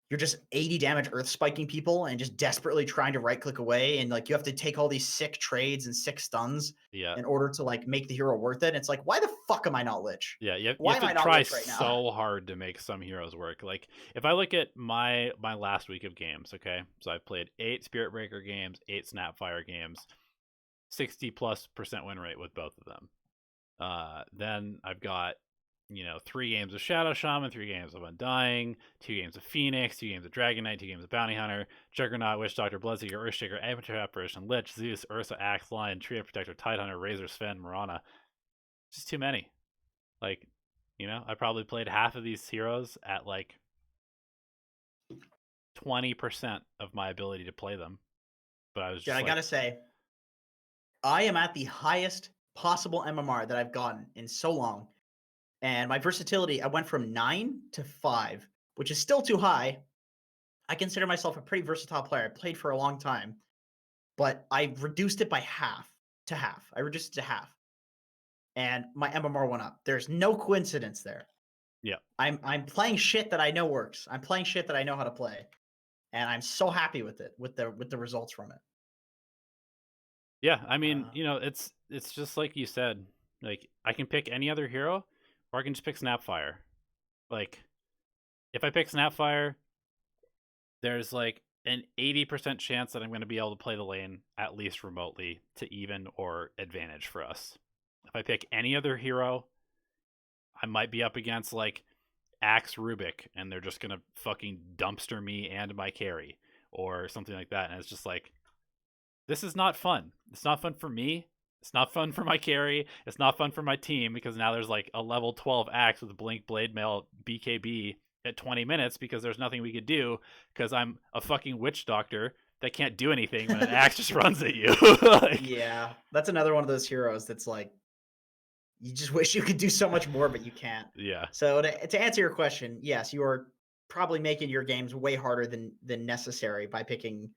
Speaker 2: you're just 80 damage earth spiking people and just desperately trying to right click away, and like you have to take all these sick trades and sick stuns
Speaker 1: Yeah.
Speaker 2: in order to like make the hero worth it. And it's like, why the fuck am I not Lich?
Speaker 1: Yeah, you
Speaker 2: Why
Speaker 1: have
Speaker 2: am
Speaker 1: to
Speaker 2: I not
Speaker 1: try
Speaker 2: Lich right now?
Speaker 1: so hard to make some heroes work. Like if I look at my last week of games, okay, so I've played 8 Spirit Breaker games, 8 Snapfire games, 60+% win rate with both of them. Then I've got 3 games of Shadow Shaman, 3 games of Undying, 2 games of Phoenix, 2 games of Dragon Knight, 2 games of Bounty Hunter, Juggernaut, Witch Doctor, Bloodseeker, Earthshaker, Avatar Apparition, Lich, Zeus, Ursa, Axe, Lion, Trio Protector, Tidehunter, Razor, Sven, Marana. Just too many. Like You know, I probably played half of these heroes at like 20% of my ability to play them. But I was
Speaker 2: Dude,
Speaker 1: just
Speaker 2: I
Speaker 1: like,
Speaker 2: gotta say, I am at the highest possible MMR that I've gotten in so long. And my versatility, I went from 9 to 5, which is still too high. I consider myself a pretty versatile player. I played for a long time, but I reduced it by half to half. I reduced it to half. And my MMR went up. There's no coincidence there.
Speaker 1: yeah.
Speaker 2: I'm playing shit that I know works. I'm playing shit that I know how to play. And I'm so happy with it, with the results from it.
Speaker 1: Yeah, I mean,
Speaker 2: Uh,
Speaker 1: you know, it's just like you said. Like I can pick any other hero or I can just pick Snapfire. Like if I pick Snapfire, there's like an 80% chance that I'm going to be able to play the lane at least remotely to even or advantage for us. If I pick any other hero, I might be up against like Axe Rubik and they're just going to fucking dumpster me and my carry or something like that. And it's just like, this is not fun. It's not fun for me. It's not fun for my carry. It's not fun for my team because now there's like a level 12 axe with Blink Blade Mail BKB at 20 minutes because there's nothing we could do because I'm a fucking witch doctor that can't do anything when an axe just runs at you. Like,
Speaker 2: yeah, that's another one of those heroes that's like you just wish you could do so much more, but you can't.
Speaker 1: yeah,
Speaker 2: So to answer your question, yes, you are probably making your games way harder than necessary by picking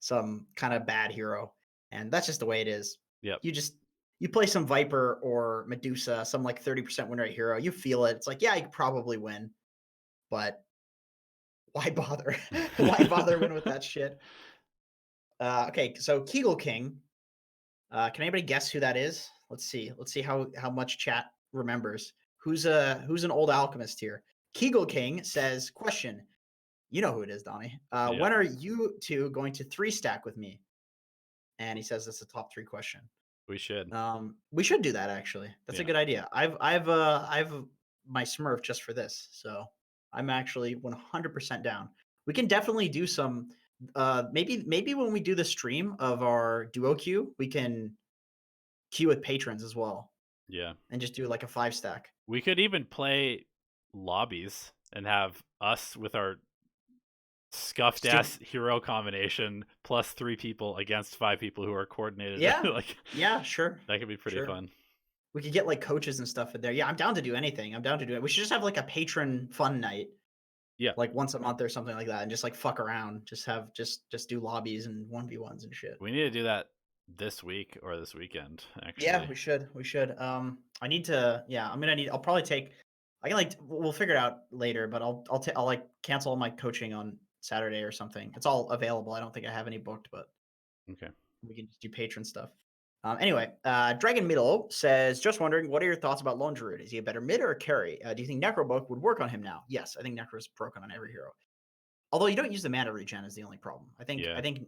Speaker 2: some kind of bad hero, and that's just the way it is.
Speaker 1: yep.
Speaker 2: You just you play some Viper or Medusa, some like 30% win rate hero. You feel it. It's like, yeah, you could probably win, but why bother? Why bother win with that shit? Okay, so Kegel King. Can anybody guess who that is? Let's see. Let's see how much chat remembers. Who's an old alchemist here? Kegel King says, question. You know who it is, Donnie.
Speaker 1: Yeah,
Speaker 2: When are you two going to three stack with me? And he says that's a top three question.
Speaker 1: we should.
Speaker 2: We should do that actually. That's a
Speaker 1: Yeah,
Speaker 2: good idea. I've my Smurf just for this, so I'm actually 100% down. We can definitely do some. Maybe when we do the stream of our duo queue, we can queue with patrons as well,
Speaker 1: yeah.
Speaker 2: and just do like a 5 stack.
Speaker 1: We could even play lobbies and have us with our scuffed
Speaker 2: Stupid.
Speaker 1: ass hero combination plus 3 people against 5 people who are coordinated.
Speaker 2: Yeah,
Speaker 1: Like
Speaker 2: yeah, sure,
Speaker 1: that could be pretty
Speaker 2: sure.
Speaker 1: fun.
Speaker 2: We could get like coaches and stuff in there. Yeah, I'm down to do anything. I'm down to do it. We should just have like a patron fun night,
Speaker 1: Yeah,
Speaker 2: like once a month or something like that, and just like fuck around. Just have just do lobbies and 1v1s and shit.
Speaker 1: we need to do that this week or this weekend.
Speaker 2: Yeah,
Speaker 1: Actually,
Speaker 2: we should. We should. I need to. Yeah, I'm gonna need. I'll probably take. I can like. We'll figure it out later, but I'll like cancel all my coaching on Saturday or something. It's all available. I don't think I have any booked, but
Speaker 1: okay.
Speaker 2: we can just do patron stuff. Anyway, Dragon Middle says, just wondering, what are your thoughts about Lone Druid? Is he a better mid or a carry? Do you think Necrobook would work on him now? Yes, I think Necro is broken on every hero. Although you don't use the mana regen is the only problem. I
Speaker 1: Yeah,
Speaker 2: think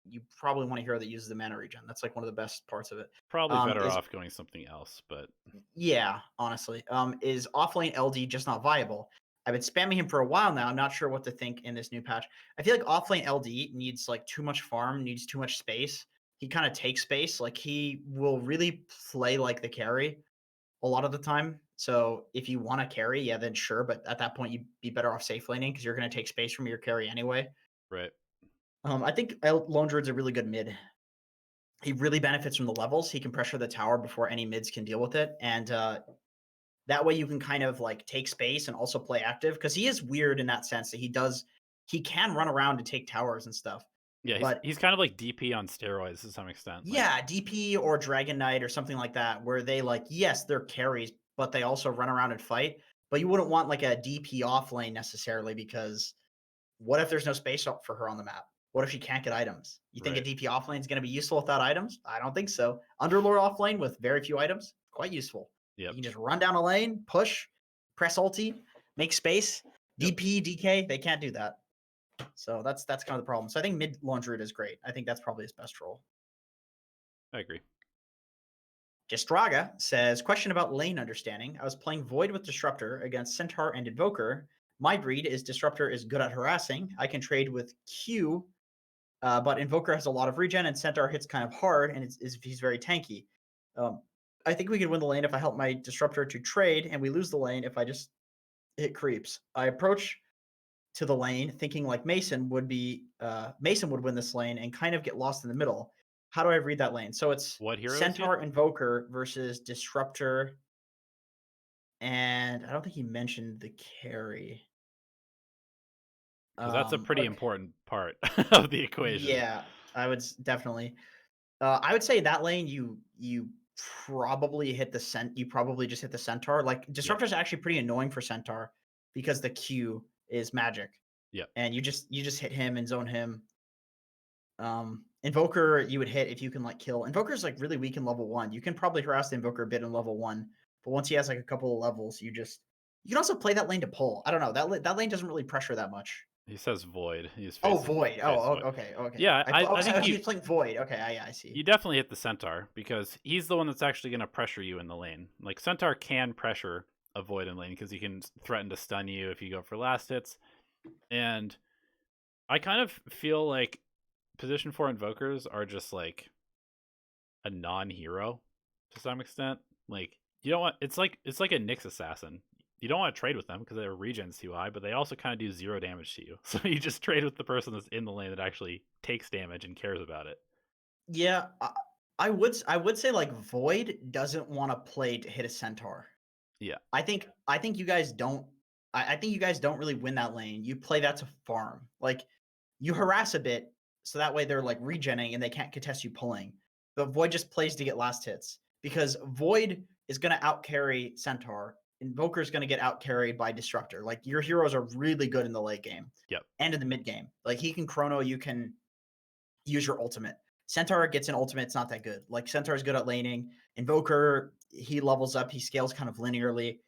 Speaker 2: you probably want a hero that uses the mana regen. That's like one of the best parts of it.
Speaker 1: probably better
Speaker 2: Is
Speaker 1: off going something else, but
Speaker 2: Yeah, honestly. Is offlane LD just not viable? I've been spamming him for a while now. I'm not sure what to think in this new patch. I feel like offlane LD needs like too much farm, needs too much space. He kind of takes space. Like he will really play like the carry a lot of the time. So if you want to carry, yeah, then sure. But at that point, you'd be better off safe laning because you're going to take space from your carry anyway.
Speaker 1: right.
Speaker 2: I think Lone Druid's a really good mid. He really benefits from the levels. He can pressure the tower before any mids can deal with it. And that way you can kind of like take space and also play active because he is weird in that sense that he can run around and take towers and stuff.
Speaker 1: Yeah,
Speaker 2: But
Speaker 1: he's kind of like DP on steroids to some extent. Like,
Speaker 2: yeah, DP or Dragon Knight or something like that, where they like, yes, they're carries, but they also run around and fight. But you wouldn't want like a DP off lane necessarily because what if there's no space up for her on the map? What if she can't get items? You think a
Speaker 1: right.
Speaker 2: DP off lane is going to be useful without items? I don't think so. Underlord off lane with very few items, quite useful.
Speaker 1: Yep.
Speaker 2: You can just run down a lane, push, press ulti, make space.
Speaker 1: Yep.
Speaker 2: DP, DK, they can't do that. So that's kind of the problem. So I think mid lone druid is great. I think that's probably his best role.
Speaker 1: I agree.
Speaker 2: Gestraga says, question about lane understanding. I was playing Void with Disruptor against Centaur and Invoker. My breed is Disruptor is good at harassing. I can trade with Q, but Invoker has a lot of regen and Centaur hits kind of hard and he's very tanky. Um, I think we can win the lane if I help my disruptor to trade, and we lose the lane if I just hit creeps. I approach to the lane thinking like Mason would be Mason would win this lane and kind of get lost in the middle. How do I read that lane? So it's
Speaker 1: What heroes you?
Speaker 2: Centaur Invoker versus Disruptor, and I don't think he mentioned the carry.
Speaker 1: Because that's a pretty
Speaker 2: Okay.
Speaker 1: important part of the equation.
Speaker 2: Yeah, definitely. I would say that lane you probably hit the you probably just hit the Centaur. Like
Speaker 1: Yep.
Speaker 2: Disruptor is actually pretty annoying for Centaur because the Q is magic,
Speaker 1: Yep.
Speaker 2: and you just hit him and zone him. Invoker you would hit if you can like kill. Invoker's like really weak in level 1. You can probably harass the Invoker a bit in level 1, but once he has like a couple of levels, you can also play that lane to pull. I don't know. That lane doesn't really pressure that much.
Speaker 1: He says void. He's
Speaker 2: Oh,
Speaker 1: facing
Speaker 2: Void.
Speaker 1: face
Speaker 2: Oh,
Speaker 1: void.
Speaker 2: okay, okay.
Speaker 1: Yeah, I
Speaker 2: Oh,
Speaker 1: think
Speaker 2: he's playing Void. Okay, I see.
Speaker 1: you definitely hit the Centaur because he's the one that's actually going to pressure you in the lane. Like Centaur can pressure a void in lane because he can threaten to stun you if you go for last hits. And I kind of feel like position 4 invokers are just like a non-hero to some extent. Like you don't want it's like a Nyx assassin. You don't want to trade with them because their regen's too high, but they also kind of do 0 damage to you. So you just trade with the person that's in the lane that actually takes damage and cares about it.
Speaker 2: Yeah, I would say like Void doesn't want to play to hit a Centaur.
Speaker 1: Yeah.
Speaker 2: I think you guys don't I think you guys don't really win that lane. You play that to farm. Like you harass a bit so that way they're like regenning and they can't contest you pulling. But Void just plays to get last hits because Void is going to outcarry Centaur. Invoker is going to get outcarried by Disruptor. Like your heroes are really good in the late game
Speaker 1: Yep.
Speaker 2: and in the mid game. Like he can chrono, you can use your ultimate. Centaur gets an ultimate, it's not that good. Like Centaur is good at laning. Invoker, he levels up, he scales kind of linearly.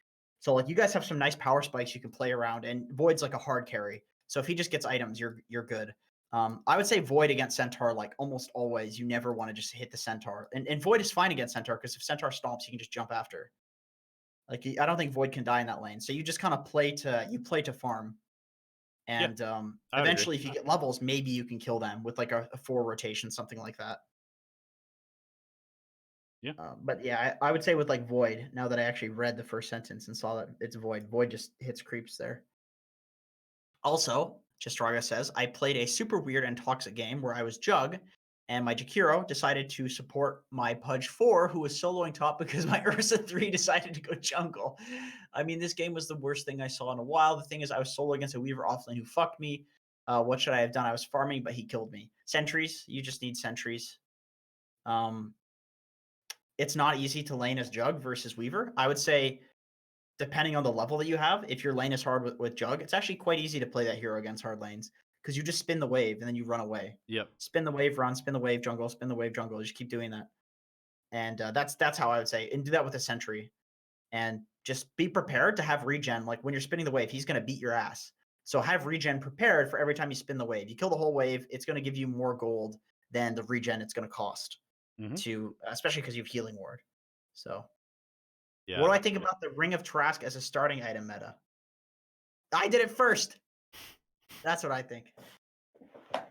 Speaker 2: So like you guys have some nice power spikes you can play around, and Void's like a hard carry. So if he just gets items, you're good. I would say Void against Centaur, like almost always, you never want to just hit the Centaur. And Void is fine against Centaur because if Centaur stomps, you can just jump after. Like I don't think Void can die in that lane. So you just kind of play to farm.
Speaker 1: Yeah,
Speaker 2: And
Speaker 1: I would agree.
Speaker 2: eventually, if you get levels, maybe you can kill them with like a 4 rotation, something like that.
Speaker 1: Yeah.
Speaker 2: But yeah, I would say with like Void, now that I actually read the first sentence and saw that it's Void, Void just hits creeps there. Also, Chistraga says, I played a super weird and toxic game where I was Jug, and my Jakiro decided to support my Pudge 4, who was soloing top because my Ursa 3 decided to go jungle. I mean, this game was the worst thing I saw in a while. The thing is, I was solo against a Weaver offlane who fucked me. What should I have done? I was farming, but he killed me. Sentries. You just need sentries. Um, it's not easy to lane as Jug versus Weaver. I would say, depending on the level that you have, if your lane is hard with Jug, it's actually quite easy to play that hero against hard lanes because you just spin the wave and then you run away.
Speaker 1: Yep.
Speaker 2: Spin the wave, run, spin the wave, jungle, spin the wave, jungle. Just keep doing that. And that's how I would say, and do that with a sentry. And just be prepared to have regen. Like when you're spinning the wave, he's going to beat your ass. So have regen prepared for every time you spin the wave. You kill the whole wave, it's going to give you more gold than the regen it's going to cost
Speaker 1: Mm-hmm.
Speaker 2: to, especially because you have healing ward. So
Speaker 1: Yeah.
Speaker 2: what do I think about the Ring of Trask as a starting item meta? I did it first. That's what I think.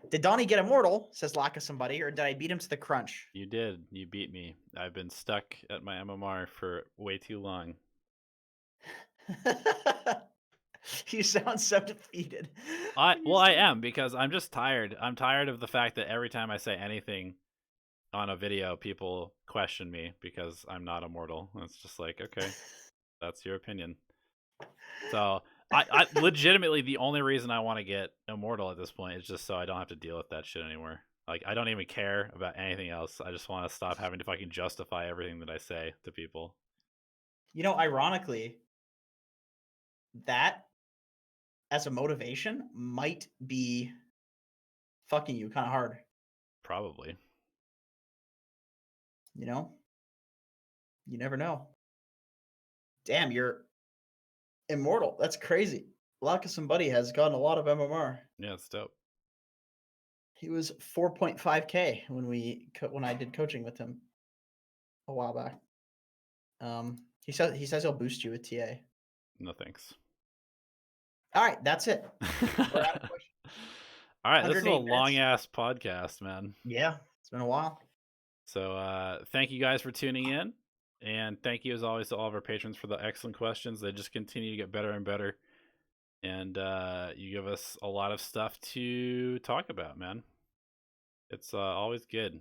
Speaker 2: Did Donnie get immortal? Says Lack of somebody, or did I beat him to the crunch?
Speaker 1: You did. You beat me. I've been stuck at my MMR for way too long.
Speaker 2: You sound so defeated.
Speaker 1: I am because I'm just tired. I'm tired of the fact that every time I say anything on a video, people question me because I'm not immortal. It's just like, okay, that's your opinion. So I legitimately the only reason I want to get immortal at this point is just so I don't have to deal with that shit anymore. Like I don't even care about anything else. I just want to stop having to fucking justify everything that I say to people.
Speaker 2: You know, ironically, that as a motivation might be fucking you kind of hard.
Speaker 1: Probably.
Speaker 2: You know, you never know. Damn, you're immortal. That's crazy. Lack of somebody has gotten a lot of MMR.
Speaker 1: Yeah, it's dope.
Speaker 2: He was 4.5k when I did coaching with him a while back. He says he'll boost you with TA.
Speaker 1: No thanks.
Speaker 2: All right, that's it. We're out of questions.
Speaker 1: All right, this is a
Speaker 2: 108
Speaker 1: long
Speaker 2: minutes.
Speaker 1: ass podcast, man.
Speaker 2: Yeah, it's been a while.
Speaker 1: So thank you guys for tuning in. And thank you, as always, to all of our patrons for the excellent questions. They just continue to get better and better. And you give us a lot of stuff to talk about, man. It's always good.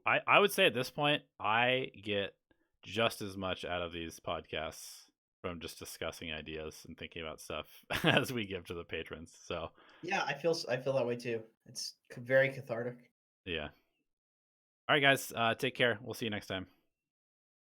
Speaker 1: I would say at this point, I get just as much out of these podcasts from just discussing ideas and thinking about stuff as we give to the patrons. So
Speaker 2: Yeah, I feel that way too. It's very cathartic.
Speaker 1: yeah. All right, guys. Take care. We'll see you next time.